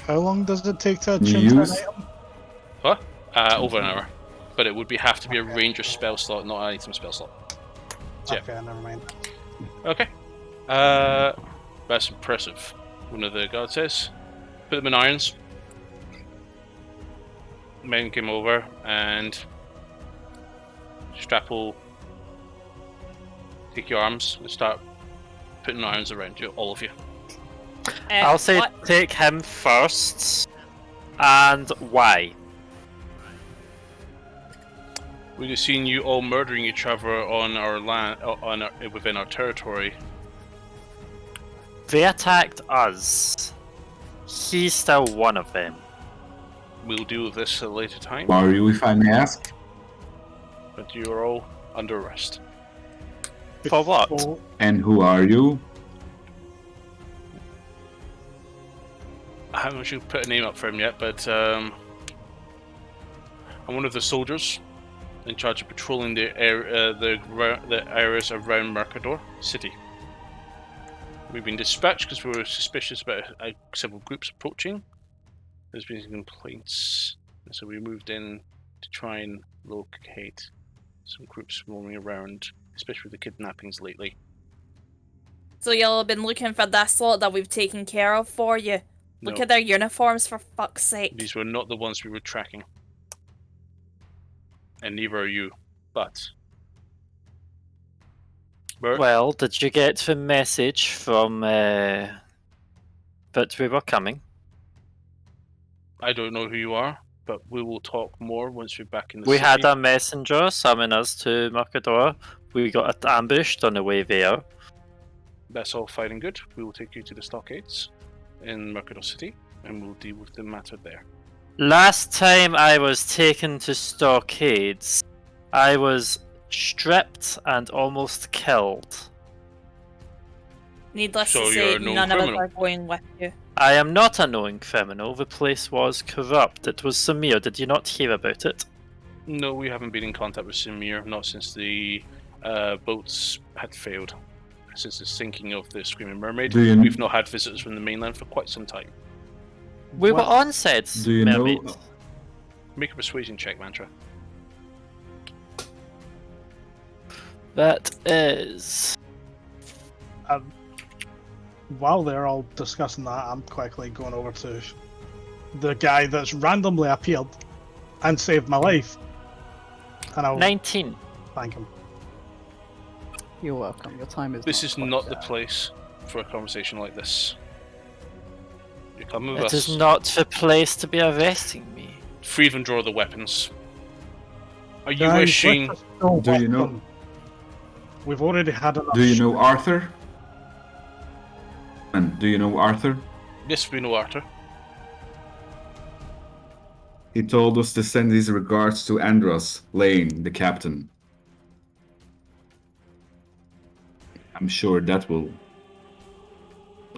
Speaker 3: How long does it take to
Speaker 4: You
Speaker 3: attune to an
Speaker 4: use-
Speaker 3: item?
Speaker 1: over an hour. But it would have to be a ranger spell slot, not an item spell slot. Yeah.
Speaker 3: Okay, never mind.
Speaker 1: Okay. That's impressive. One of the guards says. Put them in irons. Men came over and Strapple, take your arms and start putting irons around you, all of you.
Speaker 5: I'll say take him first. And why?
Speaker 1: We've just seen you all murdering each other on our land, within our territory.
Speaker 5: They attacked us. He's still one of them.
Speaker 1: We'll deal with this at a later time,
Speaker 4: Who are you, if I may ask?
Speaker 1: but you're all under arrest.
Speaker 5: For what?
Speaker 3: Oh,
Speaker 4: And who are you?
Speaker 1: I haven't actually put a name up for him yet, but I'm one of the soldiers in charge of patrolling the areas around Mercador City. We've been dispatched because we were suspicious about several groups approaching. There's been some complaints, and so we moved in to try and locate some groups roaming around, especially with the kidnappings lately.
Speaker 2: So y'all have been looking for that slot that we've taken care of for you. Look
Speaker 1: No,
Speaker 2: at their uniforms, for fuck's sake.
Speaker 1: these were not the ones we were tracking. And neither are you, but... Bert?
Speaker 5: Well, did you get the message from that we were coming?
Speaker 1: I don't know who you are, but we will talk more once we're back in the
Speaker 5: We
Speaker 1: city.
Speaker 5: had a messenger summon us to Mercador. We got ambushed on the way there.
Speaker 1: That's all fine and good. We will take you to the stockades in Mercador City, and we'll deal with the matter there.
Speaker 5: Last time I was taken to stockades, I was stripped and almost killed.
Speaker 2: Needless
Speaker 1: So
Speaker 2: to
Speaker 1: you're
Speaker 2: say,
Speaker 1: a known
Speaker 2: none of us
Speaker 1: criminal.
Speaker 2: are going with you.
Speaker 5: I am not a knowing criminal. The place was corrupt. It was Samir. Did you not hear about it?
Speaker 1: No, we haven't been in contact with Samir, not since the boats had failed. Since the sinking of the Screaming Mermaid,
Speaker 4: Do you-
Speaker 1: we've not had visitors from the mainland for quite some time.
Speaker 5: We were
Speaker 3: What-
Speaker 5: on said
Speaker 4: Do you
Speaker 5: mermaid.
Speaker 4: know?
Speaker 1: Make a persuasion check, Mantra.
Speaker 5: That is...
Speaker 3: While they're all discussing that, I'm quickly going over to the guy that's randomly appeared and saved my life. And I'll
Speaker 5: 19.
Speaker 3: thank him.
Speaker 6: You're welcome. Your time is.
Speaker 1: This is
Speaker 6: quite
Speaker 1: not the
Speaker 6: sad.
Speaker 1: place for a conversation like this. You come with
Speaker 5: It
Speaker 1: us.
Speaker 5: is not the place to be arresting me.
Speaker 1: Free and draw the weapons. Are you
Speaker 3: Guys,
Speaker 1: wishing?
Speaker 3: let's just go
Speaker 4: Do you
Speaker 3: with
Speaker 4: know-
Speaker 3: them. We've already had enough.
Speaker 4: Do you know Arthur? And do you know Arthur?
Speaker 1: Yes, we know Arthur.
Speaker 4: He told us to send his regards to Andros Lane, the captain. I'm sure that will.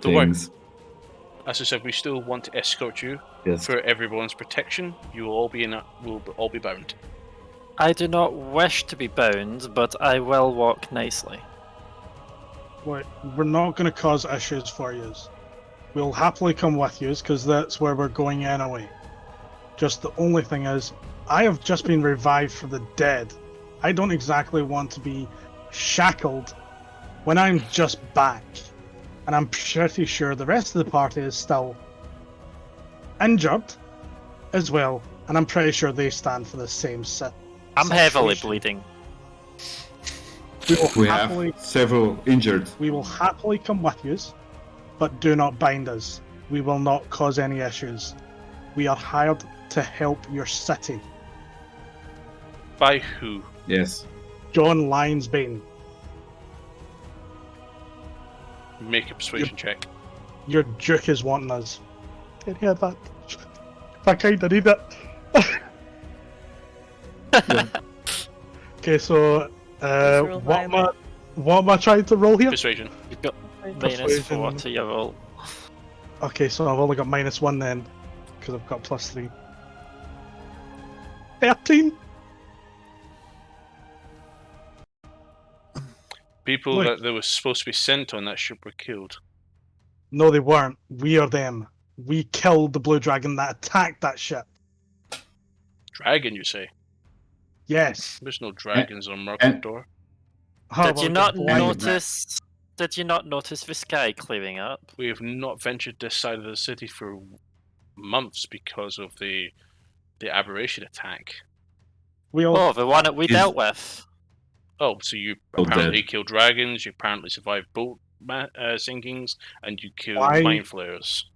Speaker 1: Don't worry.
Speaker 4: Things.
Speaker 1: As I said, we still want to escort you
Speaker 4: Yes.
Speaker 1: for everyone's protection. You will all be we'll all be bound.
Speaker 5: I do not wish to be bound, but I will walk nicely.
Speaker 3: Wait, we're not going to cause issues for you. We'll happily come with you because that's where we're going anyway. Just the only thing is, I have just been revived from the dead. I don't exactly want to be shackled when I'm just back. And I'm pretty sure the rest of the party is still injured as well. And I'm pretty sure they stand for the same set.
Speaker 5: I'm heavily
Speaker 3: situation.
Speaker 5: bleeding.
Speaker 3: We
Speaker 4: We have several injured.
Speaker 3: We will happily come with you, but do not bind us. We will not cause any issues. We are hired to help your city.
Speaker 1: By who?
Speaker 4: Yes.
Speaker 3: John Lionsbane,
Speaker 1: Make a persuasion check.
Speaker 3: your Duke is wanting us. Can you hear that? I kinda need it. Okay, so
Speaker 2: roll
Speaker 3: what am I trying to roll here?
Speaker 1: Persuasion.
Speaker 5: You've got
Speaker 3: Persuasion.
Speaker 5: -4 to your roll.
Speaker 3: Okay, so I've only got -1 then, because I've got +3. 13.
Speaker 1: People
Speaker 3: Look.
Speaker 1: that they were supposed to be sent on that ship were killed.
Speaker 3: No, they weren't. We are them. We killed the blue dragon that attacked that ship.
Speaker 1: Dragon, you say?
Speaker 3: Yes.
Speaker 1: There's no dragons on
Speaker 4: and-
Speaker 1: Mercador.
Speaker 3: How
Speaker 5: Did you
Speaker 3: about
Speaker 5: not
Speaker 3: the blind-
Speaker 5: notice? Did you not notice the sky clearing up?
Speaker 1: We have not ventured this side of the city for months because of the aberration attack.
Speaker 3: We all
Speaker 5: Oh, the one that we
Speaker 4: Is-
Speaker 5: dealt with.
Speaker 1: Oh, so you
Speaker 4: Oh,
Speaker 1: apparently
Speaker 4: dead.
Speaker 1: killed dragons, you apparently survived boat sinkings, and you killed
Speaker 3: Why-
Speaker 1: mind flares.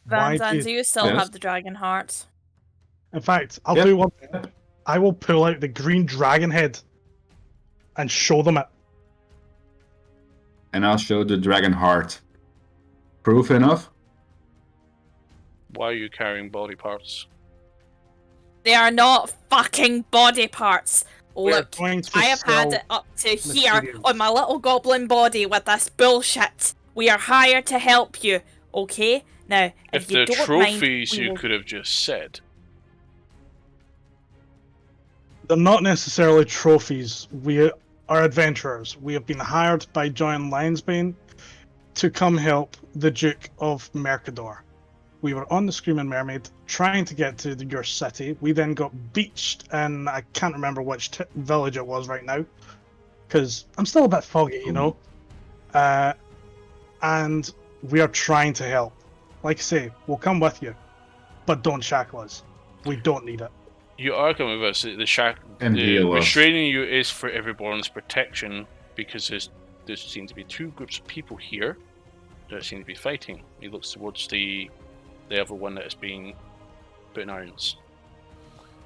Speaker 3: Why
Speaker 2: Van
Speaker 3: did-
Speaker 2: do you still
Speaker 4: Yes.
Speaker 2: have the dragon heart?
Speaker 3: In fact, I'll
Speaker 4: Yep.
Speaker 3: do one thing. I will pull out the green dragon head and show them it.
Speaker 4: And I'll show the dragon heart. Proof enough?
Speaker 1: Why are you carrying body parts?
Speaker 2: They are not fucking body parts.
Speaker 3: We're
Speaker 2: Look,
Speaker 3: going to
Speaker 2: I have had
Speaker 3: sell-
Speaker 2: it up to here
Speaker 3: materials.
Speaker 2: on my little goblin body with this bullshit. We are hired to help you, okay? Now,
Speaker 1: If
Speaker 2: if you
Speaker 1: they're
Speaker 2: don't
Speaker 1: trophies,
Speaker 2: mind, we
Speaker 1: you
Speaker 2: will-
Speaker 1: could have just said.
Speaker 3: They're not necessarily trophies. We are adventurers. We have been hired by John Lionsbane to come help the Duke of Mercador. We were on the Screaming Mermaid trying to get to your city. We then got beached in, I can't remember which village it was right now, because I'm still a bit foggy, you know. And we are trying to help. Like I say, we'll come with you, but don't shackle us. We don't need it.
Speaker 1: You are coming with us.
Speaker 4: And
Speaker 1: The
Speaker 4: heal us.
Speaker 1: restraining you is for everyone's protection because there seem to be two groups of people here that seem to be fighting. He looks towards the other one that is being put in irons.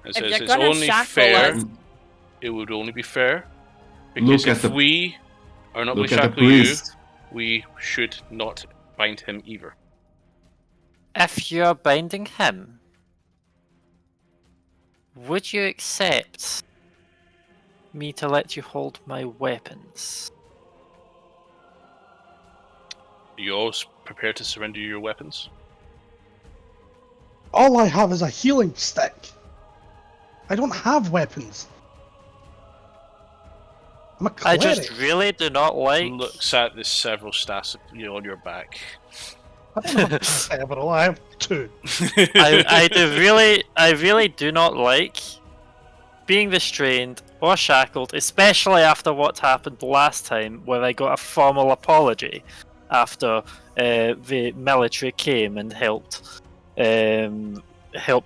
Speaker 1: And
Speaker 2: If
Speaker 1: says
Speaker 2: you're
Speaker 1: it's
Speaker 2: gonna
Speaker 1: only
Speaker 2: shackle
Speaker 1: fair.
Speaker 2: us-
Speaker 1: It would only be fair because
Speaker 4: Look
Speaker 1: if
Speaker 4: at the-
Speaker 1: we are not going
Speaker 4: Look
Speaker 1: to
Speaker 4: at the
Speaker 1: shackle you,
Speaker 4: priest.
Speaker 1: we should not bind him either.
Speaker 5: If you're binding him, would you accept me to let you hold my weapons?
Speaker 1: Are you all prepared to surrender your weapons?
Speaker 3: All I have is a healing stick. I don't have weapons. I'm a
Speaker 5: I
Speaker 3: cleric.
Speaker 5: just really do not like.
Speaker 1: Looks at the several stats on your back.
Speaker 3: I don't have several. I have 2.
Speaker 5: I really do not like being restrained or shackled, especially after what happened last time, where I got a formal apology after the military came and helped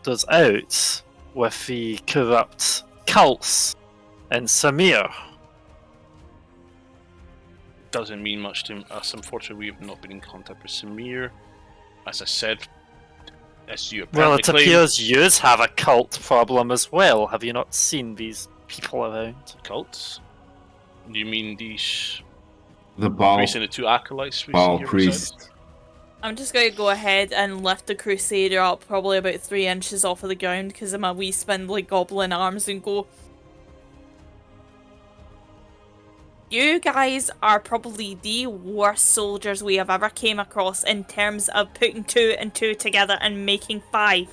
Speaker 5: us out. with the corrupt cults in Samir.
Speaker 1: Doesn't mean much to us. Unfortunately, we have not been in contact with Samir. As I said, as you
Speaker 5: Well,
Speaker 1: apparently
Speaker 5: it appears yous have a cult problem as well. Have you not seen these people around?
Speaker 1: cults. Do you mean these
Speaker 4: The Baal,
Speaker 1: priests and the two acolytes we see
Speaker 4: Baal
Speaker 1: here
Speaker 4: priest.
Speaker 2: I'm just going to go ahead and lift the Crusader up probably about 3 inches off of the ground because of my wee spindly goblin arms and go, you guys are probably the worst soldiers we have ever came across in terms of putting 2 and 2 together and making 5.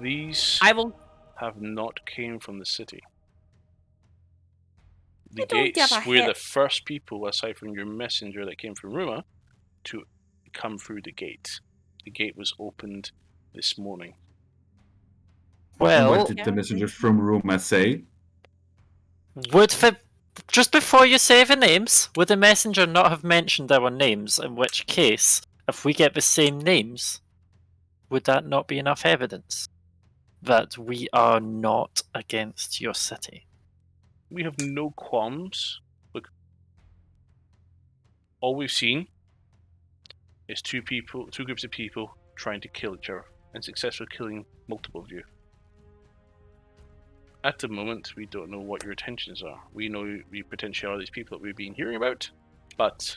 Speaker 1: These
Speaker 2: I will...
Speaker 1: have not came from the city. The
Speaker 2: I don't give
Speaker 1: gates
Speaker 2: a
Speaker 1: were the
Speaker 2: hit.
Speaker 1: first people, aside from your messenger that came from Ruma, to come through the gate. The gate was opened this morning.
Speaker 4: And what
Speaker 5: Well,
Speaker 4: did the messengers from Roma say?
Speaker 5: just before you say the names, would the messenger not have mentioned our names? In which case, if we get the same names, would that not be enough evidence that we are not against your city?
Speaker 1: We have no qualms. Look, all we've seen is two groups of people trying to kill each other and successfully killing multiple of you. At the moment, we don't know what your intentions are. We know we potentially are these people that we've been hearing about, but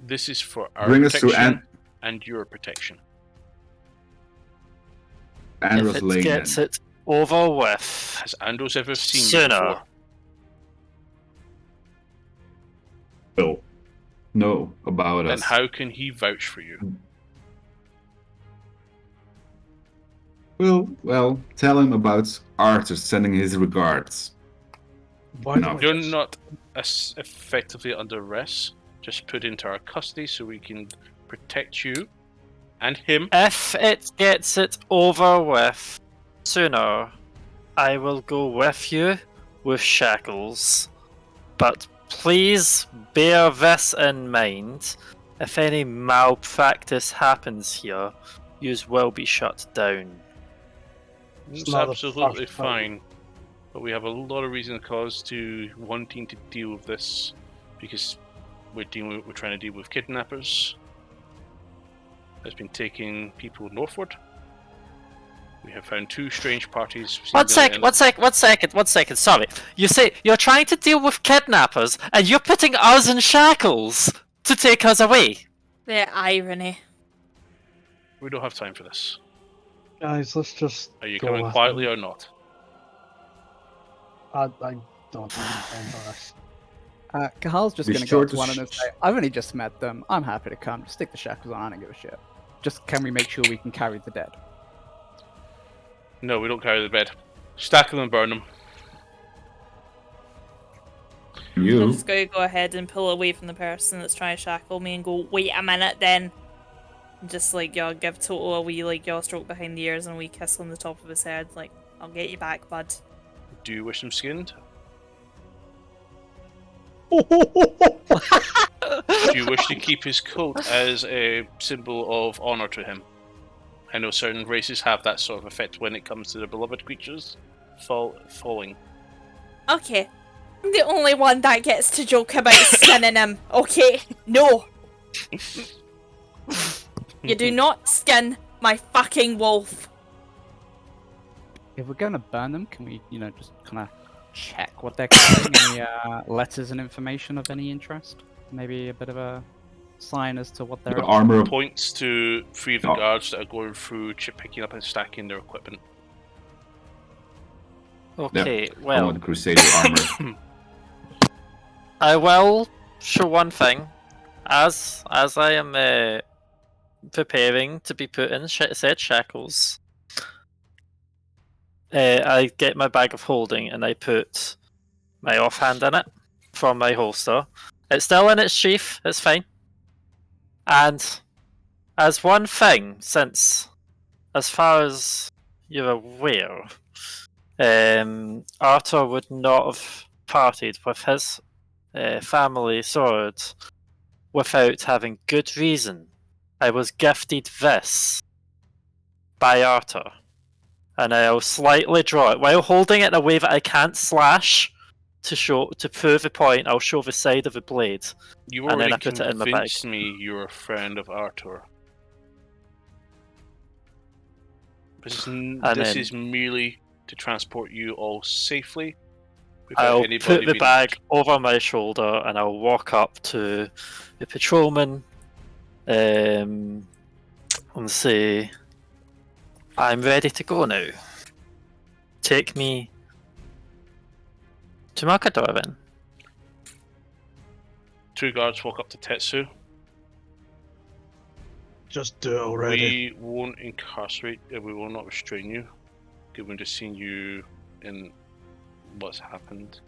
Speaker 1: this is for our
Speaker 4: Bring us to
Speaker 1: protection and your protection.
Speaker 4: Andros
Speaker 5: If it
Speaker 4: Lane.
Speaker 5: gets
Speaker 4: Then.
Speaker 5: it over with
Speaker 1: Has Andros ever seen you
Speaker 5: sooner.
Speaker 1: before?
Speaker 4: Will know about
Speaker 1: Then
Speaker 4: us.
Speaker 1: how can he vouch for you?
Speaker 4: Well, tell him about Arthur sending his regards.
Speaker 3: Why
Speaker 4: No.
Speaker 3: don't we
Speaker 1: You're
Speaker 3: just-
Speaker 1: not effectively under arrest. Just put into our custody so we can protect you and him.
Speaker 5: If it gets it over with sooner, I will go with you with shackles. But please bear this in mind. If any malpractice happens here, yous will be shut down.
Speaker 1: It's
Speaker 3: not the
Speaker 1: absolutely
Speaker 3: first time.
Speaker 1: fine. But we have a lot of reason cause to wanting to deal with this because we're trying to deal with kidnappers that's been taking people northward. We have found 2 strange parties.
Speaker 5: One second. Sorry. You say you're trying to deal with kidnappers and you're putting us in shackles to take us away.
Speaker 2: The irony.
Speaker 1: We don't have time for this.
Speaker 3: Guys, let's just.
Speaker 1: Are you
Speaker 3: go
Speaker 1: coming
Speaker 3: with
Speaker 1: quietly
Speaker 3: them.
Speaker 1: or not?
Speaker 3: I don't even intend on this.
Speaker 6: Kahal's just
Speaker 4: Be
Speaker 6: going to
Speaker 4: sure
Speaker 6: go up to
Speaker 4: to
Speaker 6: one of them and say, I've only just met them. I'm happy to come. Just stick the shackles on. I don't give a shit. Just can we make sure we can carry the dead?
Speaker 1: No, we don't carry the bed. Stack them and burn them.
Speaker 2: I'm
Speaker 4: You
Speaker 2: just going to go ahead and pull away from the person that's trying to shackle me and go, wait a minute then. And just like, y'all give Toto a wee, like, y'all stroke behind the ears and a wee kiss on the top of his head. Like, I'll get you back, bud.
Speaker 1: Do you wish them skinned? Do you wish to keep his coat as a symbol of honor to him? I know certain races have that sort of effect when it comes to their beloved creatures falling.
Speaker 2: Okay. I'm the only one that gets to joke about skinning him, okay? No! You do not skin my fucking wolf.
Speaker 6: If we're going to burn them, can we, just kind of check what they're carrying? Any letters and information of any interest? Maybe a bit of a sign as to what they're
Speaker 4: the
Speaker 6: up to?
Speaker 4: armor.
Speaker 1: Points to 3 of the
Speaker 4: Oh.
Speaker 1: guards that are going through, picking up and stacking their equipment.
Speaker 5: Okay,
Speaker 4: I
Speaker 5: well,
Speaker 4: want the Crusader armor.
Speaker 5: I will show one thing. As I am preparing to be put in said shackles, I get my bag of holding and I put my offhand in it from my holster. It's still in its sheath, it's fine. And as one thing, since as far as you're aware, Arthur would not have parted with his family sword without having good reason. I was gifted this by Arthur. and I'll slightly draw it while holding it in a way that I can't slash. To prove a point, I'll show the side of the blade.
Speaker 1: You
Speaker 5: And then
Speaker 1: already
Speaker 5: I put it in my bag.
Speaker 1: convinced me you're a friend of Arthur. This is merely to transport you all safely.
Speaker 5: I'll put the bag over my shoulder and I'll walk up to the patrolman and say, I'm ready to go now. Take me to Makador then.
Speaker 1: 2 guards walk up to Tetsu.
Speaker 3: Just do it already.
Speaker 1: We won't incarcerate, we will not restrain you, given just seeing you in what's happened.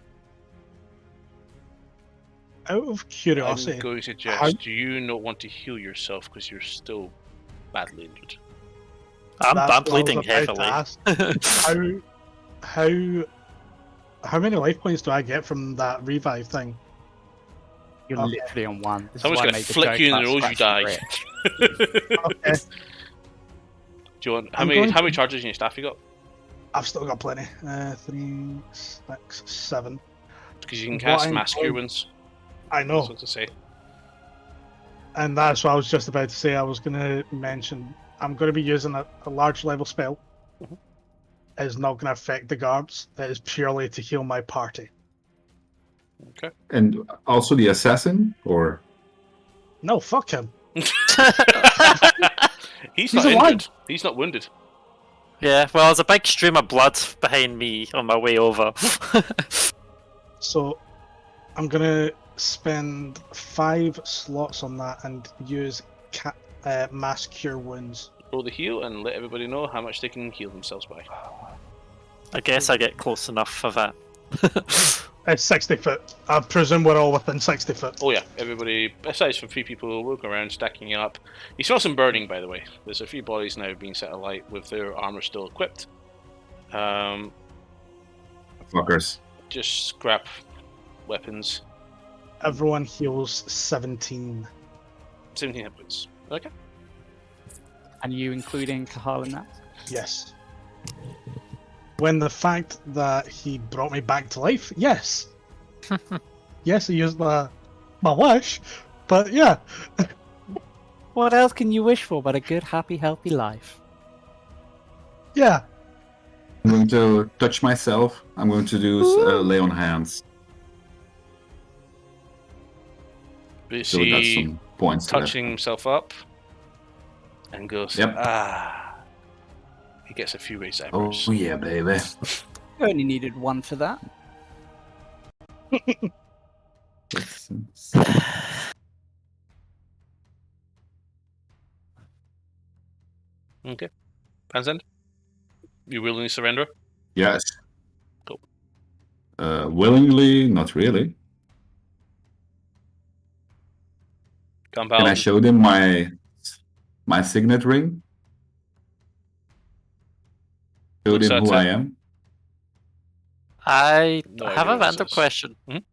Speaker 3: Out of curiosity,
Speaker 1: I'm going to suggest, do you not want to heal yourself because you're still badly injured?
Speaker 5: I'm bleeding heavily.
Speaker 3: How many life points do I get from that revive thing?
Speaker 6: You're literally on 1. This
Speaker 1: Someone's
Speaker 6: is why I
Speaker 1: gonna
Speaker 6: made the
Speaker 1: flick
Speaker 6: joke
Speaker 1: you in the
Speaker 6: about
Speaker 1: nose, you
Speaker 6: scratching
Speaker 1: die.
Speaker 6: grit.
Speaker 3: Okay,
Speaker 1: Do you want how
Speaker 3: I'm
Speaker 1: many
Speaker 3: going to-
Speaker 1: charges in your staff you got?
Speaker 3: I've still got plenty. 3, 6, 7.
Speaker 1: Because you can
Speaker 3: What
Speaker 1: cast
Speaker 3: I'm
Speaker 1: Mass
Speaker 3: going-
Speaker 1: Cure Wounds.
Speaker 3: I know,
Speaker 1: That's what to say.
Speaker 3: and that's what I was just about to say. I was going to mention I'm going to be using a large level spell.
Speaker 1: Mhm.
Speaker 3: It's not going to affect the guards. It is purely to heal my party.
Speaker 1: Okay.
Speaker 4: And also the assassin, or
Speaker 3: No, fuck him.
Speaker 1: He's not
Speaker 3: alive.
Speaker 1: injured. He's not wounded.
Speaker 5: Yeah, well, there's a big stream of blood behind me on my way over.
Speaker 3: So I'm going to spend 5 slots on that and use mass cure wounds.
Speaker 1: Roll the heal and let everybody know how much they can heal themselves by.
Speaker 5: I guess I get close enough for that.
Speaker 3: It's 60 foot. I presume we're all within 60 foot.
Speaker 1: Oh yeah, everybody, aside from 3 people walking around stacking up. You smell some burning, by the way. There's a few bodies now being set alight with their armor still equipped.
Speaker 4: fuckers.
Speaker 1: Just scrap weapons.
Speaker 3: Everyone heals 17.
Speaker 1: 17 hit points. Okay.
Speaker 6: And you including Kahal in that?
Speaker 3: Yes. When the fact that he brought me back to life, yes. Yes, he used my wish, but yeah.
Speaker 6: What else can you wish for but a good, happy, healthy life?
Speaker 3: Yeah.
Speaker 4: I'm going to touch myself. I'm going to do lay on hands.
Speaker 1: We
Speaker 4: So we got
Speaker 1: see
Speaker 4: some points
Speaker 1: touching
Speaker 4: left.
Speaker 1: himself up and goes,
Speaker 4: Yep.
Speaker 1: He gets a few raised
Speaker 4: Oh
Speaker 1: eyebrows.
Speaker 4: yeah, baby.
Speaker 6: You only needed 1 for that.
Speaker 1: Okay. Panzend? You willingly surrender?
Speaker 4: Yes.
Speaker 1: Cool.
Speaker 4: Willingly, not really.
Speaker 1: Campbell,
Speaker 4: Can I show them my signet ring? Show
Speaker 1: Looks
Speaker 4: them
Speaker 1: at
Speaker 4: who
Speaker 1: it.
Speaker 4: I am.
Speaker 5: I
Speaker 1: No
Speaker 5: have
Speaker 1: idea
Speaker 5: a
Speaker 1: what it
Speaker 5: random
Speaker 1: says.
Speaker 5: question.
Speaker 1: Mhm.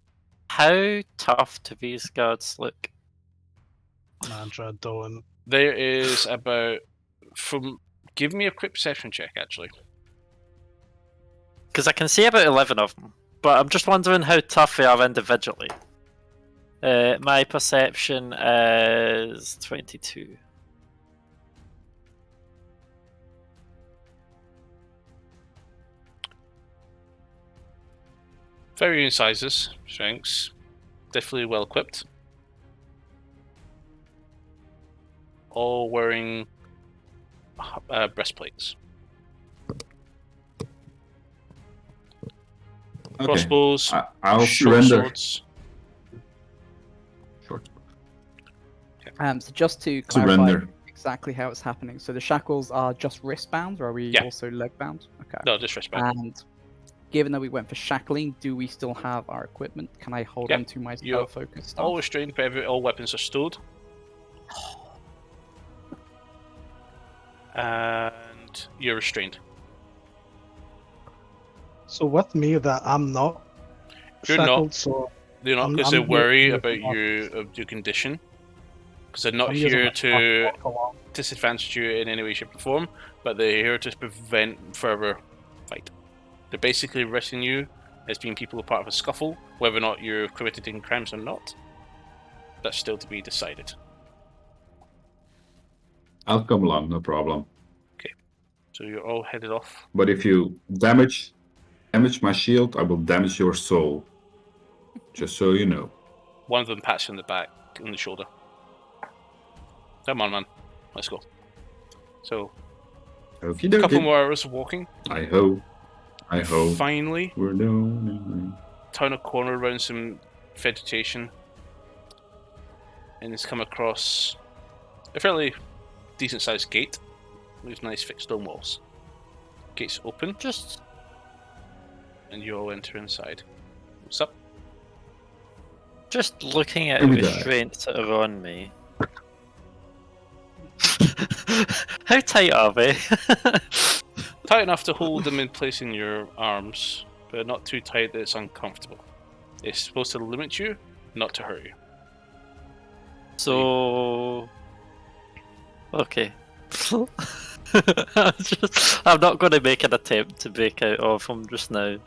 Speaker 5: How tough do these guards look?
Speaker 3: Andra, don't.
Speaker 1: There is about give me a quick perception check actually.
Speaker 5: Because I can see about 11 of them, but I'm just wondering how tough they are individually. My perception is 22.
Speaker 1: Varying sizes, strengths, definitely well equipped. All wearing breastplates.
Speaker 4: Okay.
Speaker 1: Crossbows,
Speaker 4: I'll
Speaker 1: short
Speaker 4: surrender.
Speaker 1: swords.
Speaker 4: Short.
Speaker 6: So just to clarify
Speaker 4: Surrender.
Speaker 6: exactly how it's happening. So the shackles are just wristbound, or are we
Speaker 1: Yeah.
Speaker 6: also leg bound? Okay.
Speaker 1: No, disrespect.
Speaker 6: And given that we went for shackling, do we still have our equipment? Can I hold
Speaker 1: Yep.
Speaker 6: on to my
Speaker 1: You're
Speaker 6: spell focus stuff?
Speaker 1: All restrained, but all weapons are stowed. And you're restrained.
Speaker 3: So with me, that I'm not
Speaker 1: You're not.
Speaker 3: shackled, so
Speaker 1: They're not
Speaker 3: I'm-
Speaker 1: because they
Speaker 3: I'm
Speaker 1: worry
Speaker 3: here-
Speaker 1: about your condition. Because they're not
Speaker 3: I'm using
Speaker 1: here
Speaker 3: my
Speaker 1: to
Speaker 3: walk along.
Speaker 1: disadvantage you in any way, shape, or form, but but they're here to prevent further fight. They're basically arresting you as being people a part of a scuffle, whether or not you're committed any crimes or not. That's still to be decided.
Speaker 4: I'll come along, no problem.
Speaker 1: So you're all headed off.
Speaker 4: But if you damage my shield, I will damage your soul. Just so you know.
Speaker 1: One of them pats you on the back, on the shoulder. Come on, man. Let's go. So,
Speaker 4: Okie
Speaker 1: a couple
Speaker 4: dokie.
Speaker 1: more hours of walking.
Speaker 4: I hope.
Speaker 1: Finally,
Speaker 4: We're down.
Speaker 1: turn a corner around some vegetation. And it's come across a fairly decent sized gate with nice fixed stone walls. Gate's open, and you all enter inside. What's up?
Speaker 5: Just looking at
Speaker 4: Give
Speaker 5: the
Speaker 4: me that.
Speaker 5: restraints that are on me. How tight are they?
Speaker 1: Tight enough to hold them in place in your arms, but not too tight that it's uncomfortable. It's supposed to limit you, not to hurt you.
Speaker 5: So, okay. I'm not going to make an attempt to break out of them just now.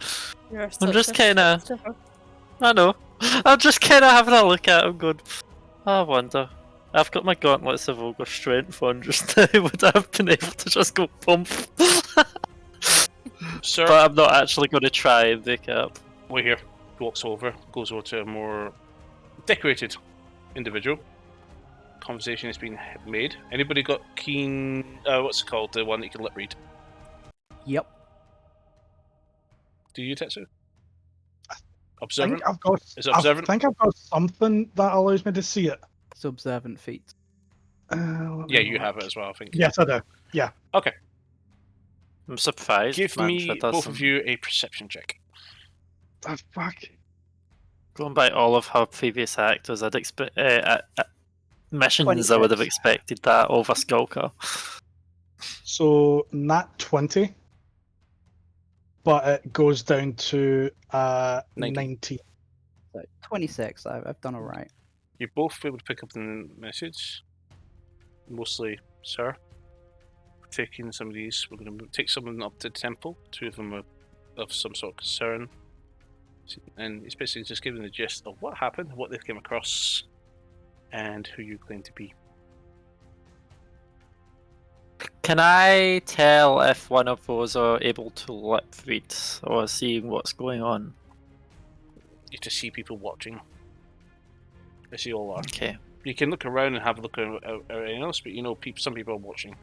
Speaker 2: You're
Speaker 5: I'm just
Speaker 2: such a
Speaker 5: kinda-
Speaker 2: philosopher.
Speaker 5: I know. I'm just kind of having a look at them going, I wonder. I've got my gauntlets of ogre strength on just now. Would I have been able to just go pump?
Speaker 1: Sir,
Speaker 5: But I'm not actually going to try and break it up.
Speaker 1: wait here. Walks over, goes over to a more decorated individual. Conversation has been made. Anybody got keen? What's it called? The one that you can lip read.
Speaker 6: Yep.
Speaker 1: Do you, Tetsu?
Speaker 3: I
Speaker 1: Observant.
Speaker 3: think I've got.
Speaker 1: Is it observant?
Speaker 3: I think I've got something that allows me to see it.
Speaker 6: It's observant feat.
Speaker 3: Let me
Speaker 1: Yeah, you
Speaker 3: look.
Speaker 1: have it as well. I think.
Speaker 3: Yes, I do.
Speaker 1: Okay.
Speaker 5: I'm surprised.
Speaker 1: Give
Speaker 5: Mantra
Speaker 1: me both
Speaker 5: doesn't.
Speaker 1: of you a perception check.
Speaker 3: Oh, fuck.
Speaker 5: Going by all of her previous actors, I'd expect missions. I would have
Speaker 6: 26.
Speaker 5: expected that over Skulker.
Speaker 3: So nat 20, but it goes down to
Speaker 1: 19.
Speaker 3: 19.
Speaker 6: So 26. I've done all right.
Speaker 1: You're both able to pick up the message. Mostly, sir. We're taking some of these. We're going to take some of them up to the temple. Two of them are of some sort of concern. And it's basically just giving the gist of what happened, what they've came across, and who you claim to be.
Speaker 5: Can I tell if one of those are able to lip read or seeing what's going on?
Speaker 1: You just see people watching. As you all are.
Speaker 5: Okay.
Speaker 1: You can look around and have a look at everything else, but you know, some people are watching.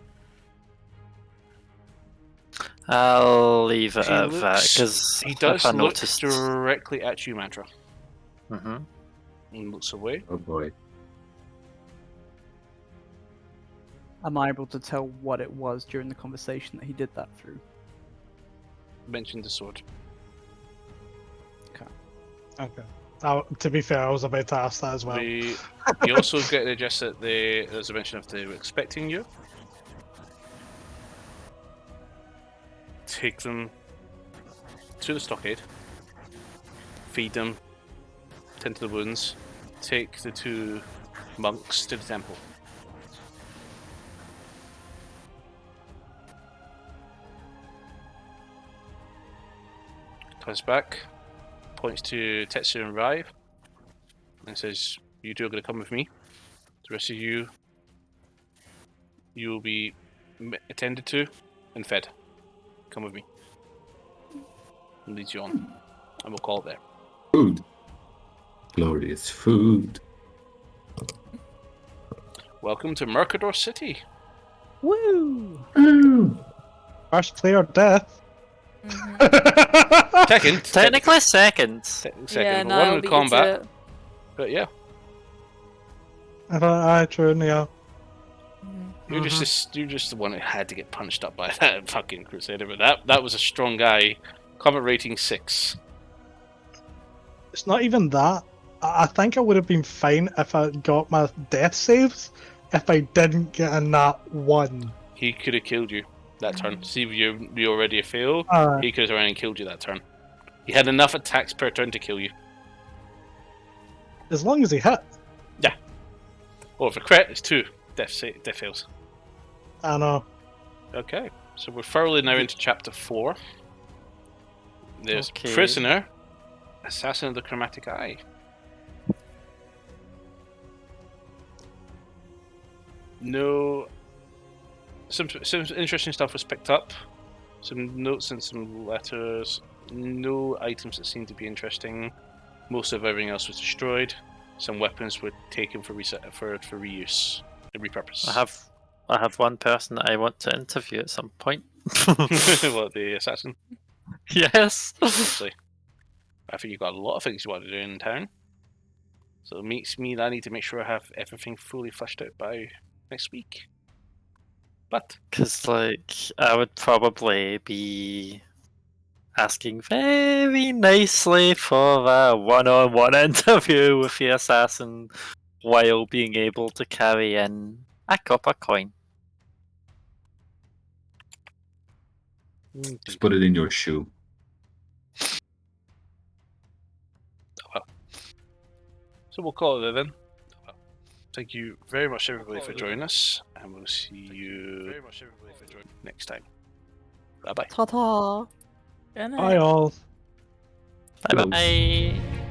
Speaker 5: I'll leave it
Speaker 1: He
Speaker 5: at that
Speaker 1: looks-
Speaker 5: because
Speaker 1: He does
Speaker 5: I
Speaker 1: look
Speaker 5: noticed.
Speaker 1: directly at you, Mantra,
Speaker 5: hmm
Speaker 1: and looks away.
Speaker 4: Oh boy.
Speaker 6: Am I able to tell what it was during the conversation that he did that through?
Speaker 1: Mentioned the sword.
Speaker 3: Okay. To be fair, I was about to ask that as well.
Speaker 1: You also get the gist that there's a mention of they were expecting you. Take them to the stockade, feed them, tend to the wounds, take the two monks to the temple. Comes back, points to Tetsu and Rai, and says, "You two are going to come with me. The rest of you will be attended to and fed. Come with me." And leads you on, and we'll call it there.
Speaker 4: Food. Glorious food.
Speaker 1: Welcome to Mercador City.
Speaker 6: Woo!
Speaker 3: First player death.
Speaker 2: Mhm.
Speaker 1: Second,
Speaker 5: Technically second.
Speaker 1: second,
Speaker 2: Yeah,
Speaker 1: but
Speaker 2: no,
Speaker 1: one
Speaker 2: I'll
Speaker 1: in
Speaker 2: beat you
Speaker 1: combat.
Speaker 2: to it.
Speaker 1: But yeah,
Speaker 3: I true, yeah.
Speaker 2: Mhm.
Speaker 1: you're just the one who had to get punched up by that fucking crusader. But that was a strong guy. Combat rating 6.
Speaker 3: It's not even that. I think I would have been fine if I got my death saves if I didn't get a nat 1.
Speaker 1: He could have killed you that turn. See, you already failed. He could have run and killed you that turn. He had enough attacks per turn to kill you.
Speaker 3: As long as he hit.
Speaker 1: Or if a crit, it's 2 death fails.
Speaker 3: I know.
Speaker 1: Okay, So we're thoroughly now into chapter 4. There's
Speaker 5: Okay.
Speaker 1: Prisoner, Assassin of the Chromatic Eye. No. Some interesting stuff was picked up. Some notes and some letters. No items that seemed to be interesting. Most of everything else was destroyed. Some weapons were taken for reuse and repurpose.
Speaker 5: I have one person that I want to interview at some point.
Speaker 1: What, the assassin?
Speaker 5: Yes.
Speaker 1: Obviously. I think you've got a lot of things you want to do in town. So it makes me I need to make sure I have everything fully fleshed out by next week. But
Speaker 5: Because, like, I would probably be asking very nicely for a one-on-one interview with the assassin while being able to carry in a copper coin.
Speaker 4: Just put it in your shoe.
Speaker 1: So we'll call it then. Thank you very much, everybody, for joining us, and we'll see you next time. Bye bye.
Speaker 7: Ta-ta.
Speaker 2: Good
Speaker 3: Bye
Speaker 2: night.
Speaker 3: all.
Speaker 5: Bye bye.